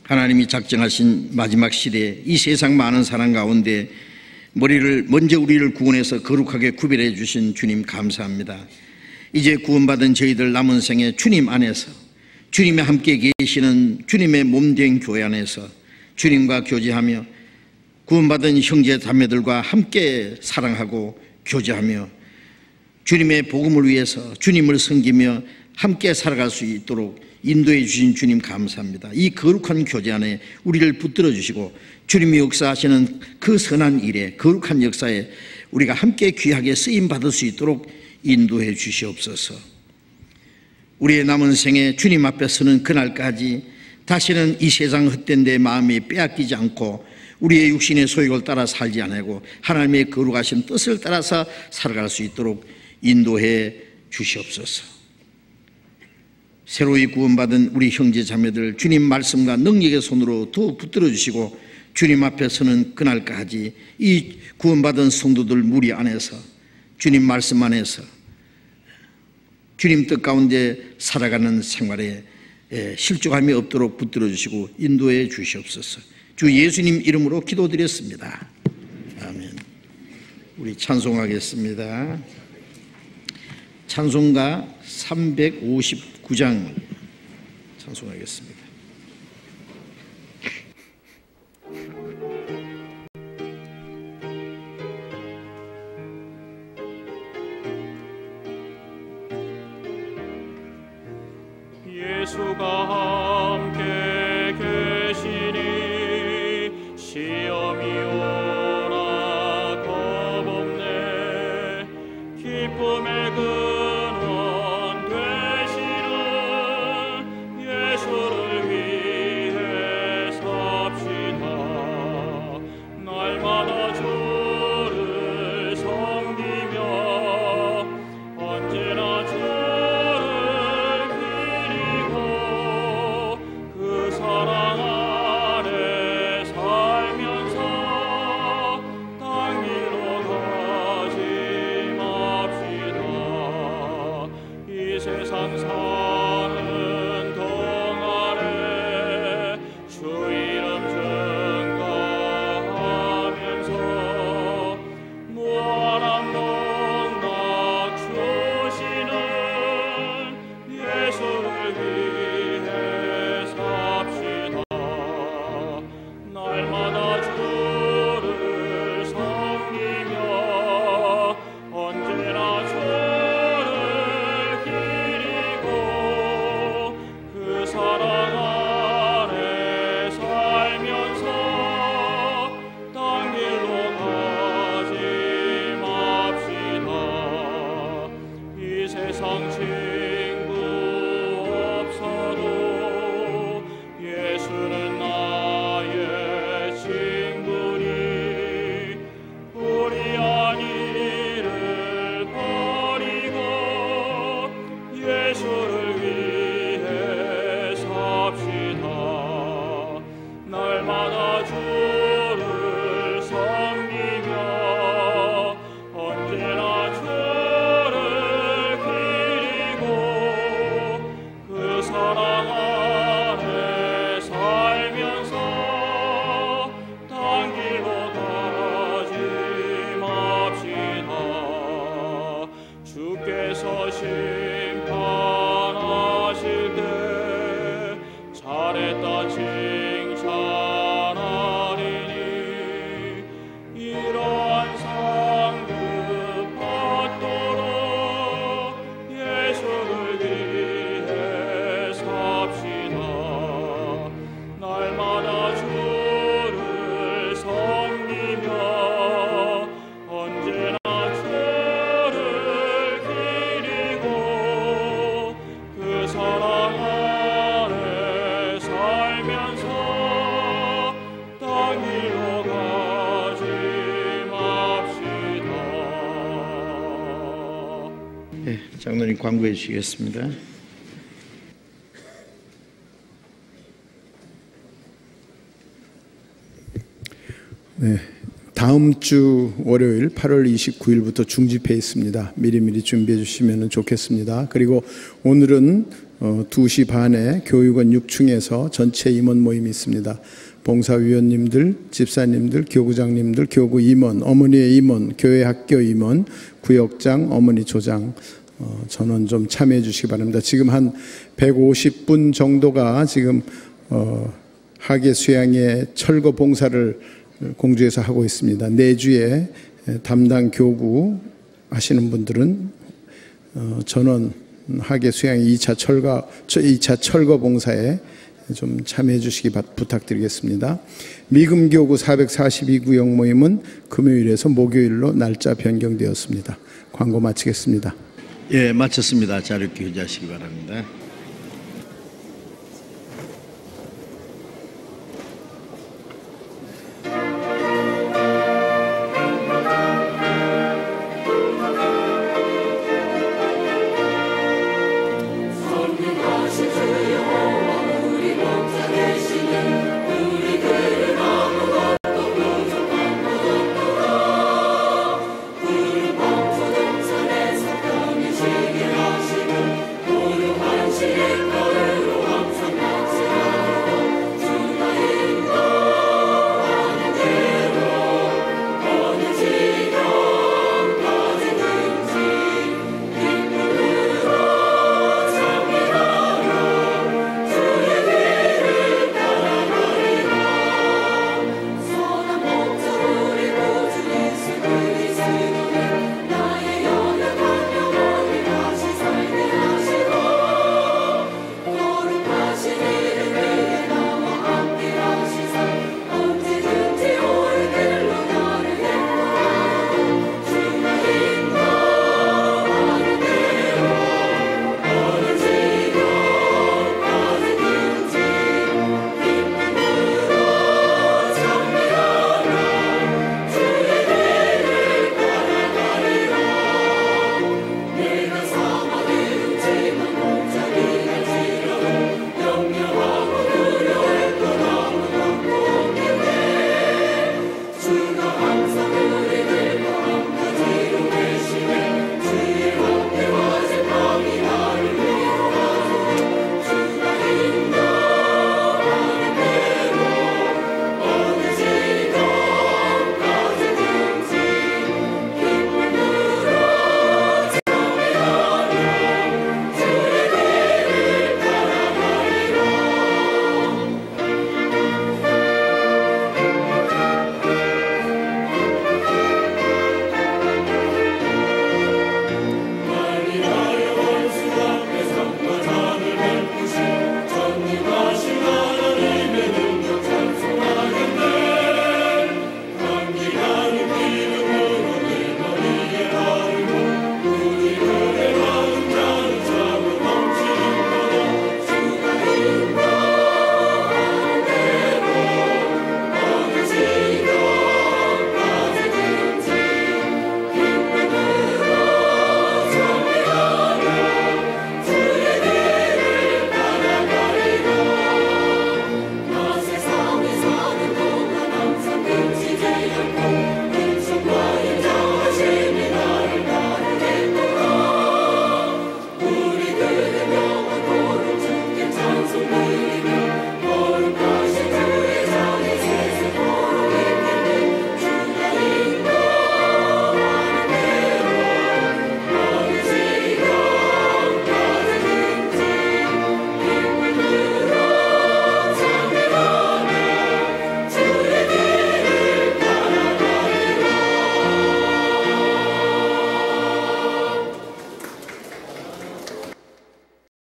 하나님이 작정하신 마지막 시대에 이 세상 많은 사람 가운데 먼저 우리를 구원해서 거룩하게 구별해 주신 주님 감사합니다. 이제 구원받은 저희들 남은 생에 주님 안에서, 주님의 함께 계시는 주님의 몸된 교회 안에서 주님과 교제하며 구원받은 형제 자매들과 함께 사랑하고 교제하며 주님의 복음을 위해서 주님을 섬기며 함께 살아갈 수 있도록 인도해 주신 주님 감사합니다. 이 거룩한 교제 안에 우리를 붙들어 주시고 주님이 역사하시는 그 선한 일에, 거룩한 역사에 우리가 함께 귀하게 쓰임받을 수 있도록 인도해 주시옵소서. 우리의 남은 생에 주님 앞에 서는 그날까지 다시는 이 세상 헛된 데 마음이 빼앗기지 않고 우리의 육신의 소욕을 따라 살지 않고 하나님의 거룩하신 뜻을 따라서 살아갈 수 있도록 인도해 주시옵소서. 새로이 구원받은 우리 형제 자매들 주님 말씀과 능력의 손으로 더욱 붙들어 주시고 주님 앞에 서는 그날까지 이 구원받은 성도들 무리 안에서 주님 말씀 안에서 주님 뜻 가운데 살아가는 생활에 실족함이 없도록 붙들어 주시고 인도해 주시옵소서. 주 예수님 이름으로 기도드렸습니다. 아멘. 우리 찬송하겠습니다. 찬송가 359장 찬송하겠습니다. 예수가 함께 계시니 시험이 오나 겁없네. 기쁨의 근원 되시는 예수를 위해 삽시다. 날마다 주를 섬기며 언제나 주를 기리고 그 사랑 안에 살면서 딴 길로 가지 맙시다. 이 세상 사는 동안에 주 이름 증거하면서 무한한 농락 주시는 예수를 위해 삽시다. 날마다 주를 섬기며 언제나 주를 기리고 그 사랑 안에 살면서 딴 길로 가지 맙시다. 이 세상 친구 없어도 예수는 나의 친구니 우리 안위를 버리고 예수를 위해 삽시다. 날마다 주를 섬기며 언제나 주를 기리고 그 사랑 안에 살면서 딴 길로 가지 맙시다. 주께서 심판하실 때 잘했다 칭찬하리니 이러한 상급 받도록 예수를 위해 삽시다. 날마다 주를 섬기며 언제나 주를 기리고 그 사랑 안에 살면서 딴 길로 가지 맙시다. 예, 장로님 광고해 주시겠습니다. 네, 다음 주 월요일 8월 29일부터 중집회 있습니다. 미리미리 준비해 주시면 좋겠습니다. 그리고 오늘은 2시 반에 교육원 6층에서 전체 임원 모임이 있습니다. 봉사위원님들, 집사님들, 교구장님들, 교구 임원, 어머니의 임원, 교회 학교 임원, 구역장, 어머니 조장 전원 좀 참여해 주시기 바랍니다. 지금 한 150분 정도가 지금 하계 수양의 철거 봉사를 공주에서 하고 있습니다. 내주에 담당 교구 하시는 분들은 전원 하계 수양의 2차 철거 봉사에 좀 참여해 주시기 부탁드리겠습니다. 미금교구 442구역 모임은 금요일에서 목요일로 날짜 변경되었습니다. 광고 마치겠습니다. 예, 마쳤습니다. 자료 교제하시기 바랍니다.